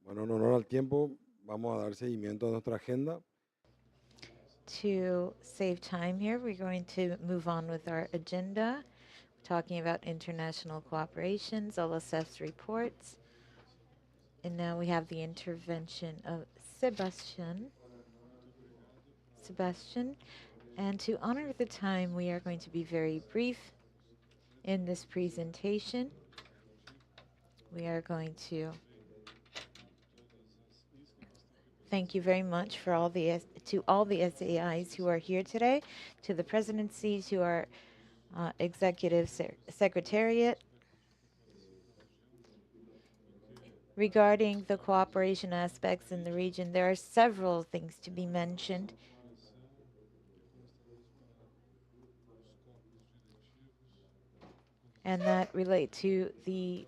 Bueno, en honor al tiempo, vamos a dar seguimiento a nuestra agenda. To save time here, we're going to move on with our agenda, talking about international cooperations, OLACEFS reports. And now we have the intervention of Sebastian. And to honor the time, we are going to be very brief in this presentation. We are going to Thank you very much for all the to all the SAIs who are here today, to the presidencies who are executive secretariat. Regarding the cooperation aspects in the region, there are several things to be mentioned. And that relate to the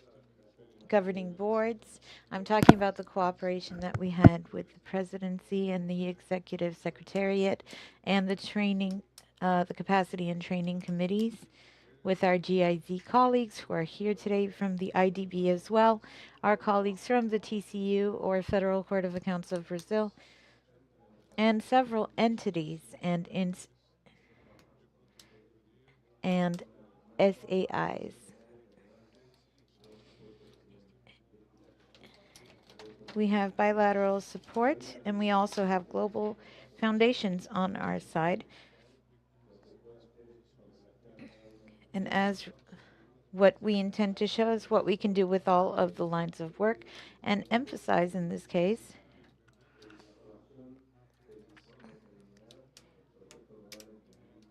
governing boards. I'm talking about the cooperation that we had with the presidency and the executive secretariat and the training, the capacity and training committees with our GIZ colleagues who are here today from the IDB as well, our colleagues from the TCU or Federal Court of Accounts of Brazil, and several entities and SAIs. We have bilateral support, and we also have global foundations on our side. And as what we intend to show is what we can do with all of the lines of work and emphasize in this case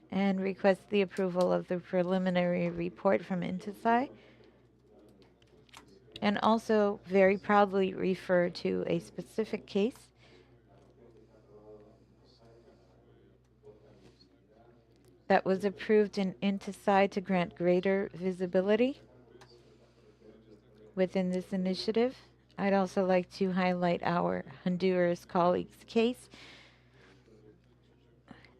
and request the approval of the preliminary report from INTESAI, and also very proudly refer to a specific case that was approved in INTESAI to grant greater visibility within this initiative. I'd also like to highlight our Honduras colleagues' case.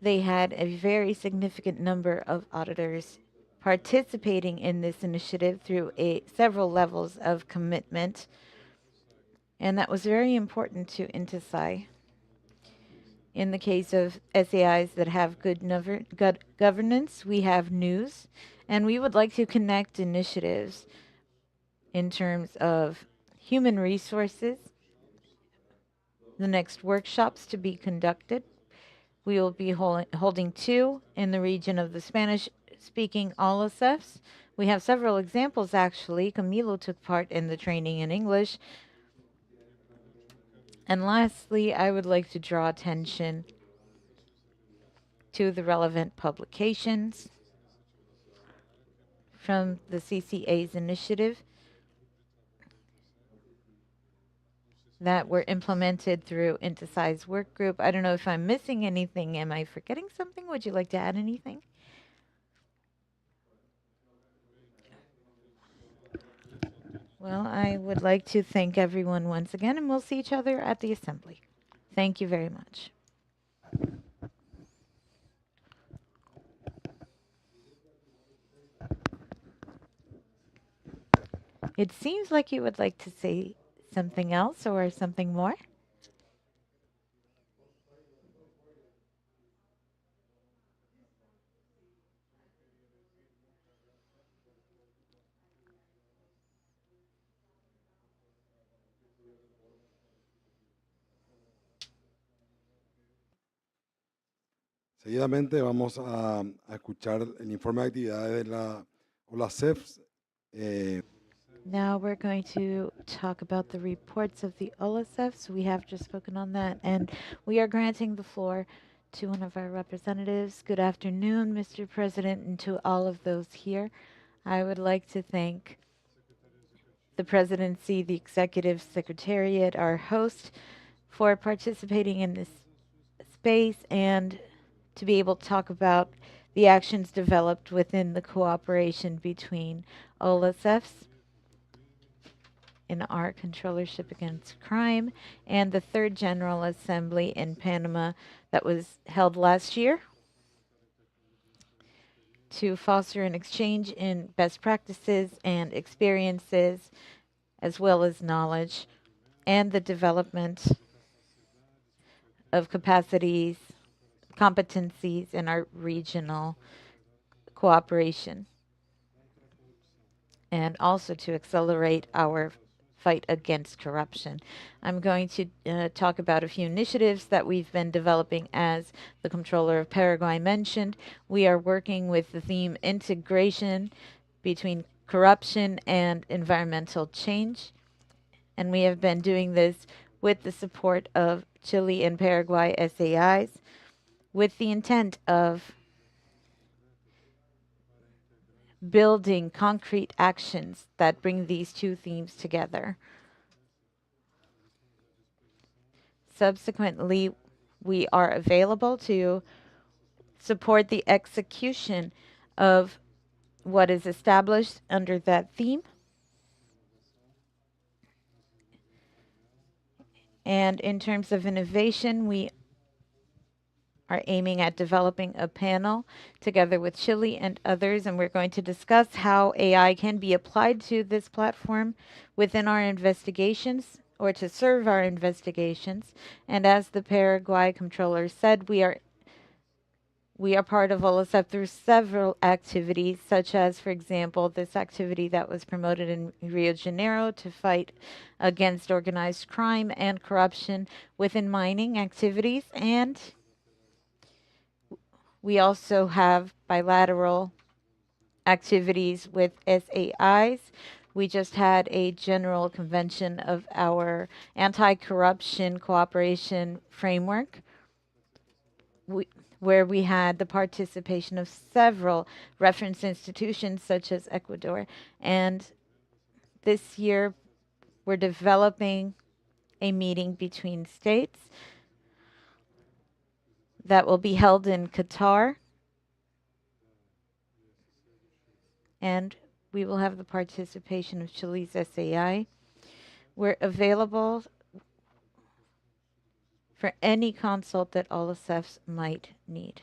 They had a very significant number of auditors participating in this initiative through several levels of commitment, and that was very important to INTESAI. In the case of SAIs that have good governance, we have news, and we would like to connect initiatives in terms of human resources, the next workshops to be conducted. We will be holding 2 in the region of the Spanish-speaking OLACEFS. We have several examples, actually. Camilo took part in the training in English. And lastly, I would like to draw attention to the relevant publications from the CCA's initiative that were implemented through INTESAI's work group. I don't know if I'm missing anything. Am I forgetting something? Would you like to add anything? Well, I would like to thank everyone once again, and we'll see each other at the assembly. Thank you very much. It seems like you would like to say something else or something more. Seguidamente vamos a escuchar el informe de actividades de la OLACEFS. Now we're going to talk about the reports of the OLACEFs. We have just spoken on that, and we are granting the floor to one of our representatives. Good afternoon, Mr. President, and to all of those here. I would like to thank the presidency, the executive secretariat, our host, for participating in this space and to be able to talk about the actions developed within the cooperation between OLACEFs in our controllership against crime and the 3rd General Assembly in Panama that was held last year to foster an exchange in best practices and experiences as well as knowledge and the development of capacities, competencies in our regional cooperation, and also to accelerate our fight against corruption. I'm going to talk about a few initiatives that we've been developing. As the Comptroller of Paraguay mentioned, we are working with the theme integration between corruption and environmental change, and we have been doing this with the support of Chile and Paraguay SAIs, with the intent of building concrete actions that bring these two themes together. Subsequently, we are available to support the execution of what is established under that theme. And in terms of innovation, we are aiming at developing a panel together with Chile and others, and we're going to discuss how AI can be applied to this platform within our investigations or to serve our investigations. And as the Paraguay controller said, we are part of OLACEF through several activities, such as, for example, this activity that was promoted in Rio de Janeiro to fight against organized crime and corruption within mining activities. And we also have bilateral activities with SAIs. We just had a general convention of our anti-corruption cooperation framework, where we had the participation of several reference institutions such as Ecuador. And this year, we're developing a meeting between states that will be held in Qatar. And we will have the participation of Chile's SAI. We're available for any consult that OLACEFs might need.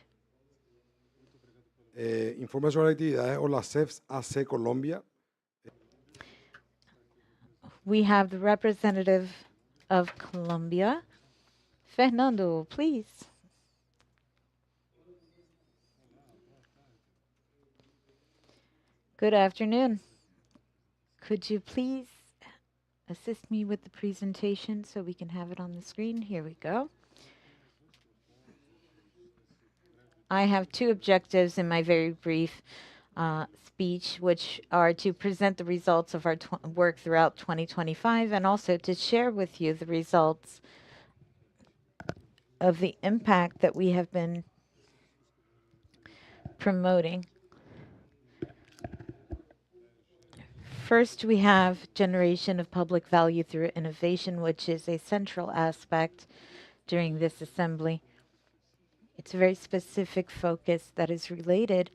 Informe sobre actividades OLACEFS AC Colombia. We have the representative of Colombia. Fernando, please. Good afternoon. Could you please assist me with the presentation so we can have it on the screen? Here we go. I have two objectives in my very brief speech, which are to present the results of our work throughout 2025 and also to share with you the results of the impact that we have been promoting. First, we have generation of public value through innovation, which is a central aspect during this assembly. It's a very specific focus that is related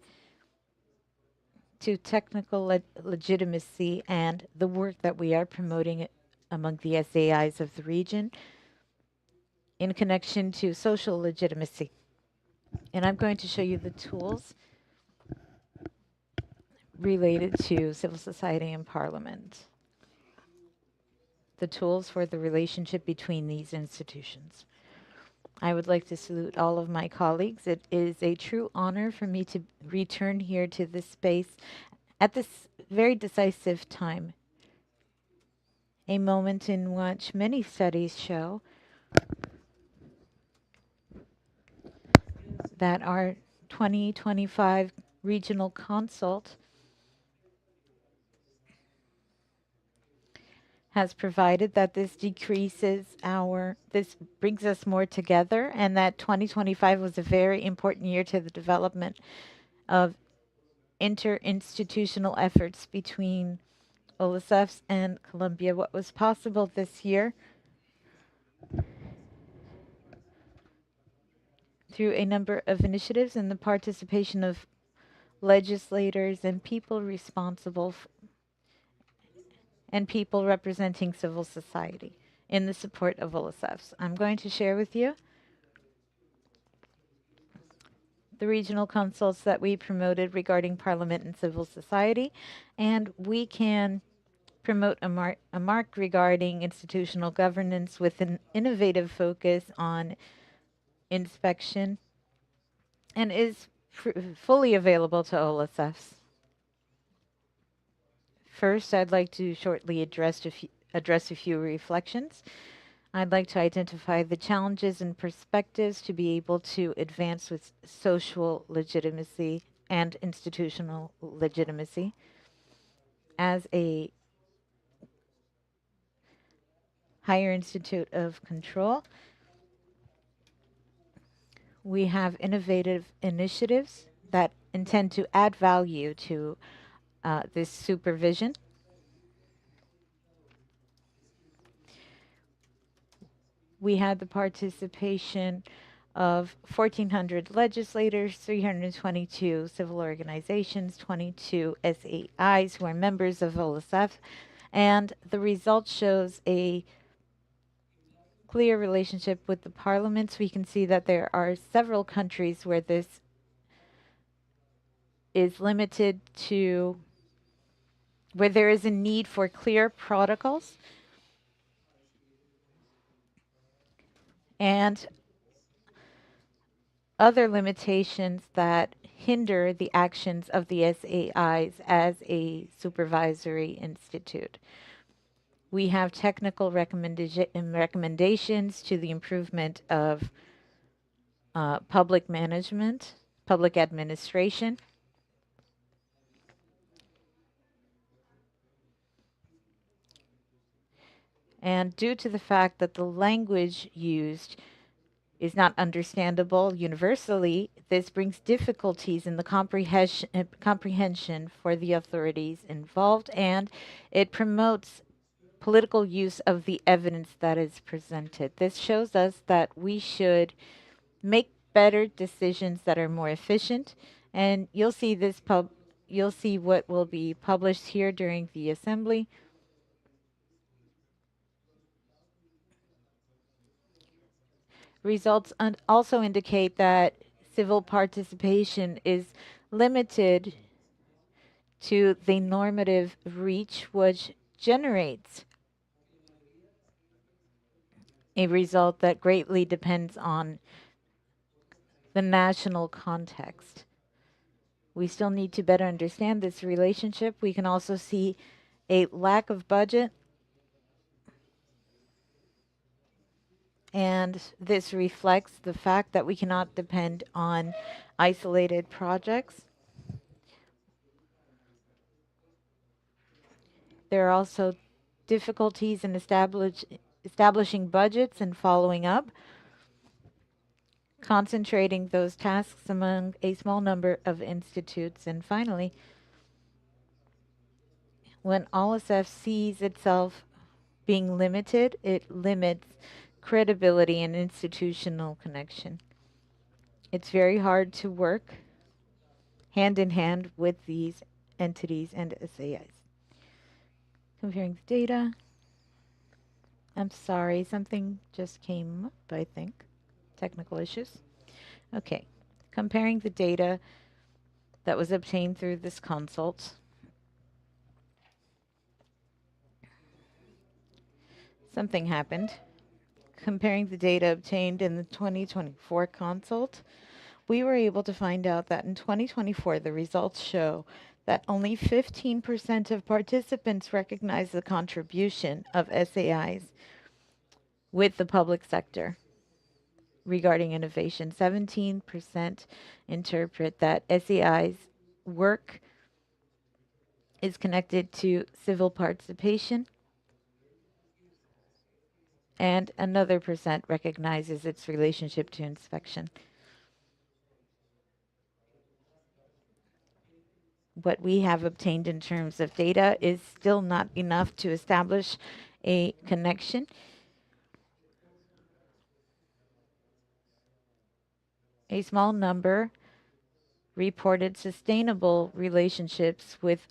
to technical legitimacy and the work that we are promoting among the SAIs of the region in connection to social legitimacy. And I'm going to show you the tools related to civil society and parliament, the tools for the relationship between these institutions. I would like to salute all of my colleagues. It is a true honor for me to return here to this space at this very decisive time, a moment in which many studies show that our 2025 regional consult has provided that this brings us more together, and that 2025 was a very important year to the development of interinstitutional efforts between OLACEFS and Colombia. What was possible this year through a number of initiatives and the participation of legislators and people responsible and people representing civil society in the support of OLACEFS. I'm going to share with you the regional consults that we promoted regarding parliament and civil society, and we can promote a mark regarding institutional governance with an innovative focus on inspection and is fully available to OLACEFS. First, I'd like to shortly address a few reflections. I'd like to identify the challenges and perspectives to be able to advance with social legitimacy and institutional legitimacy. As a Higher Institute of Control. We have innovative initiatives that intend to add value to this supervision. We had the participation of 1,400 legislators, 322 civil organizations, 22 SAIs who are members of OLACEF, and the result shows a clear relationship with the parliaments. We can see that there are several countries where this is limited to, where there is a need for clear protocols and other limitations that hinder the actions of the SAIs as a supervisory institute. We have technical recommendations to the improvement of public management, public administration. And due to the fact that the language used is not understandable universally, this brings difficulties in the comprehension for the authorities involved, and it promotes political use of the evidence that is presented. This shows us that we should make better decisions that are more efficient, and you'll see you'll see what will be published here during the assembly. Results also indicate that civil participation is limited to the normative reach, which generates a result that greatly depends on the national context. We still need to better understand this relationship. We can also see a lack of budget, and this reflects the fact that we cannot depend on isolated projects. There are also difficulties in establishing budgets and following up, concentrating those tasks among a small number of institutes. And finally, when OLACEF sees itself being limited, it limits credibility and institutional connection. It's very hard to work hand in hand with these entities and SAIs. Comparing the data. I'm sorry, something just came up, I think. Technical issues. Okay, comparing the data that was obtained through this consult. Something happened. Comparing the data obtained in the 2024 consult, we were able to find out that in 2024, the results show that only 15% of participants recognize the contribution of SAIs with the public sector regarding innovation. 17% interpret that SAI's work is connected to civil participation, and another percent recognizes its relationship to inspection. What we have obtained in terms of data is still not enough to establish a connection. A small number reported sustainable relationships with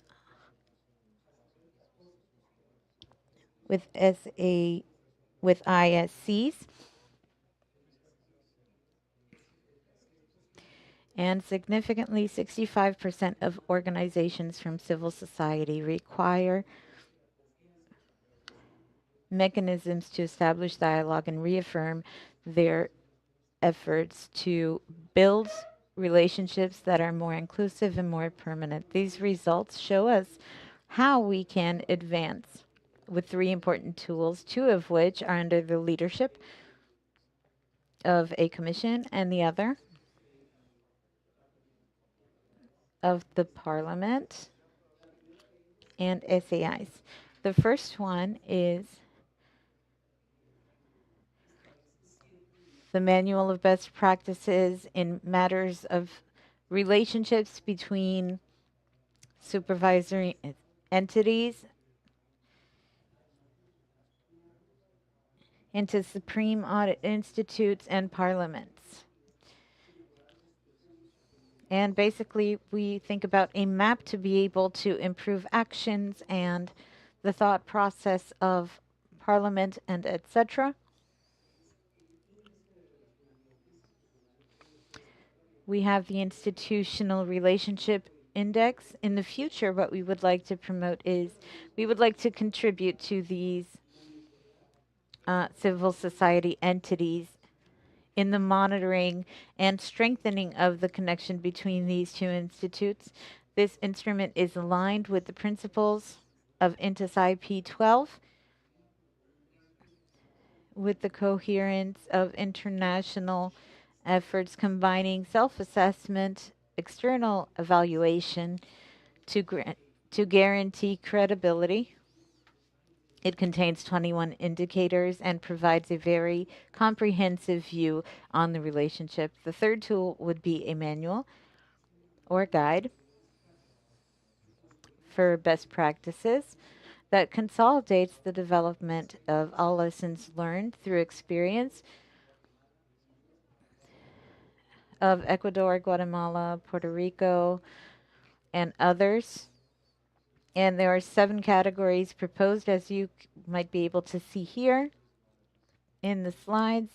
ISCs, and significantly 65% of organizations from civil society require mechanisms to establish dialogue and reaffirm their efforts to build relationships that are more inclusive and more permanent. These results show us how we can advance with three important tools, two of which are under the leadership of a commission and the other of the Parliament and SAIs. The first one is the Manual of Best Practices in matters of relationships between supervisory entities into Supreme Audit Institutes and parliaments. And basically, we think about a map to be able to improve actions and the thought process of parliament and etc. We have the institutional relationship index. In the future, what we would like to promote is we would like to contribute to these civil society entities in the monitoring and strengthening of the connection between these two institutes. This instrument is aligned with the principles of INTES IP12 with the coherence of international efforts combining self-assessment, external evaluation to guarantee credibility. It contains 21 indicators and provides a very comprehensive view on the relationship. The third tool would be a manual or guide for best practices that consolidates the development of all lessons learned through experience of Ecuador, Guatemala, Puerto Rico, and others. And there are 7 categories proposed, as you might be able to see here in the slides.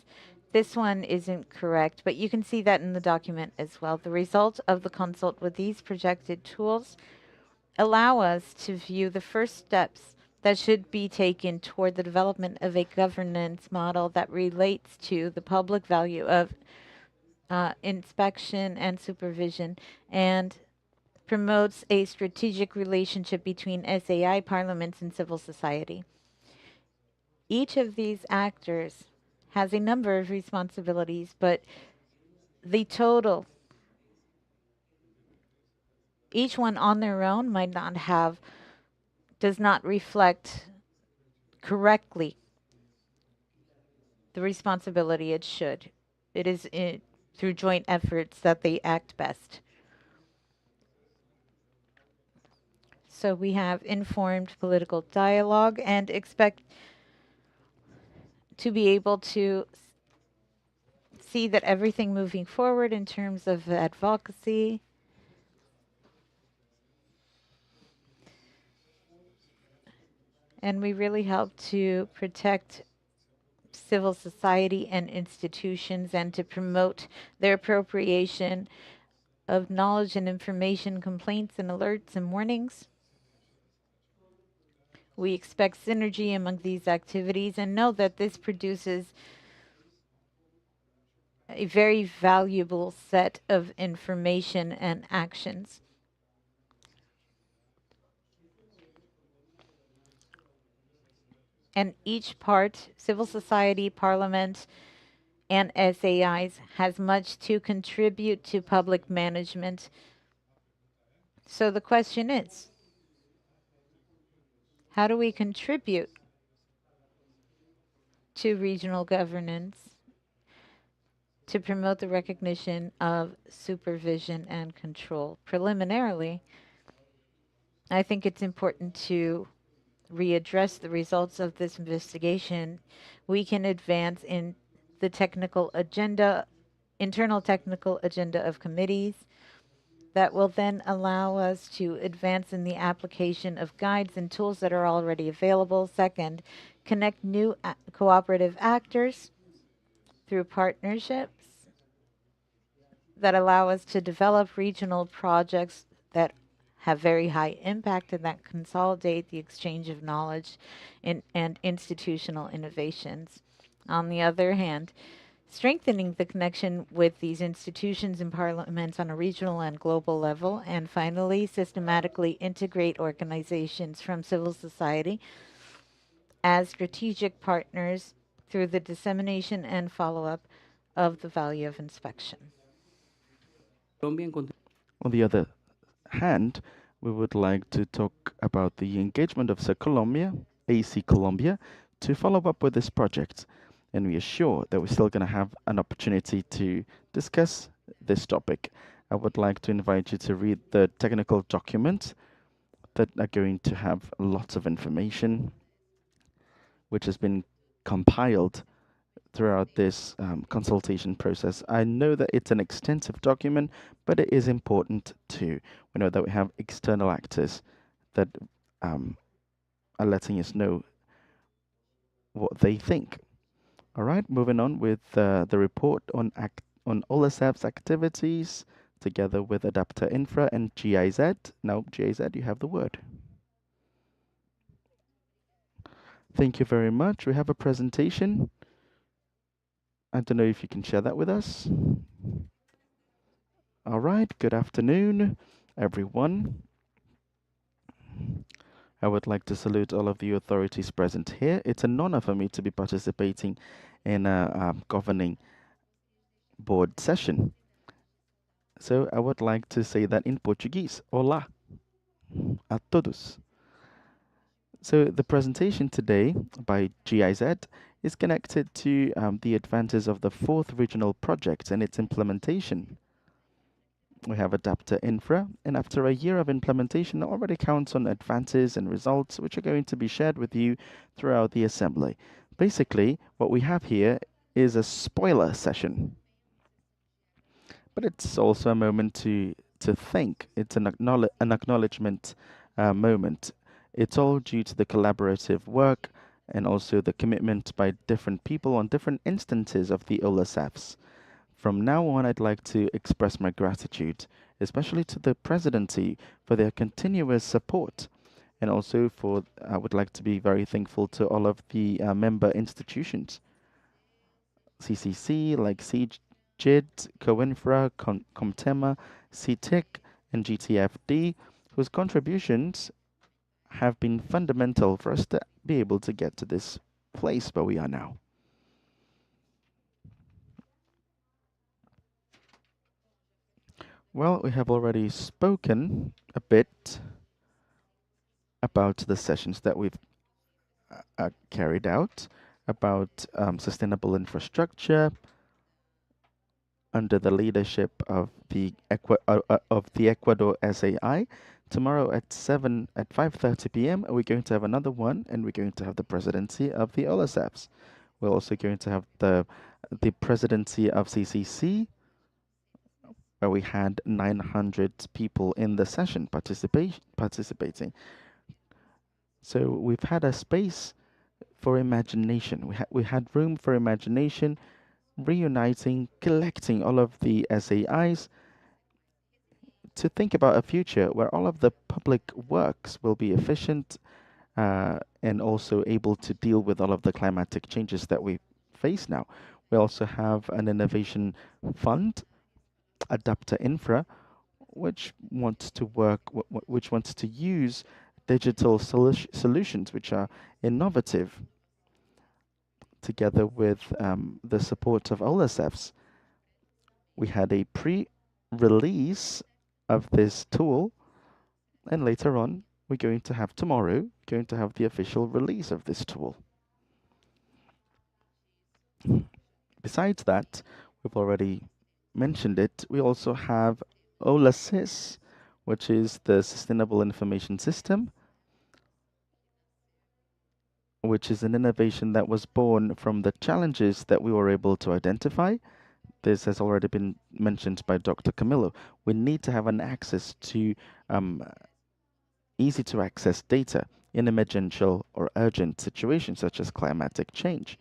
This one isn't correct, but you can see that in the document as well. The result of the consult with these projected tools allow us to view the first steps that should be taken toward the development of a governance model that relates to the public value of inspection and supervision and promotes a strategic relationship between SAI, parliaments, and civil society. Each of these actors has a number of responsibilities, but the total, each one on their own might not have, does not reflect correctly the responsibility it should. It is through joint efforts that they act best. So we have informed political dialogue and expect to be able to see that everything moving forward in terms of advocacy and we really help to protect civil society and institutions and to promote their appropriation of knowledge and information, complaints and alerts and warnings. We expect synergy among these activities and know that this produces a very valuable set of information and actions. And each part, civil society, parliament, and SAIs, has much to contribute to public management. So the question is, how do we contribute to regional governance to promote the recognition of supervision and control? Preliminarily, I think it's important to readdress the results of this investigation. We can advance in the technical agenda, internal technical agenda of committees that will then allow us to advance in the application of guides and tools that are already available. Second, connect new cooperative actors through partnerships that allow us to develop regional projects that have very high impact and that consolidate the exchange of knowledge and institutional innovations. On the other hand, strengthening the connection with these institutions and parliaments on a regional and global level, and finally, systematically integrate organizations from civil society as strategic partners through the dissemination and follow-up of the value of inspection. On the other hand, we would like to talk about the engagement of AC Colombia to follow up with this project. and we are sure that we're still going to have an opportunity to discuss this topic. I would like to invite you to read the technical document that are going to have lots of information which has been compiled throughout this consultation process. I know that it's an extensive document, but it is important too. We know that we have external actors that are letting us know what they think. All right, moving on with the report on OLACEFS activities together with Adapter Infra and GIZ. Now, GIZ, you have the word. Thank you very much. We have a presentation. I don't know if you can share that with us. All right, good afternoon, everyone. I would like to salute all of the authorities present here. It's an honor for me to be participating in a governing board session. So I would like to say that in Portuguese. Olá a todos. So the presentation today by GIZ is connected to the advances of the 4th regional project and its implementation. We have Adapter Infra, and after a year of implementation, it already counts on advances and results, which are going to be shared with you throughout the assembly. Basically, what we have here is a spoiler session. But it's also a moment to think. It's an acknowledgement moment. It's all due to the collaborative work and also the commitment by different people on different instances of the OLACEFS. From now on, I'd like to express my gratitude, especially to the presidency for their continuous support. And also I would like to be very thankful to all of the member institutions. CCC, like CGID, Coinfra, Comtema, CTIC, and GTFD, whose contributions have been fundamental for us to be able to get to this place where we are now. Well, we have already spoken a bit about the sessions that we've carried out, about sustainable infrastructure under the leadership of the Ecuador SAI. Tomorrow at 5:30 p.m. we're going to have another one, and we're going to have the presidency of the OLACEFS. We're also going to have the presidency of CCC, where we had 900 people in the session participating. So we've had a space for imagination. We had room for imagination, reuniting, collecting all of the SAIs to think about a future where all of the public works will be efficient and also able to deal with all of the climatic changes that we face now. We also have an innovation fund, Adapter Infra, which wants to use digital solutions which are innovative, together with the support of OLACEFS. We had a pre-release of this tool, and later on, we're going to have the official release of this tool. Besides that, we've already mentioned it, we also have OLACES, which is the Sustainable Information System, which is an innovation that was born from the challenges that we were able to identify. This has already been mentioned by Dr. Camillo. We need to have an access to easy to access data in emergential or urgent situations such as climatic change.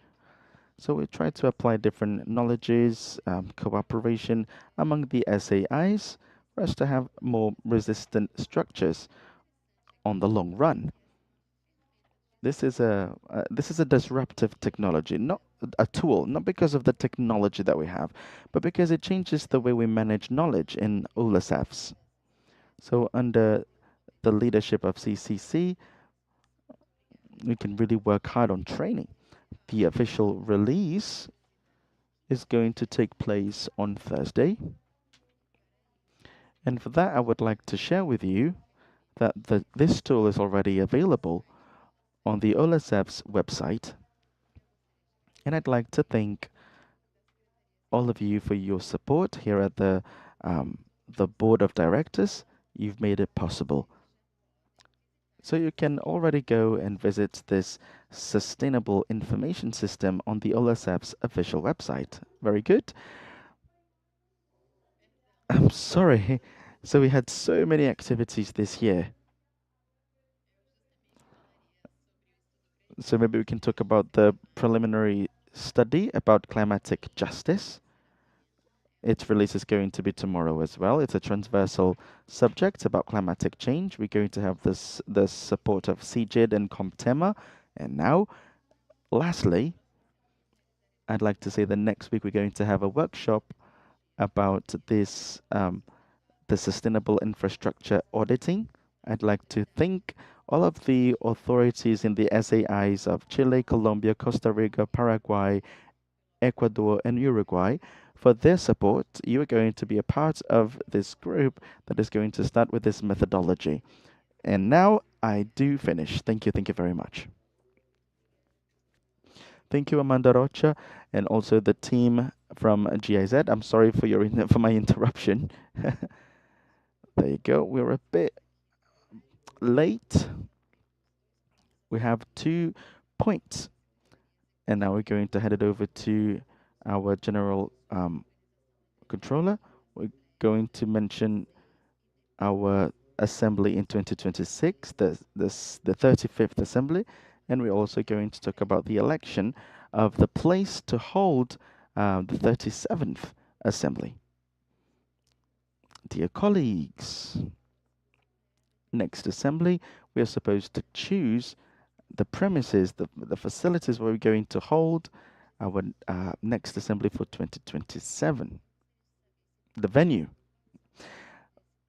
So we try to apply different knowledges, cooperation among the SAIs for us to have more resistant structures on the long run. This is a disruptive technology, not a tool, not because of the technology that we have, but because it changes the way we manage knowledge in OLACEFS. So under the leadership of CCC, we can really work hard on training. The official release is going to take place on Thursday. And for that, I would like to share with you that this tool is already available on the OLACEFS website. And I'd like to thank all of you for your support here at the board of directors. You've made it possible. So you can already go and visit this sustainable information system on the OLACEFS official website. Very good. I'm sorry. So we had so many activities this year. So maybe we can talk about the preliminary study about climatic justice. Its release is going to be tomorrow as well. It's a transversal subject about climatic change. We're going to have the support of CGID and COMTEMA. And now, lastly, I'd like to say that next week we're going to have a workshop about this, the sustainable infrastructure auditing. I'd like to thank all of the authorities in the SAIs of Chile, Colombia, Costa Rica, Paraguay, Ecuador, and Uruguay for their support. You are going to be a part of this group that is going to start with this methodology. And now I do finish. Thank you very much. Thank you, Amanda Rocha, and also the team from GIZ. I'm sorry for for my interruption. There you go. We're a bit late. We have 2 points, and now we're going to head it over to our general controller. We're going to mention our assembly in 2026, the 35th assembly, and we're also going to talk about the election of the place to hold the 37th assembly. Dear colleagues, next assembly, we are supposed to choose the premises, the facilities where we're going to hold our next assembly for 2027. The venue.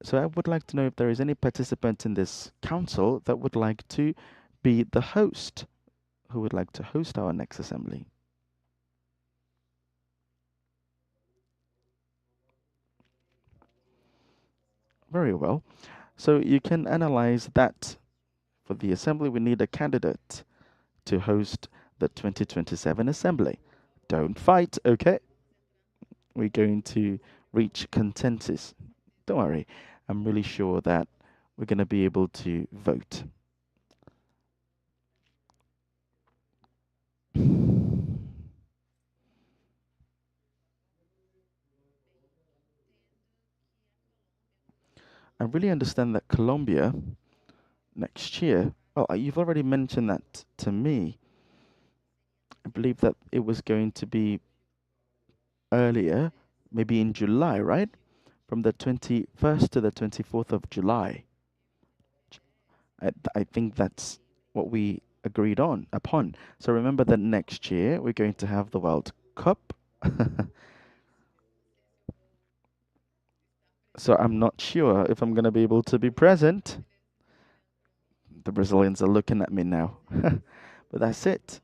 So I would like to know if there is any participant in this council that would like to be the host, who would like to host our next assembly. Very well. So you can analyze that. For the assembly, we need a candidate to host the 2027 assembly. Don't fight, okay? We're going to reach consensus. Don't worry. I'm really sure that we're going to be able to vote. I really understand that Colombia next year, well, you've already mentioned that to me. I believe that it was going to be earlier, maybe in July, right? From the 21st to the 24th of July. I think that's what we agreed upon. So remember that next year we're going to have the World Cup. So I'm not sure if I'm going to be able to be present. The Brazilians are looking at me now. But that's it.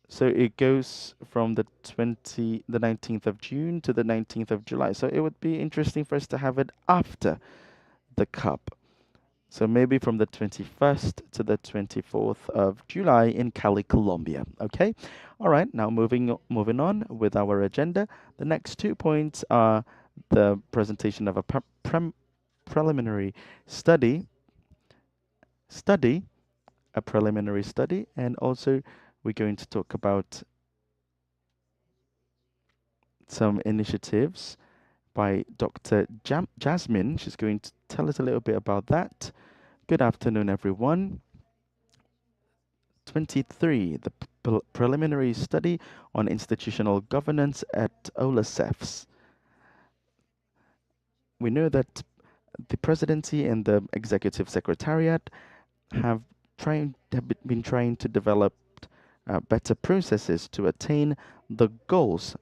So it goes from the 19th of June to the 19th of July. So it would be interesting for us to have it after the Cup. So maybe from the 21st to the 24th of July in Cali, Colombia. Okay? All right, now moving on with our agenda. The next 2 points are the presentation of a preliminary study, and also we're going to talk about some initiatives by Dr. Jasmine. She's going to tell us a little bit about that. Good afternoon, everyone. 23, the preliminary study on institutional governance at OLACEFS. We know that the presidency and the executive secretariat have been trying to develop better processes to attain the goals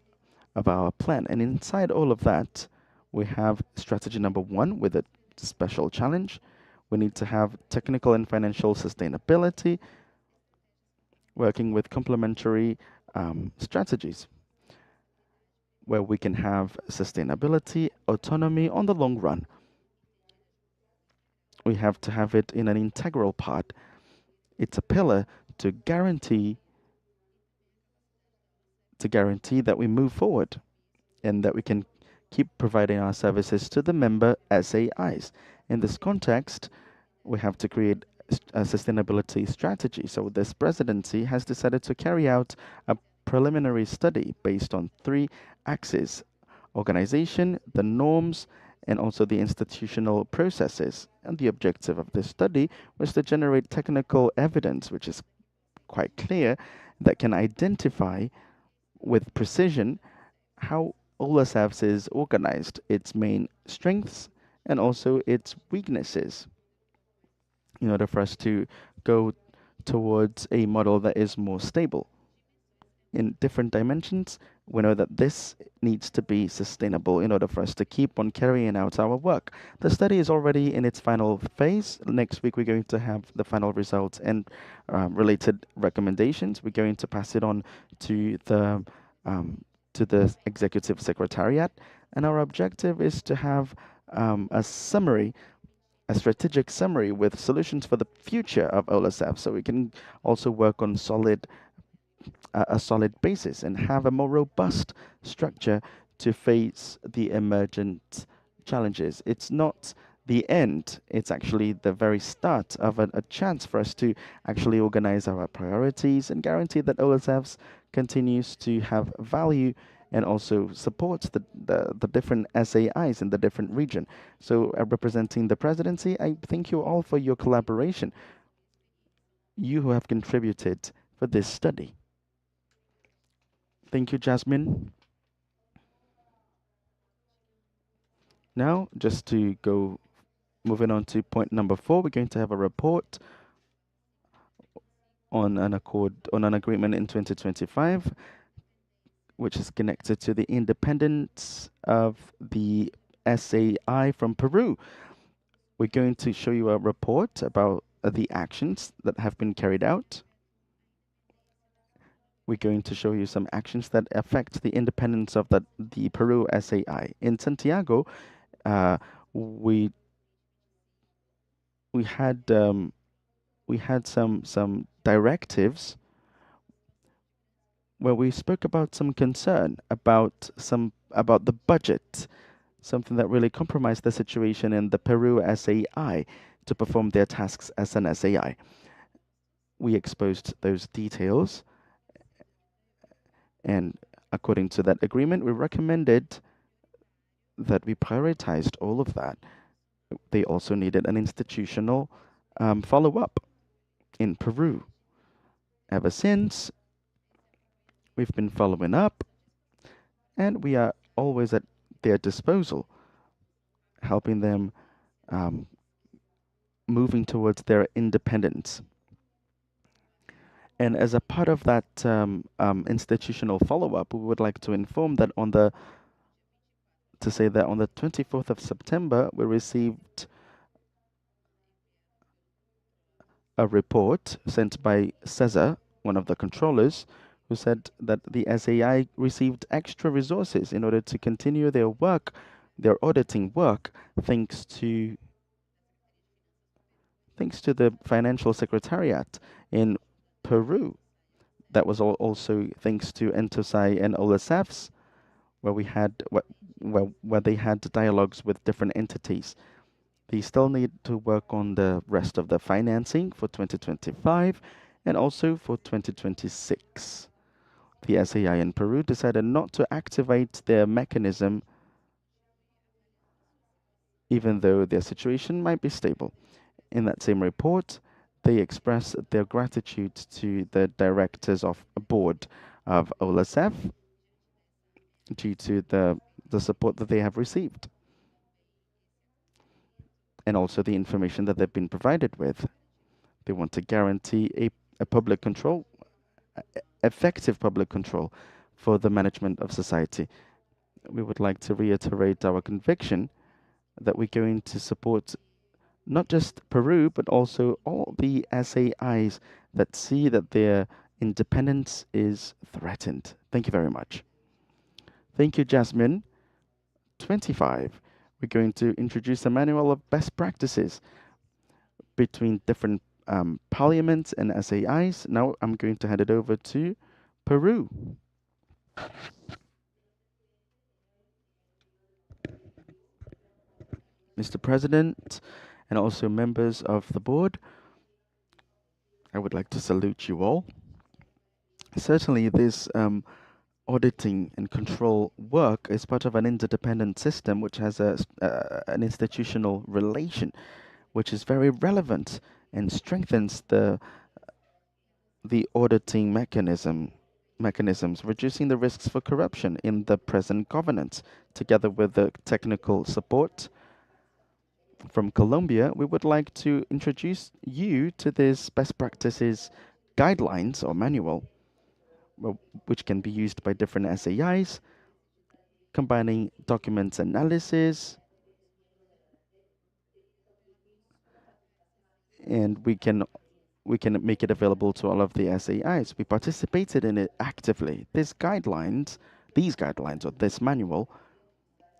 of our plan. And inside all of that, we have strategy number 1 with a special challenge. We need to have technical and financial sustainability, working with complementary strategies where we can have sustainability, autonomy on the long run. We have to have it in an integral part. It's a pillar to guarantee to guarantee that we move forward and that we can keep providing our services to the member SAIs. In this context, we have to create a sustainability strategy. So this presidency has decided to carry out a preliminary study based on 3 axes: organization, the norms, and also the institutional processes. And the objective of this study was to generate technical evidence, which is quite clear, that can identify with precision how OLACEFS is organized, its main strengths, and also its weaknesses, in order for us to go towards a model that is more stable. In different dimensions, we know that this needs to be sustainable in order for us to keep on carrying out our work. The study is already in its final phase. Next week, we're going to have the final results and related recommendations. We're going to pass it on to the executive secretariat, and our objective is to have a summary, a strategic summary with solutions for the future of OLACEF, so we can also work on a solid basis and have a more robust structure to face the emergent challenges. It's not the end, it's actually the very start of a chance for us to actually organize our priorities and guarantee that OLACEFs continues to have value and also supports the different SAIs in the different region. So representing the presidency, I thank you all for your collaboration, you who have contributed for this study. Thank you, Jasmine. Now, just to go moving on to point number 4, we're going to have a report on an agreement in 2025, which is connected to the independence of the SAI from Peru. We're going to show you a report about the actions that have been carried out. We're going to show you some actions that affect the independence of the Peru SAI. In Santiago, we had some directives where we spoke about some concern about the budget, something that really compromised the situation in the Peru SAI to perform their tasks as an SAI. We exposed those details, and according to that agreement, we recommended that we prioritized all of that. They also needed an institutional follow-up in Peru. Ever since, we've been following up, and we are always at their disposal, helping them moving towards their independence. And as a part of that institutional follow-up, we would like to inform that on the 24th of September, we received a report sent by Cesar, one of the controllers, who said that the SAI received extra resources in order to continue their work, their auditing work, thanks to the financial secretariat in Peru. That was also thanks to Entosai and OLACEFS, where they had dialogues with different entities. They still need to work on the rest of the financing for 2025 and also for 2026. The SAI in Peru decided not to activate their mechanism, even though their situation might be stable. In that same report, they express their gratitude to the directors of a board of OLACEF due to the support that they have received, and also the information that they've been provided with. They want to guarantee a public control, effective public control for the management of society. We would like to reiterate our conviction that we're going to support not just Peru, but also all the SAIs that see that their independence is threatened. Thank you very much. Thank you, Jasmine. 25. We're going to introduce a manual of best practices between different parliaments and SAIs. Now I'm going to hand it over to Peru. Mr. President, and also members of the board, I would like to salute you all. Certainly, this auditing and control work is part of an interdependent system which has an institutional relation, which is very relevant and strengthens the auditing mechanisms, reducing the risks for corruption in the present governance, together with the technical support from Colombia. We would like to introduce you to this best practices guidelines or manual, which can be used by different SAIs, combining documents analysis, and we can make it available to all of the SAIs. We participated in it actively. These guidelines or this manual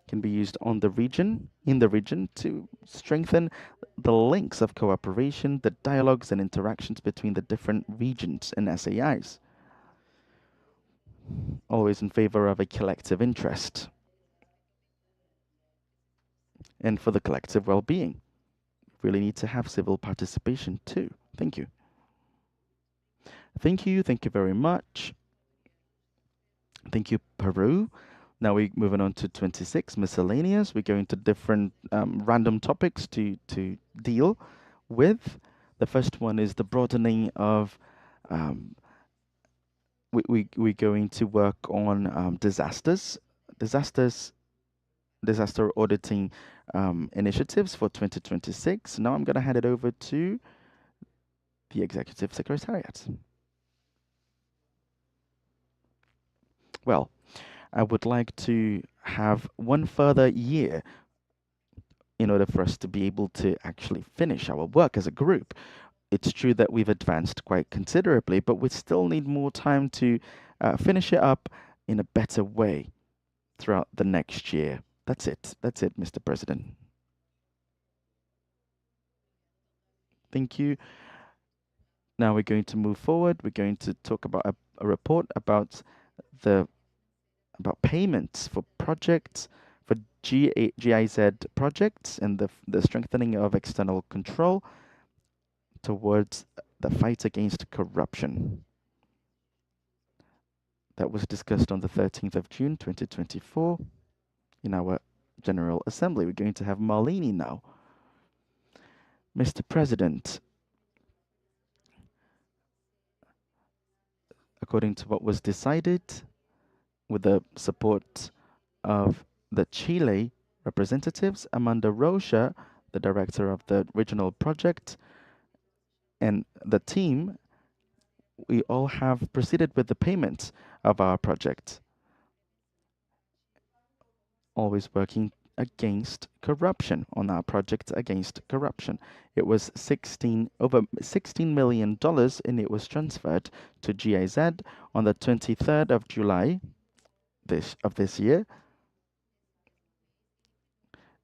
can be used in the region to strengthen the links of cooperation, the dialogues and interactions between the different regions and SAIs. Always in favor of a collective interest and for the collective well-being. Really need to have civil participation too. Thank you. Thank you very much. Thank you, Peru. Now we're moving on to 26, miscellaneous. We're going to different random topics to deal with. The first one is the broadening of, we're going to work on disaster auditing initiatives for 2026. Now I'm going to hand it over to the Executive Secretariat. Well, I would like to have one further year in order for us to be able to actually finish our work as a group. It's true that we've advanced quite considerably, but we still need more time to finish it up in a better way throughout the next year. That's it, Mr. President. Thank you. Now we're going to move forward. We're going to talk about a report about payments for projects, for GIZ projects, and the strengthening of external control towards the fight against corruption. That was discussed on the 13th of June, 2024 in our General Assembly. We're going to have Marlene now. Mr. President, according to what was decided, with the support of the Chile representatives, Amanda Rocha, the director of the regional project, and the team, we all have proceeded with the payment of our project, always working against corruption on our project against corruption. It was over $16 million, and it was transferred to GIZ on the 23rd of July of this year,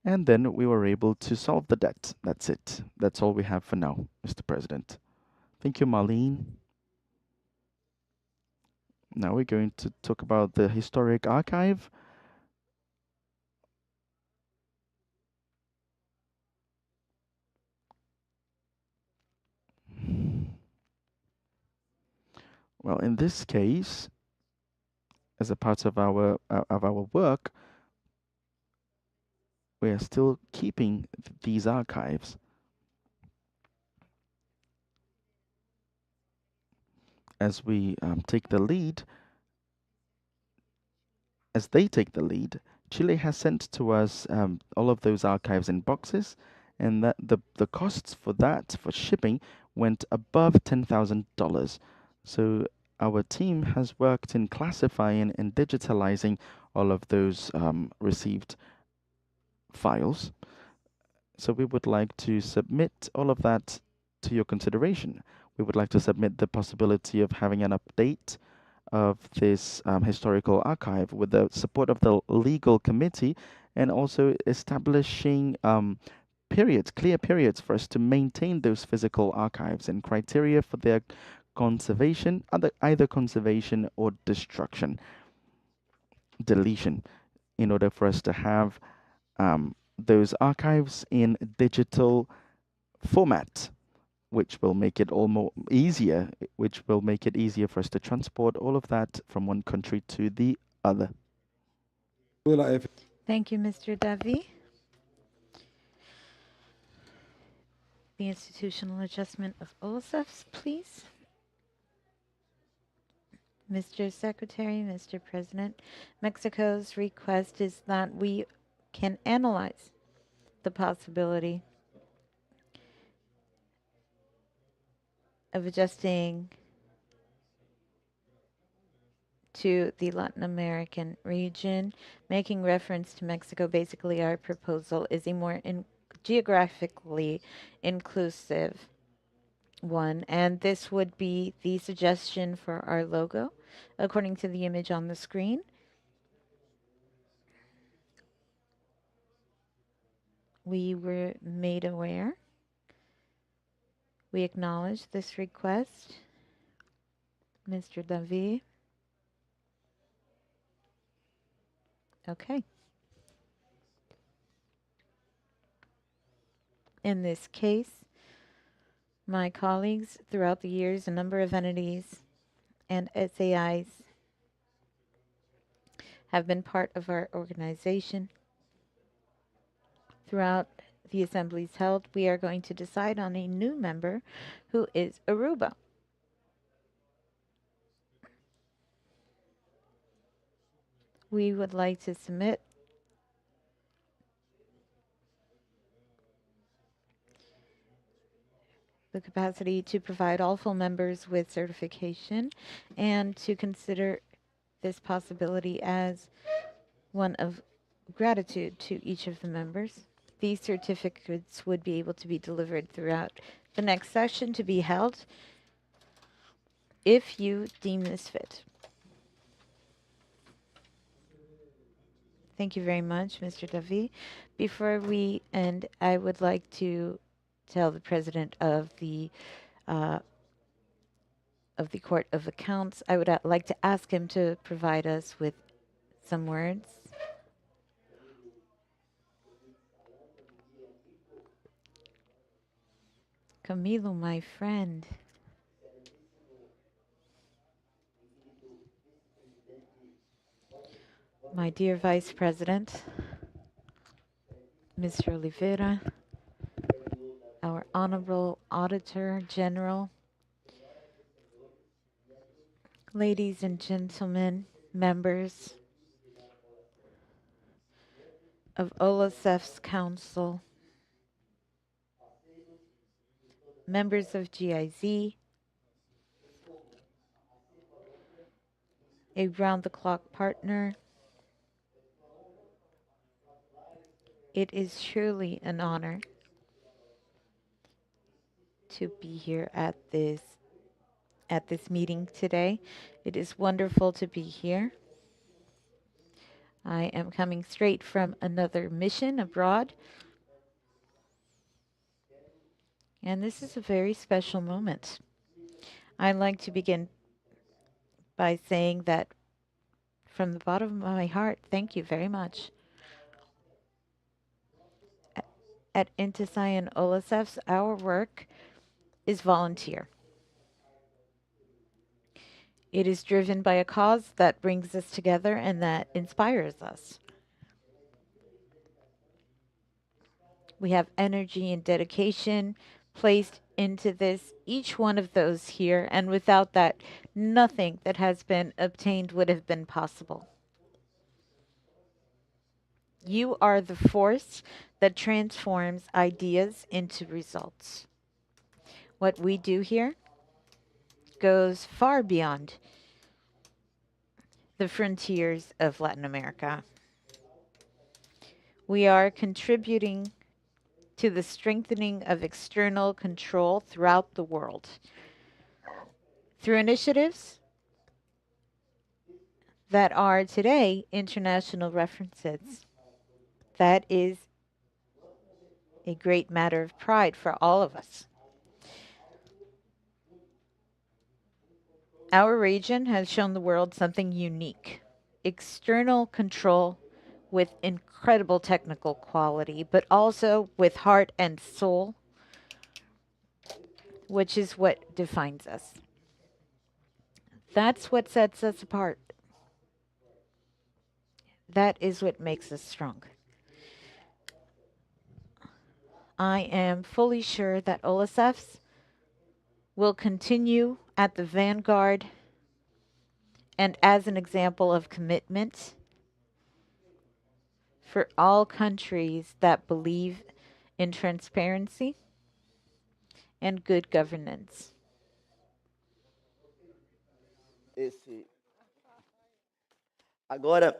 and then we were able to solve the debt. That's it. That's all we have for now, Mr. President. Thank you, Marlene. Now we're going to talk about the historic archive. Well, in this case, as a part of our work, we are still keeping these archives. As we take the lead, as they take the lead, Chile has sent to us all of those archives in boxes, and that the costs for that, for shipping, went above $10,000. So our team has worked in classifying and digitalizing all of those received files. So we would like to submit all of that to your consideration. We would like to submit the possibility of having an update of this historical archive with the support of the legal committee, and also establishing clear periods for us to maintain those physical archives and criteria for their conservation, either conservation or destruction. deletion in order for us to have those archives in digital format, which will make it easier for us to transport all of that from one country to the other. De la F- Thank you, Mr. Davi. The institutional adjustment of OLACEFS, please. Mr. Secretary, Mr. President, Mexico's request is that we can analyze the possibility of adjusting to the Latin American region. Making reference to Mexico, basically our proposal is a more geographically inclusive one, and this would be the suggestion for our logo, according to the image on the screen. We were made aware. We acknowledge this request. Mr. Davi. Okay. In this case, my colleagues throughout the years, a number of entities and SAIs have been part of our organization. Throughout the assemblies held, we are going to decide on a new member who is Aruba. We would like to submit the capacity to provide all full members with certification and to consider this possibility as one of gratitude to each of the members. These certificates would be able to be delivered throughout the next session to be held if you deem this fit. Thank you very much, Mr. Davi. Before we end, I would like to tell the President of the Court of Accounts, I would like to ask him to provide us with some words. Camilo, my friend. My dear Vice President, Mr. Oliveira, our Honorable Auditor General, ladies and gentlemen, members of OLACEFS Council, members of GIZ, a round-the-clock partner. It is truly an honor to be here at this meeting today. It is wonderful to be here. I am coming straight from another mission abroad. And this is a very special moment. I'd like to begin by saying that from the bottom of my heart, thank you very much. At INTESAI and OLACEFS, our work is volunteer. It is driven by a cause that brings us together and that inspires us. We have energy and dedication placed into this, each one of those here, and without that, nothing that has been obtained would have been possible. You are the force that transforms ideas into results. What we do here goes far beyond the frontiers of Latin America. We are contributing to the strengthening of external control throughout the world through initiatives that are today international references. That is a great matter of pride for all of us. Our region has shown the world something unique. external control with incredible technical quality, but also with heart and soul, which is what defines us. That's what sets us apart. That is what makes us strong. I am fully sure that OLACEFS will continue at the vanguard and as an example of commitment for all countries that believe in transparency and good governance. Agora,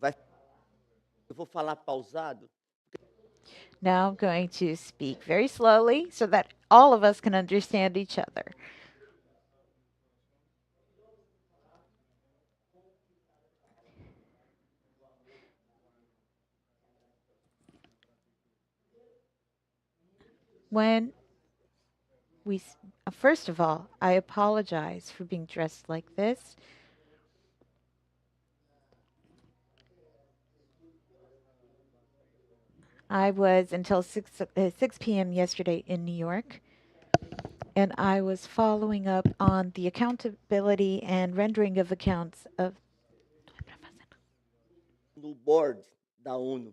eu vou falar pausado. Now I'm going to speak very slowly so that all of us can understand each other. First of all, I apologize for being dressed like this. I was until 6 p.m. yesterday in New York, and I was following up on the accountability and rendering of accounts of No board da ONU.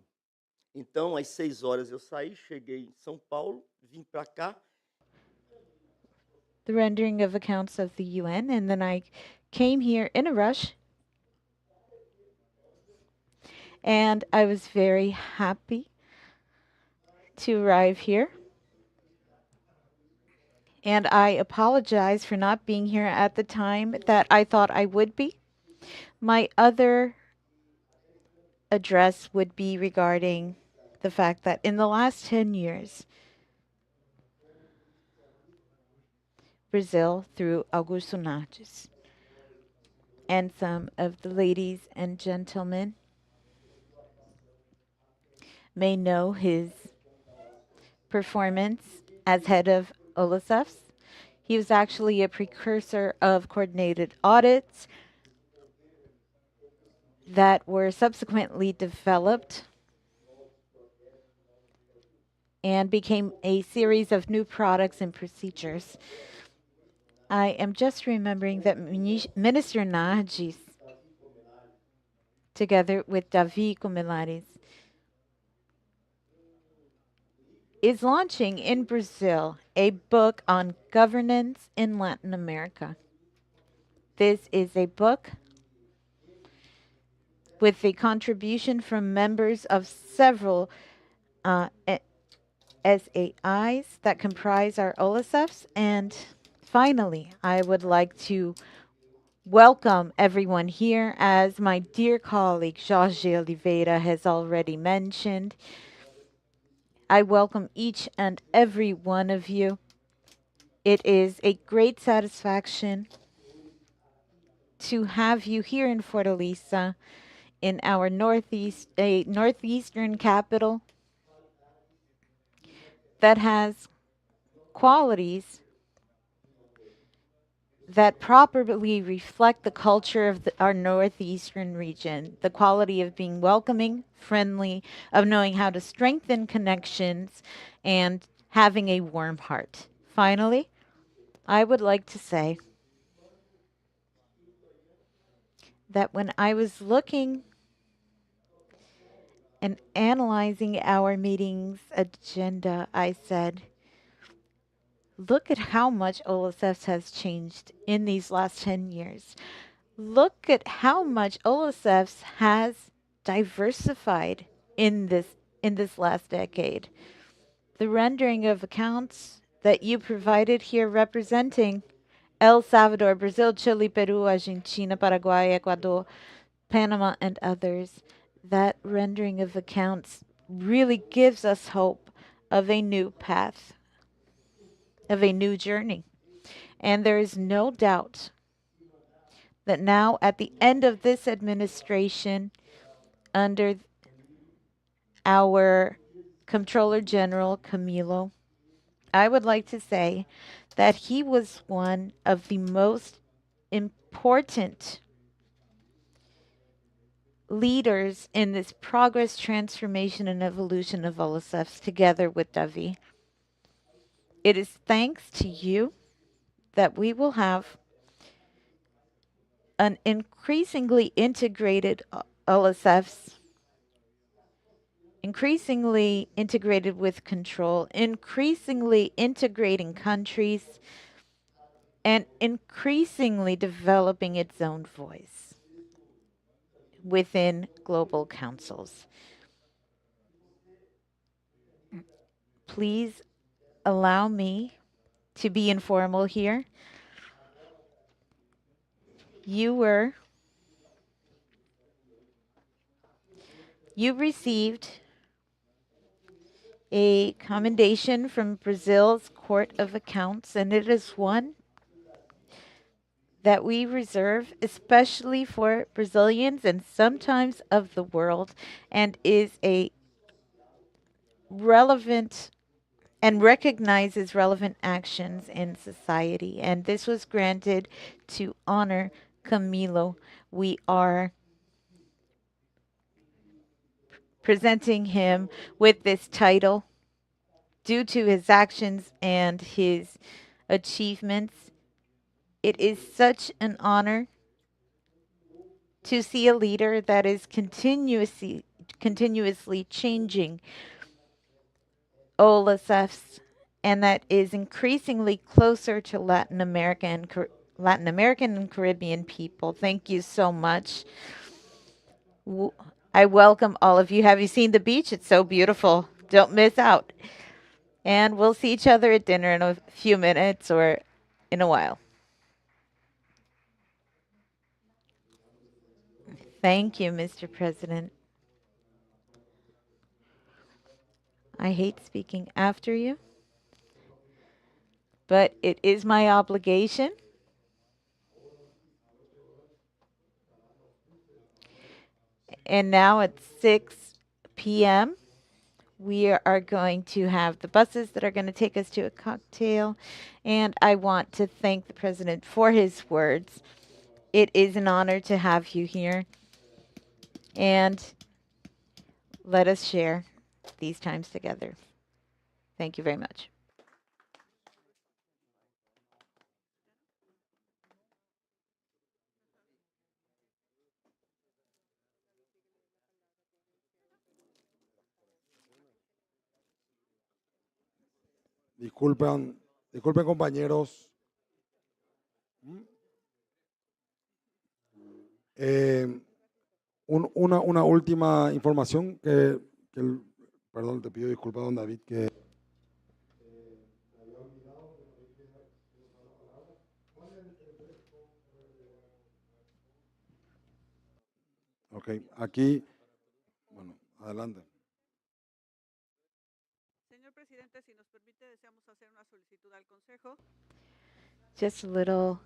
Então, às 6 horas eu saí, cheguei em São Paulo, vim para cá. The rendering of accounts of the UN, and then I came here in a rush, and I was very happy to arrive here. And I apologize for not being here at the time that I thought I would be. My other address would be regarding the fact that in the last 10 years, Brazil, through Augusto Nardes, and some of the ladies and gentlemen may know his performance as head of OLACEFS. He was actually a precursor of coordinated audits that were subsequently developed and became a series of new products and procedures. I am just remembering that Minister Nardes, together with Davi Comelares, is launching in Brazil a book on governance in Latin America. This is a book with the contribution from members of several SAIs that comprise our OLACEFS. And finally, I would like to welcome everyone here, as my dear colleague Jorge Oliveira has already mentioned. I welcome each and every one of you. It is a great satisfaction to have you here in Fortaleza, in our northeastern capital that has qualities that properly reflect the culture of our northeastern region, the quality of being welcoming, friendly, of knowing how to strengthen connections, and having a warm heart. Finally, I would like to say that when I was looking and analyzing our meeting's agenda, I said, look at how much OLACEFS has changed in these last 10 years. Look at how much OLACEFS has diversified in this last decade. The rendering of accounts that you provided here representing El Salvador, Brazil, Chile, Peru, Argentina, Paraguay, Ecuador, Panama, and others, that rendering of accounts really gives us hope of a new path, of a new journey. And there is no doubt that now at the end of this administration, under our Comptroller General, Camilo, I would like to say that he was one of the most important leaders in this progress, transformation, and evolution of OLACEFS together with Davi. It is thanks to you that we will have an increasingly integrated OLACEFS, increasingly integrated with control, increasingly integrating countries, and increasingly developing its own voice within global councils. Please allow me to be informal here. You received a commendation from Brazil's Court of Accounts, and it is one that we reserve especially for Brazilians and sometimes of the world, and is a relevant and recognizes relevant actions in society. And this was granted to honor Camilo. We are presenting him with this title due to his actions and his achievements. It is such an honor to see a leader that is continuously changing OLACEFS, and that is increasingly closer to Latin American and Caribbean people. Thank you so much. I welcome all of you. Have you seen the beach? It's so beautiful. Don't miss out. And we'll see each other at dinner in a few minutes or in a while. Thank you, Mr. President. I hate speaking after you, but it is my obligation. And now at 6 p.m., we are going to have the buses that are going to take us to a cocktail. And I want to thank the President for his words. It is an honor to have you here. And let us share these times together. Thank you very much. Disculpen compañeros. Una última información perdón, te pido disculpas, don David, que ok, aquí, bueno, adelante. Señor presidente, si nos permite, deseamos hacer una solicitud al Consejo. Just a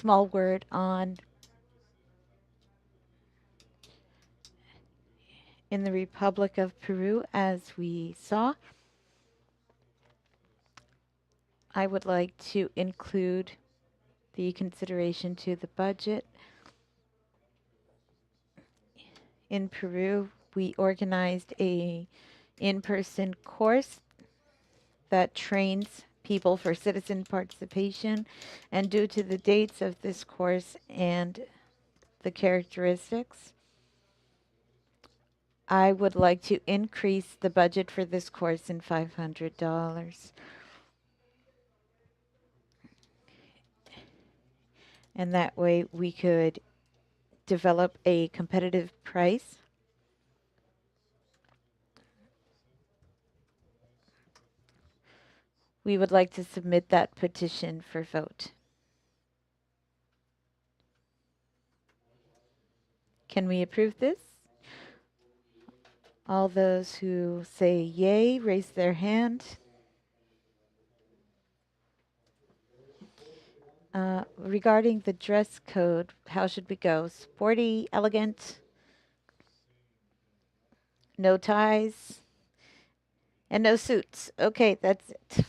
small word on in the Republic of Peru, as we saw. I would like to include the consideration to the budget. In Peru, we organized a in-person course that trains people for citizen participation, and due to the dates of this course and the characteristics, I would like to increase the budget for this course in $500. And that way we could develop a competitive price. We would like to submit that petition for vote. Can we approve this? All those who say yay, raise their hand. Regarding the dress code, how should we go? Sporty, elegant, no ties, and no suits. Okay, that's it.